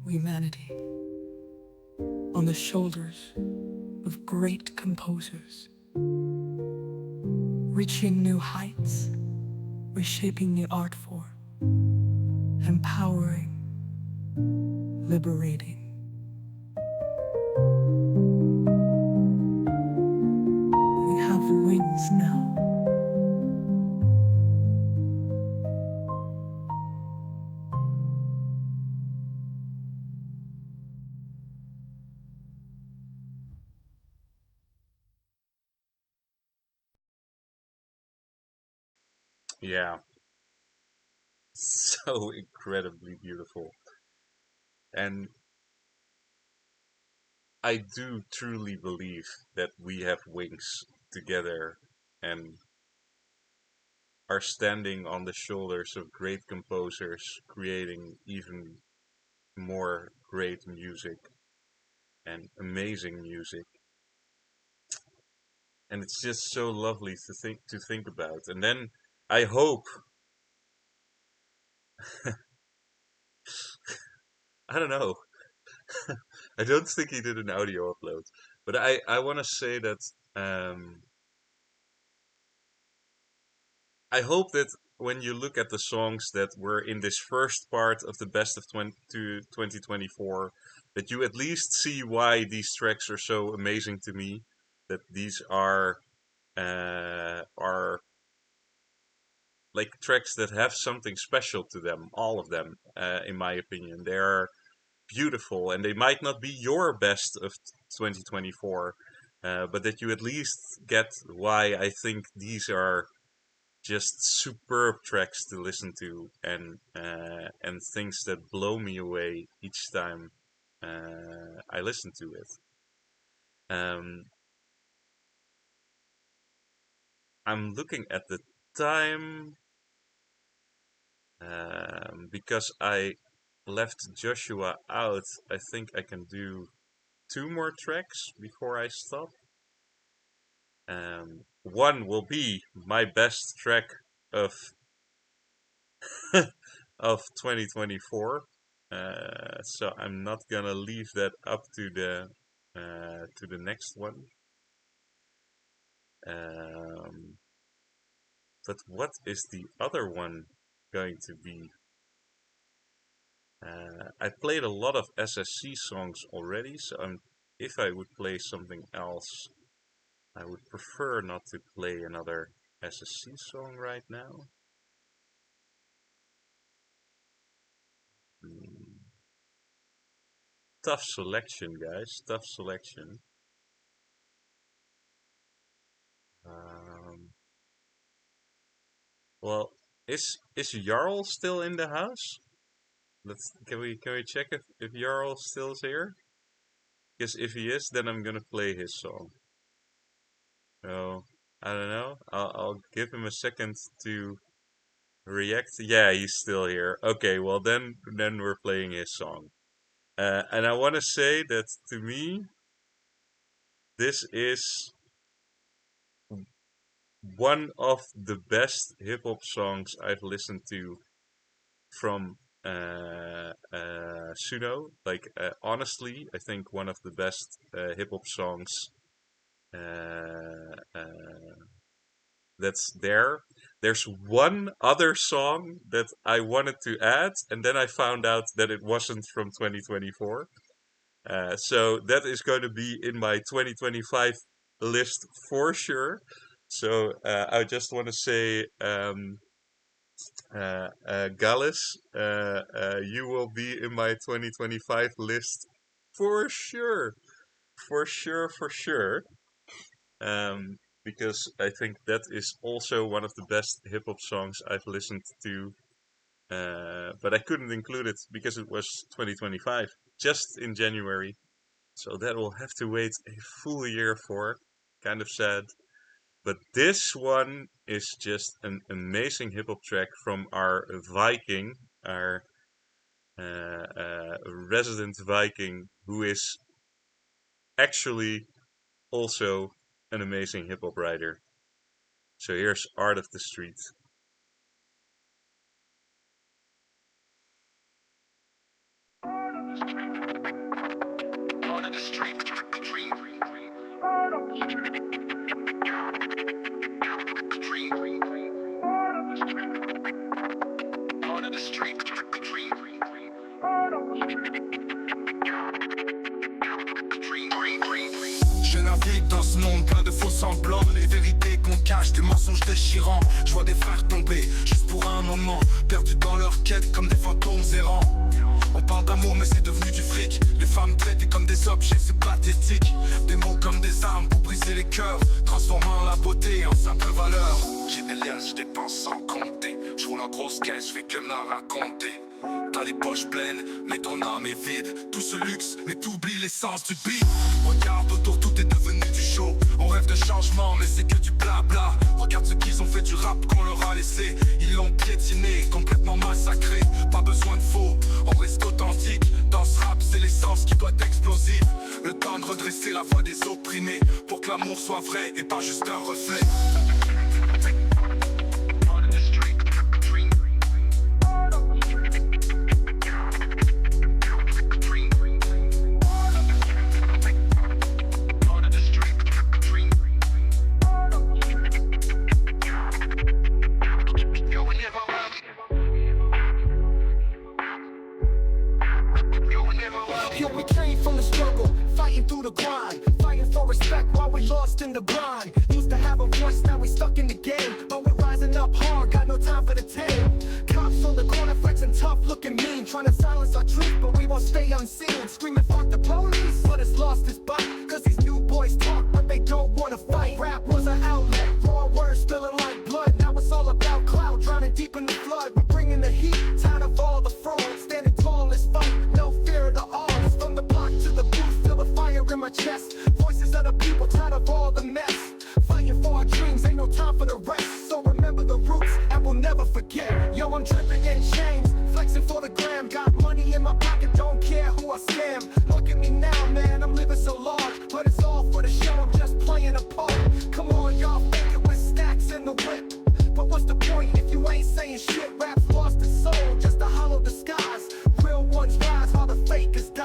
S3: Humanity, on the shoulders of great composers, reaching new heights, reshaping the art form, empowering, liberating. We have wings now.
S1: Yeah, so incredibly beautiful. And I do truly believe that we have wings together and are standing on the shoulders of great composers, creating even more great music and amazing music. And it's just so lovely to think about. And then I hope, I don't know, I don't think he did an audio upload, but I want to say that um, I hope that when you look at the songs that were in this first part of the best of 2024, that you at least see why these tracks are so amazing to me. That these are like tracks that have something special to them. All of them, in my opinion, they are beautiful, and they might not be your best of 2024, but that you at least get why I think these are just superb tracks to listen to, and things that blow me away each time I listen to it. Um, I'm looking at the time because I left Joshua out. I think I can do two more tracks before I stop. One will be my best track of of 2024. So I'm not gonna leave that up to the next one. Um, but what is the other one going to be? I played a lot of SSC songs already, so if I would play something else, I would prefer not to play another SSC song right now. Hmm. Tough selection, guys. Tough selection. Um, well, is Jarl still in the house? Let's can we check if Jarl still is here? Because if he is, then I'm gonna play his song. So I don't know. I'll give him a second to react. Yeah, he's still here. Okay, well then we're playing his song. And I want to say that to me, this is one of the best hip hop songs I've listened to from Suno. Like, honestly, I think one of the best hip hop songs uh, uh, that's there. There's one other song that I wanted to add, and then I found out that it wasn't from 2024. So that is going to be in my 2025 list for sure. So I just want to say, Gallus, you will be in my 2025 list for sure. For sure, for sure. Because I think that is also one of the best hip hop songs I've listened to. But I couldn't include it because it was 2025, just in January. So that will have to wait a full year for. Kind of sad. But this one is just an amazing hip hop track from our Viking, our resident Viking, who is actually also an amazing hip hop writer. So here's Art of the Street.
S3: On the street, Je navigue dans ce monde plein de faux semblants, les vérités qu'on cache, des mensonges déchirants. Je vois des frères tomber, juste pour un moment, perdus dans leur quête comme des fantômes errants. On parle d'amour mais c'est devenu du fric. Les femmes traitées comme des objets, c'est pathétique. Des mots comme des armes pour briser les cœurs, transformant la beauté en simple valeur. J'ai des liens, je dépense sans compter. Je roule en grosse caisse, je fais que me la raconter. T'as les poches pleines, mais ton âme est vide. Tout ce luxe, mais t'oublies l'essence du beat. Regarde autour, tout est devenu du show. On rêve de changement, mais c'est que du blabla. Regarde ce qu'ils ont fait du rap qu'on leur a laissé. Ils l'ont piétiné, complètement massacré. Pas besoin de faux, on reste authentique. Dans ce rap, c'est l'essence qui doit être explosive. Le temps de redresser la voix des opprimés, pour que l'amour soit vrai et pas juste un reflet.
S4: Yo, we came from the struggle, fighting through the grind, fighting for respect while we lost in the grind. Used to have a voice, now we stuck in the game, but we're rising up hard, got no time for the tame. Cops on the corner flexing tough, looking mean, trying to silence our truth, but we won't stay unseen. Screaming fuck the police, but it's lost its bite, cause these new boys talk, but they don't wanna fight. Rap was an outlet, raw words spilling like blood, now it's all about clout, drowning deep in the flood. We're bringing the heat, tired of all the fraud, standing tall, let's fight, no fear of the odds. From the block to the booth, feel the fire in my chest. Voices of the people, tired of all the mess. Fighting for our dreams, ain't no time for the rest. So remember the roots, and we'll never forget. Yo, I'm dripping in chains, flexing for the gram. Got money in my pocket, don't care who I scam. Look at me now, man, I'm living so large, but it's all for the show, I'm just playing a part. Come on, y'all fake it with stacks in the whip. But what's the point if you ain't saying shit? Rap's lost its soul, just a hollow disguise. Real ones rise while the fakers die.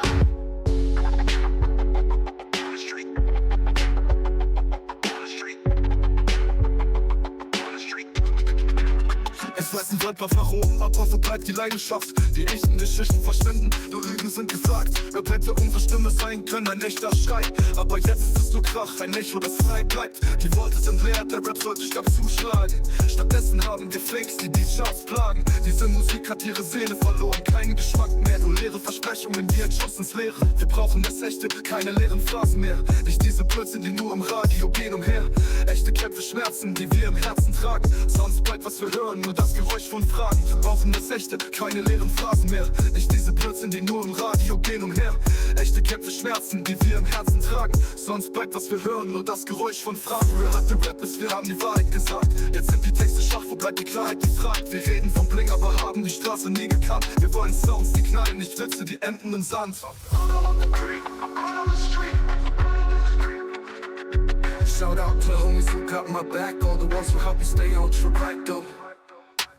S3: Es weiß niemand warum, aber so bleibt die Leidenschaft. Die echten Geschichten verschwinden, nur Lügen sind gesagt. Wer hätte unsere Stimme sein können, ein echter Schrei. Aber jetzt ist es nur Krach, ein Echo, das frei bleibt. Die Worte sind leer, der Rap sollte stark zuschlagen. Stattdessen haben wir Flakes, die die Charts plagen. Diese Musik hat ihre Seele verloren, keinen Geschmack mehr. Nur leere Versprechungen, wie ein Schuss ins Leere. Wir brauchen das Echte, keine leeren Phrasen mehr. Nicht diese Blödsinn, die nur im Radio gehen umher. Echte Kämpfe, Schmerzen, die wir im Herzen tragen. Sonst bleibt was wir hören, nur das Geräusch von Fragen. Wir brauchen das Echte, keine leeren Phrasen mehr. Nicht diese Blödsinn, die nur im Radio gehen umher. Echte Kämpfe, Schmerzen, die wir im Herzen tragen. Sonst bleibt was wir hören, nur das Geräusch von Fragen. Früher hatte Rap, bis wir haben die Wahrheit gesagt. Jetzt sind die Texte schwach, wo bleibt die Klarheit, die fragt. Wir reden vom Bling, aber haben die Straße nie gekannt. Wir wollen Sounds, die knallen, nicht Witze, die enden im Sand. Shout out to the homies who got my back, all the ones who help me stay on track though.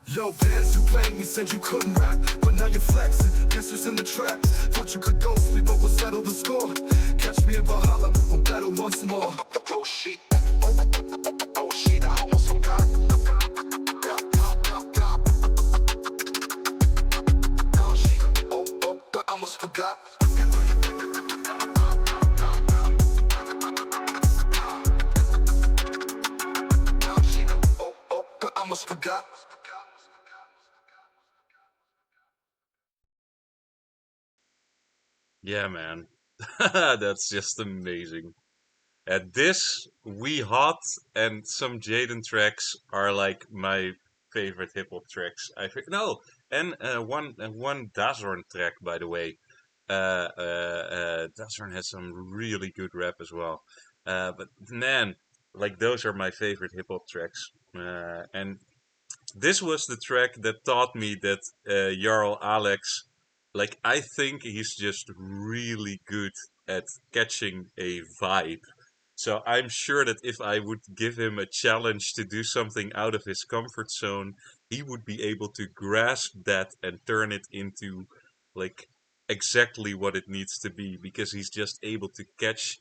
S3: Yo, fans, you played me, said you couldn't rap, but now you're flexing, guess who's in the trap? Thought you could ghost me, but we'll settle the score. Catch me in Valhalla, we'll battle once more. Oh shit, oh shit, I almost forgot. Oh shit, oh, I almost forgot. I almost forgot.
S1: Yeah, man. That's just amazing. This, We Hot, and some Jaden tracks are like my favorite hip hop tracks. I think no, and one Dazorn track, by the way. Dazorn has some really good rap as well. But man, like those are my favorite hip hop tracks. And this was the track that taught me that Jarl Alex, like I think he's just really good at catching a vibe. So I'm sure that if I would give him a challenge to do something out of his comfort zone, he would be able to grasp that and turn it into like exactly what it needs to be because he's just able to catch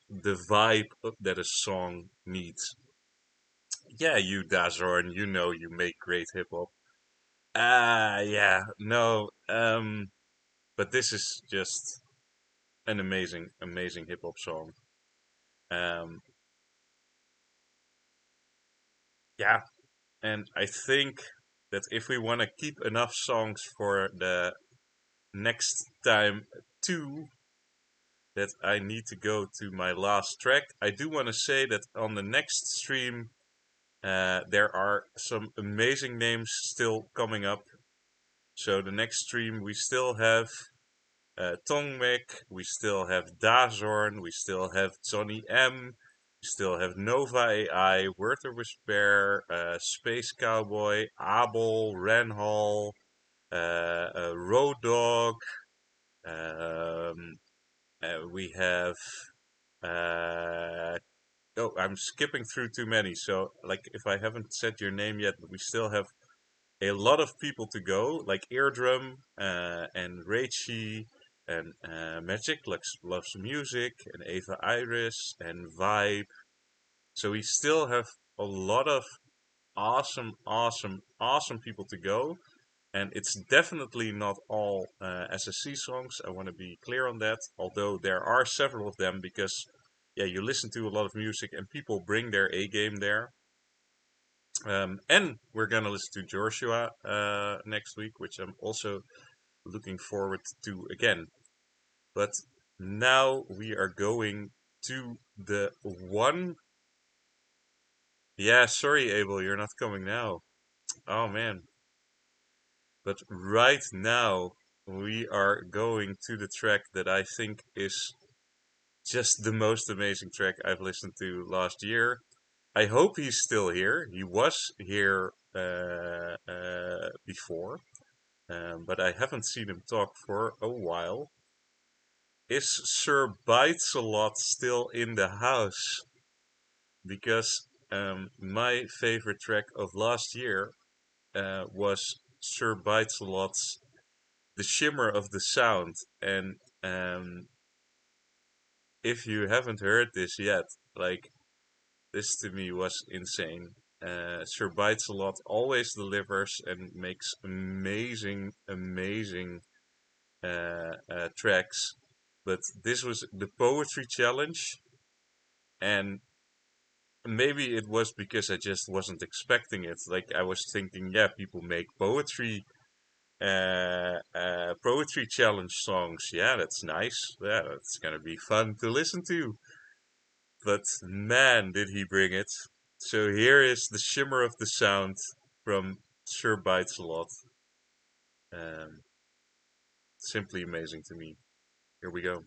S1: the vibe that a song needs. Yeah, you Dazorn, you know you make great hip hop. Yeah, no, but this is just an amazing, amazing hip hop song. Um, yeah, and I think that if we want to keep enough songs for the next time too, that I need to go to my last track. I do want to say that on the next stream, there are some amazing names still coming up. So the next stream we still have Tongmek, we still have Dazorn, we still have Johnny M, we still have Nova AI, Werther Whisper, Space Cowboy, Abel, Renhall, Road Dog. We have oh, I'm skipping through too many. So, like, if I haven't said your name yet, we still have a lot of people to go, like Eardrum and Reichi and Magic Loves Music and Ava Iris and Vibe. So we still have a lot of awesome, awesome, awesome people to go. And it's definitely not all SSC songs. I want to be clear on that. Although there are several of them because, yeah, you listen to a lot of music and people bring their A game there. And we're gonna listen to Joshua next week, which I'm also looking forward to again. But now we are going to the one. Yeah, sorry, Abel, you're not coming now. Oh man. But right now we are going to the track that I think is just the most amazing track I've listened to last year. I hope he's still here. He was here before, but I haven't seen him talk for a while. Is SirBitesAlot still in the house? Because my favorite track of last year was SirBitesAlot's The Shimmer of the Sound. And if you haven't heard this yet, like, this to me was insane. SirBitesAlot always delivers and makes amazing, amazing tracks. But this was the poetry challenge, and maybe it was because I just wasn't expecting it. Like, I was thinking, yeah, people make poetry challenge songs. Yeah, that's nice. Yeah, that's gonna be fun to listen to. But man, did he bring it. So here is The Shimmer of the Sound from SirBitesAlot. Um, simply amazing to me. Here we go.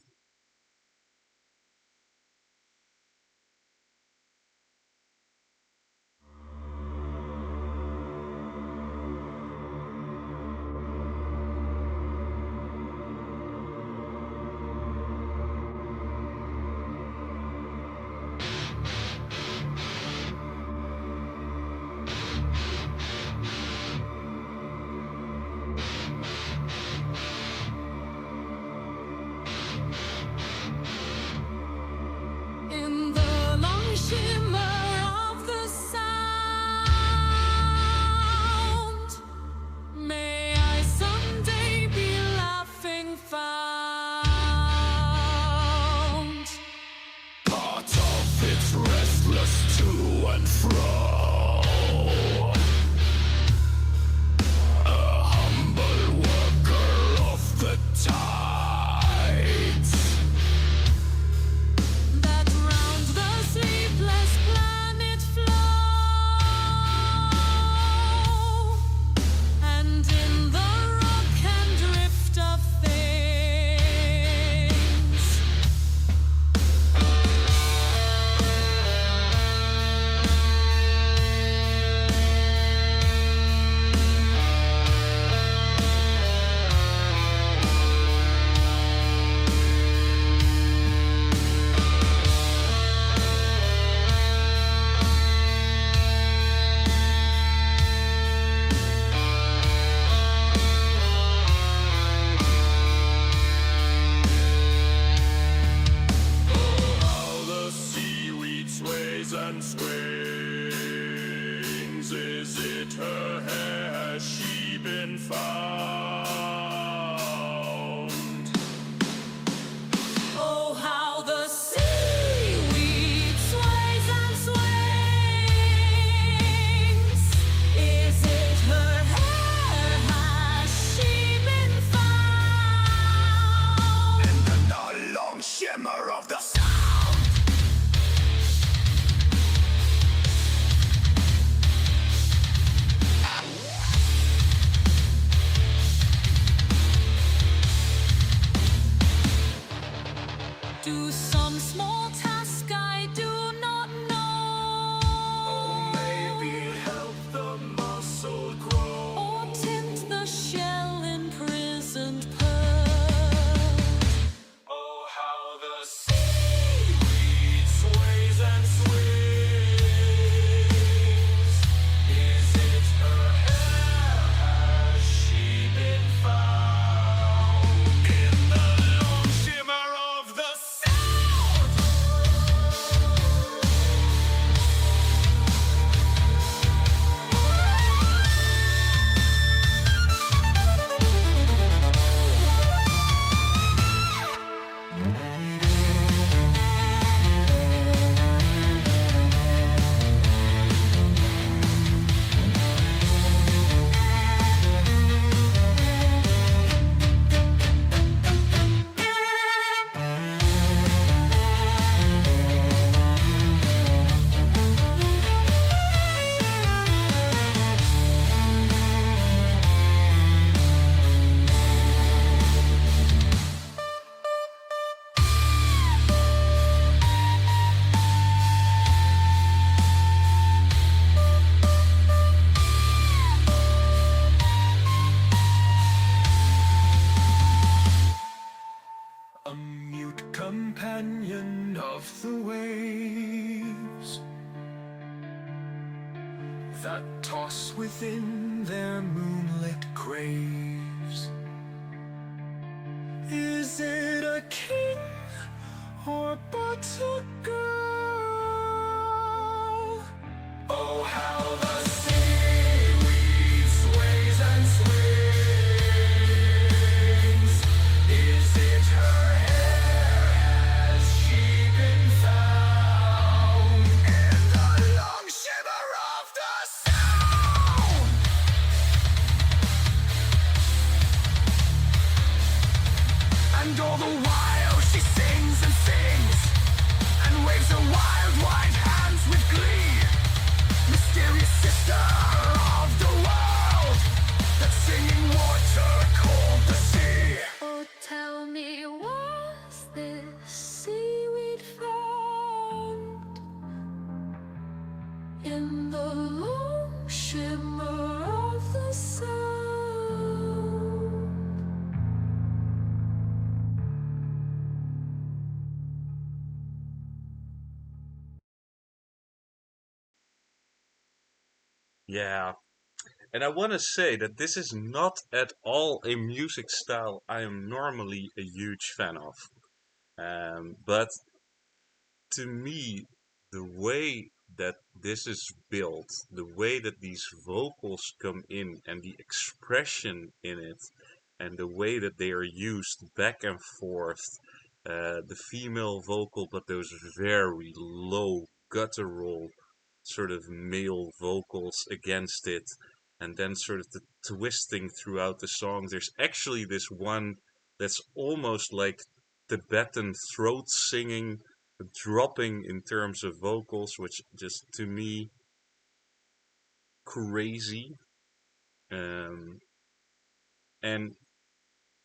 S3: found.
S2: Oh, how the seaweed sways and swings. Is it her hair? Has she been found?
S3: In the long shimmer of the sound.
S2: Do some small task I do not know.
S3: Oh, maybe help the muscle grow.
S2: Or tint the shell imprisoned pearl.
S3: Oh, how the seaweed sways and swings. Is it her hair? Has she been found? In the long shimmer of the sound. A mute companion of the waves that toss within their moonlit graves. Is it a king or but a girl? Oh, how the seaweed sways and swings. Is it her hair? Has she been found? In the long shimmer of the sound. And all the while she sings and sings and waves her wild white hands with glee. Mysterious sister of the world, that singing water called the sea.
S2: Oh, tell me, was this seaweed found in the long shimmer of the sound?
S1: Yeah, and I want to say that this is not at all a music style I am normally a huge fan of. But to me, the way that this is built, the way that these vocals come in, and the expression in it, and the way that they are used back and forth, the female vocal, but those very low guttural sort of male vocals against it, and then sort of the twisting throughout the song. There's actually this one that's almost like Tibetan throat singing, dropping in terms of vocals, which just to me crazy. And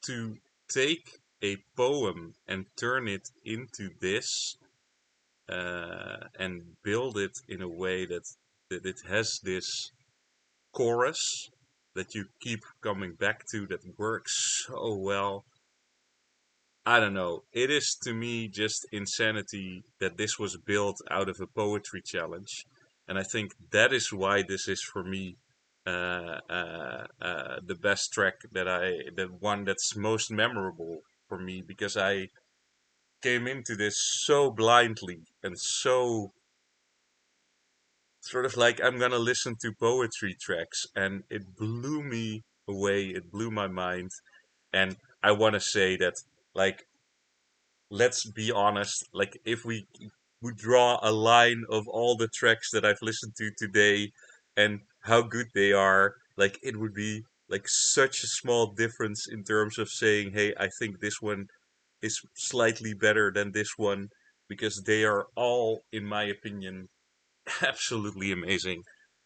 S1: to take a poem and turn it into this, and build it in a way that it has this chorus that you keep coming back to that works so well. I don't know. It is to me just insanity that this was built out of a poetry challenge, and I think that is why this is for me the best track the one that's most memorable for me, because I came into this so blindly and so sort of like I'm gonna listen to poetry tracks, and it blew me away. It blew my mind. And I want to say that, like, let's be honest, like, if we would draw a line of all the tracks that I've listened to today and how good they are, like, it would be like such a small difference in terms of saying, hey, I think this one is slightly better than this one, because they are all, in my opinion, absolutely amazing.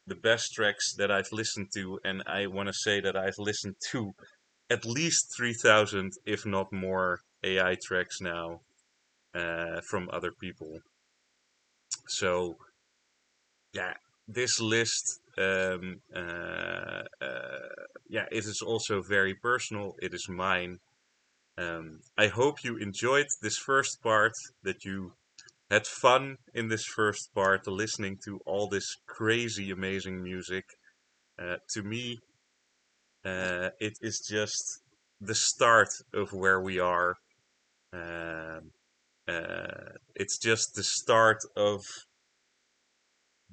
S1: The best tracks that I've listened to, and I want to say that I've listened to at least 3,000, if not more, AI tracks now from other people. So, yeah, this list, yeah, it is also very personal. It is mine. I hope you enjoyed this first part, that you had fun in this first part, listening to all this crazy, amazing music. To me, it is just the start of where we are. Um, it's just the start of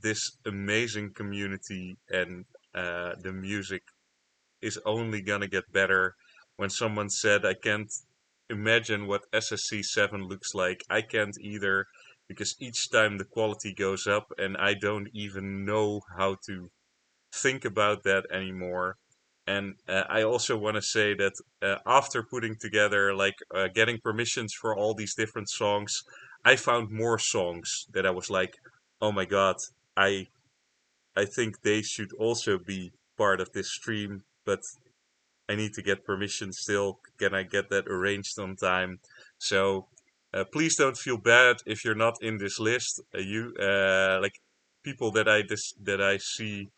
S1: this amazing community, and the music is only gonna get better. When someone said, I can't imagine what SSC 7 looks like, I can't either, because each time the quality goes up, and I don't even know how to think about that anymore. And I also want to say that after putting together, like, getting permissions for all these different songs, I found more songs that I was like, oh my god, I I think they should also be part of this stream, but I need to get permission still. Can I get that arranged on time? So please don't feel bad if you're not in this list. You like, people that I see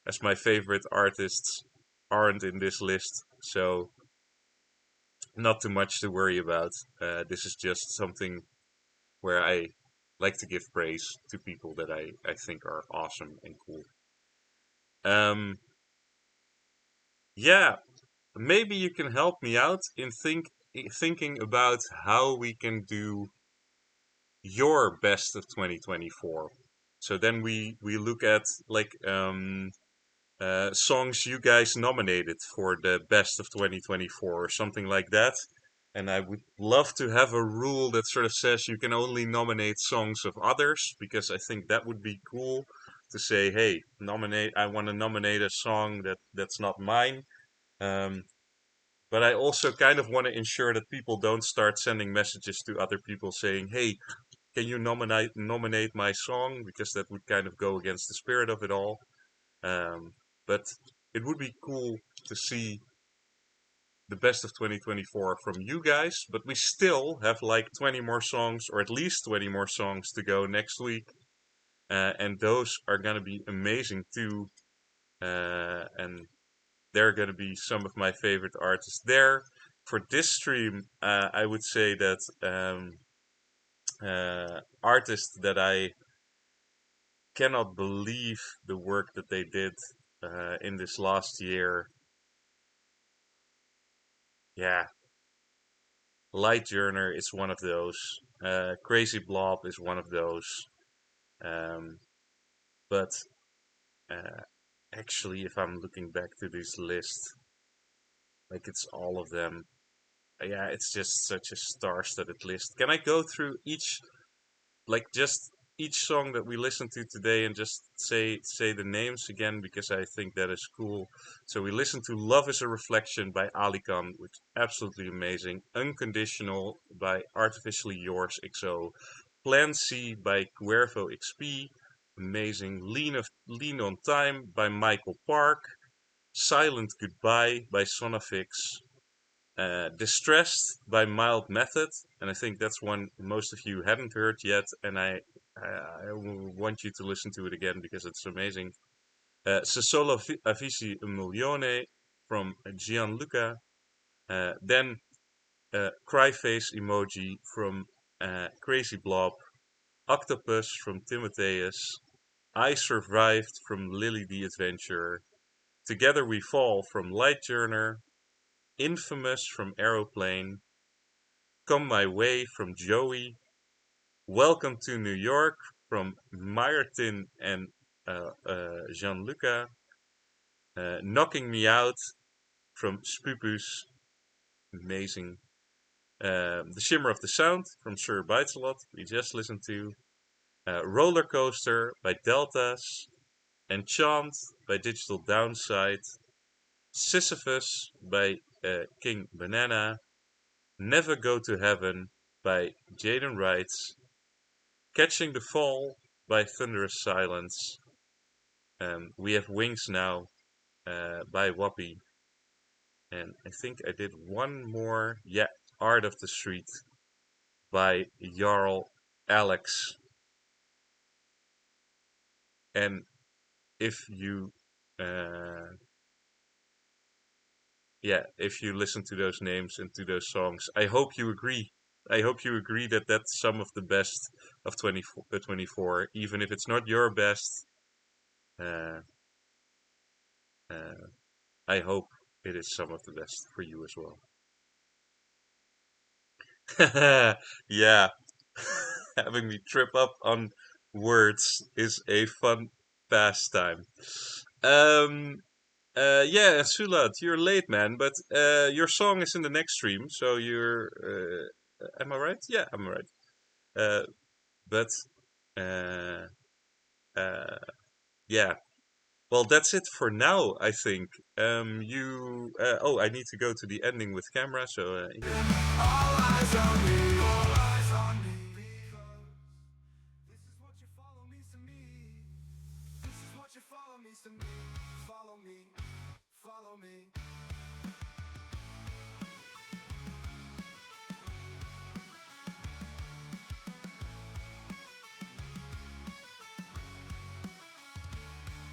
S1: as my favorite artists aren't in this list. So not too much to worry about. This is just something where I like to give praise to people that I think are awesome and cool. Um, yeah, maybe you can help me out in thinking about how we can do your best of 2024. So then we look at, like, songs you guys nominated for the best of 2024 or something like that. And I would love to have a rule that sort of says you can only nominate songs of others, because I think that would be cool to say, hey, nominate. I want to nominate a song that's not mine. Um, but I also kind of want to ensure that people don't start sending messages to other people saying, "Hey, can you nominate my song?" Because that would kind of go against the spirit of it all. But it would be cool to see the best of 2024 from you guys. But we still have like 20 more songs, or at least 20 more songs to go next week, and those are gonna be amazing too. And there are going to be some of my favorite artists there. For this stream, I would say that artists that I cannot believe the work that they did in this last year. Yeah, Lightjourner is one of those. Crazyblobb is one of those. Um, but uh, actually, if I'm looking back to this list, like, it's all of them. Yeah, it's just such a star-studded list. Can I go through each, like, just each song that we listened to today, and just say the names again, because I think that is cool. So we listened to Love is a Reflection by Alikan, which is absolutely amazing. Unconditional by Artificially Yours XO. Plan C by CuervoXP, amazing. Lean on Time by Michael Park. Silent Goodbye by Sonovix. Distressed by Mild Method, and I think that's one most of you haven't heard yet, and I want you to listen to it again because it's amazing. Solo Avessi Millione from Gianluca. Then Cry Face Emoji from Crazyblobb. Octopus from Timotheus. I Survived from LiliTheAdventurer. Together We Fall from Lightjourner. Infamous from Earoplvne. Come My Way from Joeyy. Welcome to New York from MAIRTIN and Gianluca. Knocking Me Out from Spupuz, amazing. The Shimmer of the Sound from SirBitesAlot, we just listened to. Rollercoaster by Deltaz. Enchant by Digital Downside. Sisyphus by King Banana. Never Go to Heaven by Jaden writes. Catching the Fall by Thunderous Silence. We Have Wings Now by Wappie. And I think I did one more. Yeah, Art of the Street by Jarl Alex. And if you if you listen to those names and to those songs, I hope you agree. I hope you agree that that's some of the best of 24, even if it's not your best. Uh, I hope it is some of the best for you as well. Yeah, having me trip up on words is a fun pastime. Yeah, Sulat, you're late, man, but your song is in the next stream, so you're. Am I right? Yeah, I'm right. Uh, but uh, uh, yeah. Well, that's it for now, I think. Oh, I need to go to the ending with camera, so
S3: All eyes on me, all eyes on me. This is what you follow me to me. This is what you follow me to me. Follow me, follow me.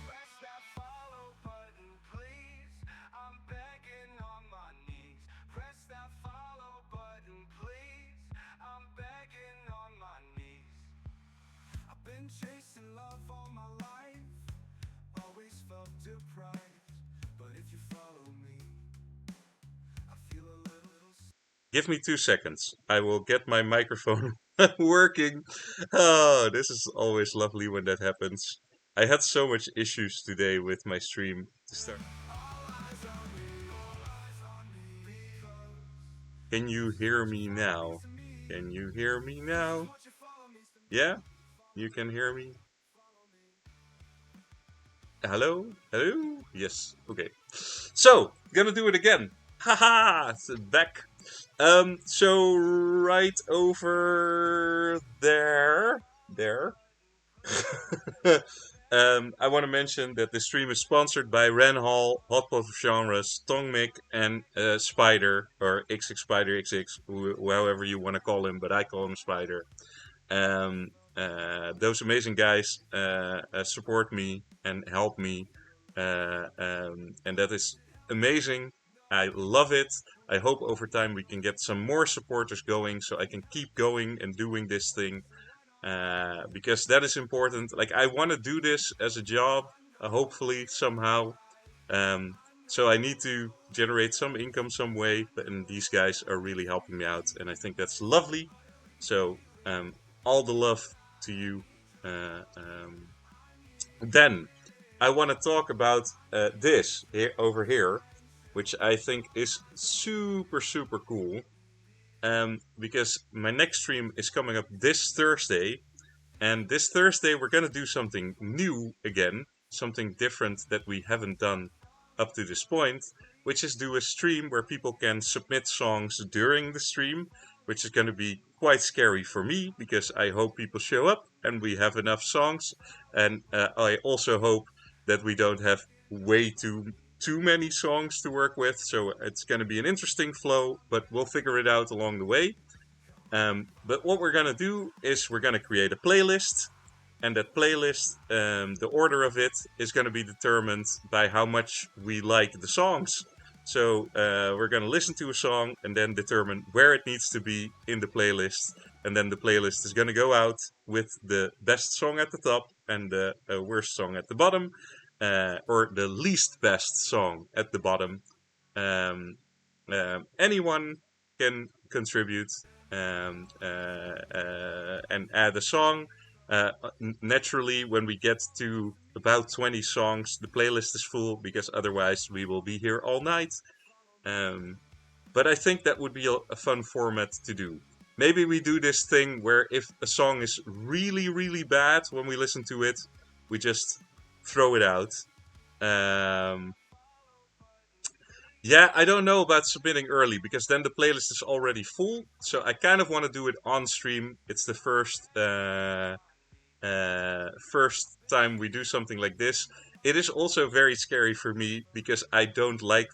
S3: Press that follow button, please. I'm begging on my knees. Press that follow button, please. I'm begging on my knees. I've been chasing love all my life. Always felt deprived. But if you follow me, I feel a little.
S1: give me 2 seconds. I will get my microphone working. Oh, this is always lovely when that happens. I had so much issues today with my stream to start. Can you hear me now? Can you hear me now? Yeah? You can hear me? Hello? Hello? Yes. Okay. So, gonna do it again. Haha! It's back. So right over there. I want to mention that the stream is sponsored by Renhall, Hotpot of Genres, Tongmik, and Spider, or XX Spider XX, however you want to call him, but I call him Spider. Those amazing guys support me and help me, and that is amazing. I love it. I hope over time we can get some more supporters going so I can keep going and doing this thing. Because that is important. Like, I want to do this as a job, hopefully somehow. So I need to generate some income some way, and these guys are really helping me out, and I think that's lovely. So all the love to you. Then I want to talk about this here over here, which I think is super cool. Because my next stream is coming up this Thursday, and this Thursday we're gonna do something new again, something different that we haven't done up to this point, which is do a stream where people can submit songs during the stream, which is gonna be quite scary for me because I hope people show up and we have enough songs, and I also hope that we don't have way too many songs to work with, so it's going to be an interesting flow, but we'll figure it out along the way. But what we're going to do is we're going to create a playlist, and that playlist, the order of it is going to be determined by how much we like the songs. So we're going to listen to a song and then determine where it needs to be in the playlist, and then the playlist is going to go out with the best song at the top and the worst song at the bottom. Or the least best song at the bottom. Anyone can contribute and add a song. Naturally, when we get to about 20 songs, the playlist is full because otherwise we will be here all night. But I think that would be a fun format to do. Maybe we do this thing where if a song is really, really bad when we listen to it, we just throw it out. Um, yeah, I don't know about submitting early because then the playlist is already full. So I kind of want to do it on stream. It's the first time we do something like this. It is also very scary for me because I don't like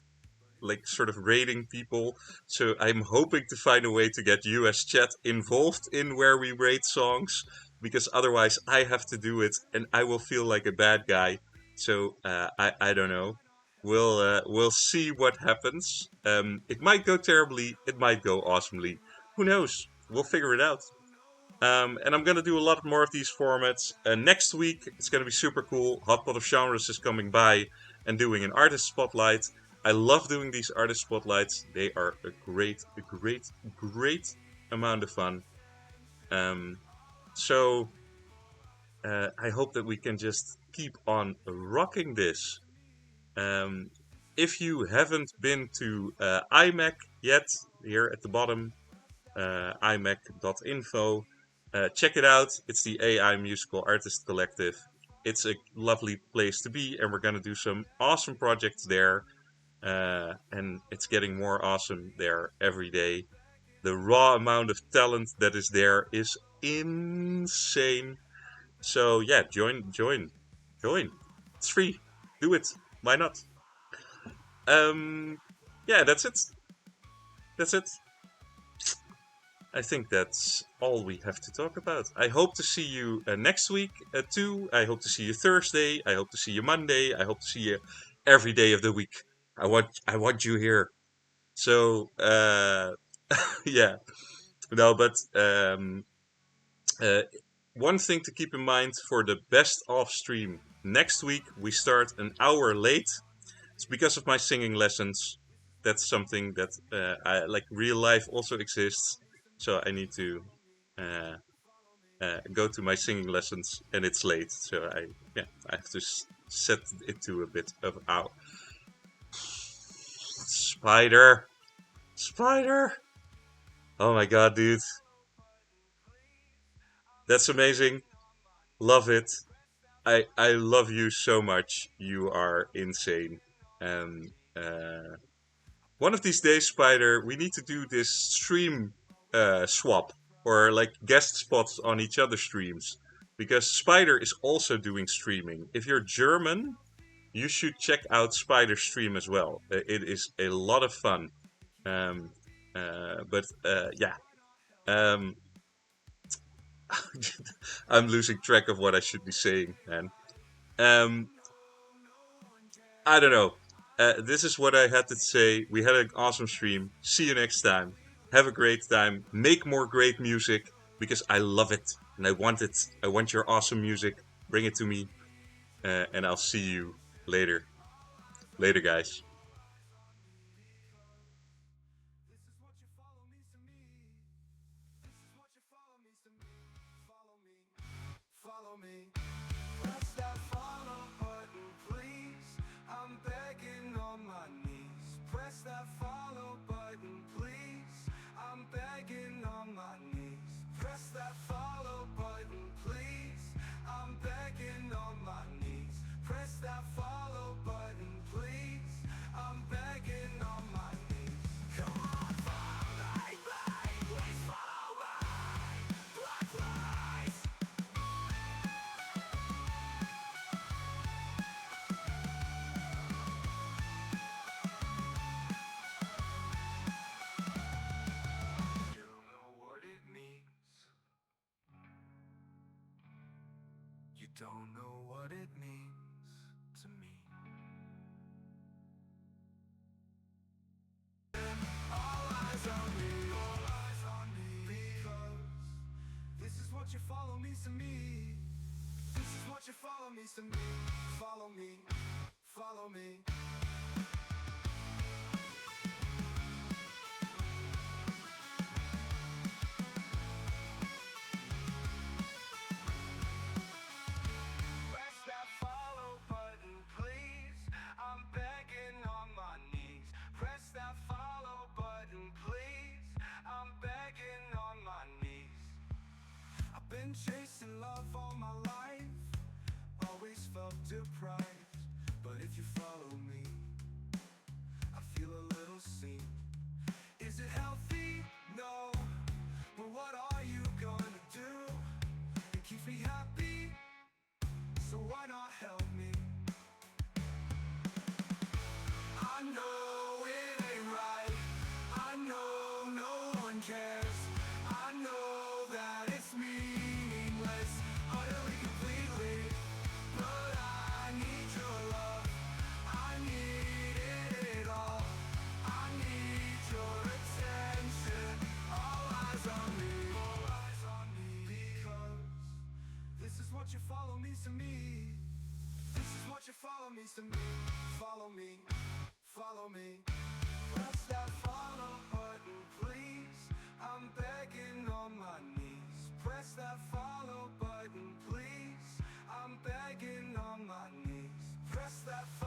S1: sort of rating people. So I'm hoping to find a way to get US chat involved in where we rate songs because otherwise I have to do it and I will feel like a bad guy. So I don't know. We'll see what happens. It might go terribly. It might go awesomely. Who knows? We'll figure it out. And I'm gonna do a lot more of these formats. Next week it's gonna be super cool. Hot Pot of Genres is coming by and doing an artist spotlight. I love doing these artist spotlights. They are a great, great amount of fun. So I hope that we can just keep on rocking this. If you haven't been to iMac yet, here at the bottom, iMac.info, check it out. It's the AI Musical Artist Collective. It's a lovely place to be, and we're going to do some awesome projects there. And it's getting more awesome there every day. The raw amount of talent that is there is insane. So yeah, join. It's free. Do it. Why not? Yeah, that's it. That's it. I think that's all we have to talk about. I hope to see you next week too. I hope to see you Thursday. I hope to see you Monday. I hope to see you every day of the week. I want you here. So yeah, no, but one thing to keep in mind for the best of stream next week, we start an hour late. It's because of my singing lessons. That's something that I like. Real life also exists, so I need to go to my singing lessons, and it's late. So I have to set it to a bit of out. Spider. Oh my god, dude. That's amazing. Love it. I love you so much. You are insane. And one of these days, Spider, we need to do this stream swap or like guest spots on each other's streams because Spider is also doing streaming. If you're German, you should check out Spider's stream as well. It is a lot of fun. Um, yeah. Um, I'm losing track of what I should be saying, man. Um, I don't know. This is what I had to say. We had an awesome stream. See you next time. Have a great time. Make more great music because I love it and I want it. I want your awesome music. Bring it to me. And I'll see you later. Later, guys.
S4: Follow me. Press that follow button, please. I'm begging on my knees. Press that follow button, please. I'm begging on my knees. Press that follow button, please. I'm begging on my knees. Press that follow button, please. I'm begging on my knees. Come on, follow me, please follow me, please. You don't know what it means. You don't know what it means to me. All eyes on me, because this is what you follow me to me. This is what you follow me to me. Follow me, follow me. Press that follow button, please. I'm begging on my knees. Press that been chasing love all my life, always felt deprived. But if you follow me, I feel a little seen. Is it healthy? No. But what are you gonna do? It keeps me happy, so why not help me? I know it ain't right, I know no one cares, I know that it's meaningless, utterly, completely. But I need your love, I need it all, I need your attention, all eyes on me, because this is what you follow means to me. This is what you follow means to me. Follow me, follow me. Press that follow button, please. I'm begging on my knees. Press that follow button, please. I'm begging on my knees. Press that follow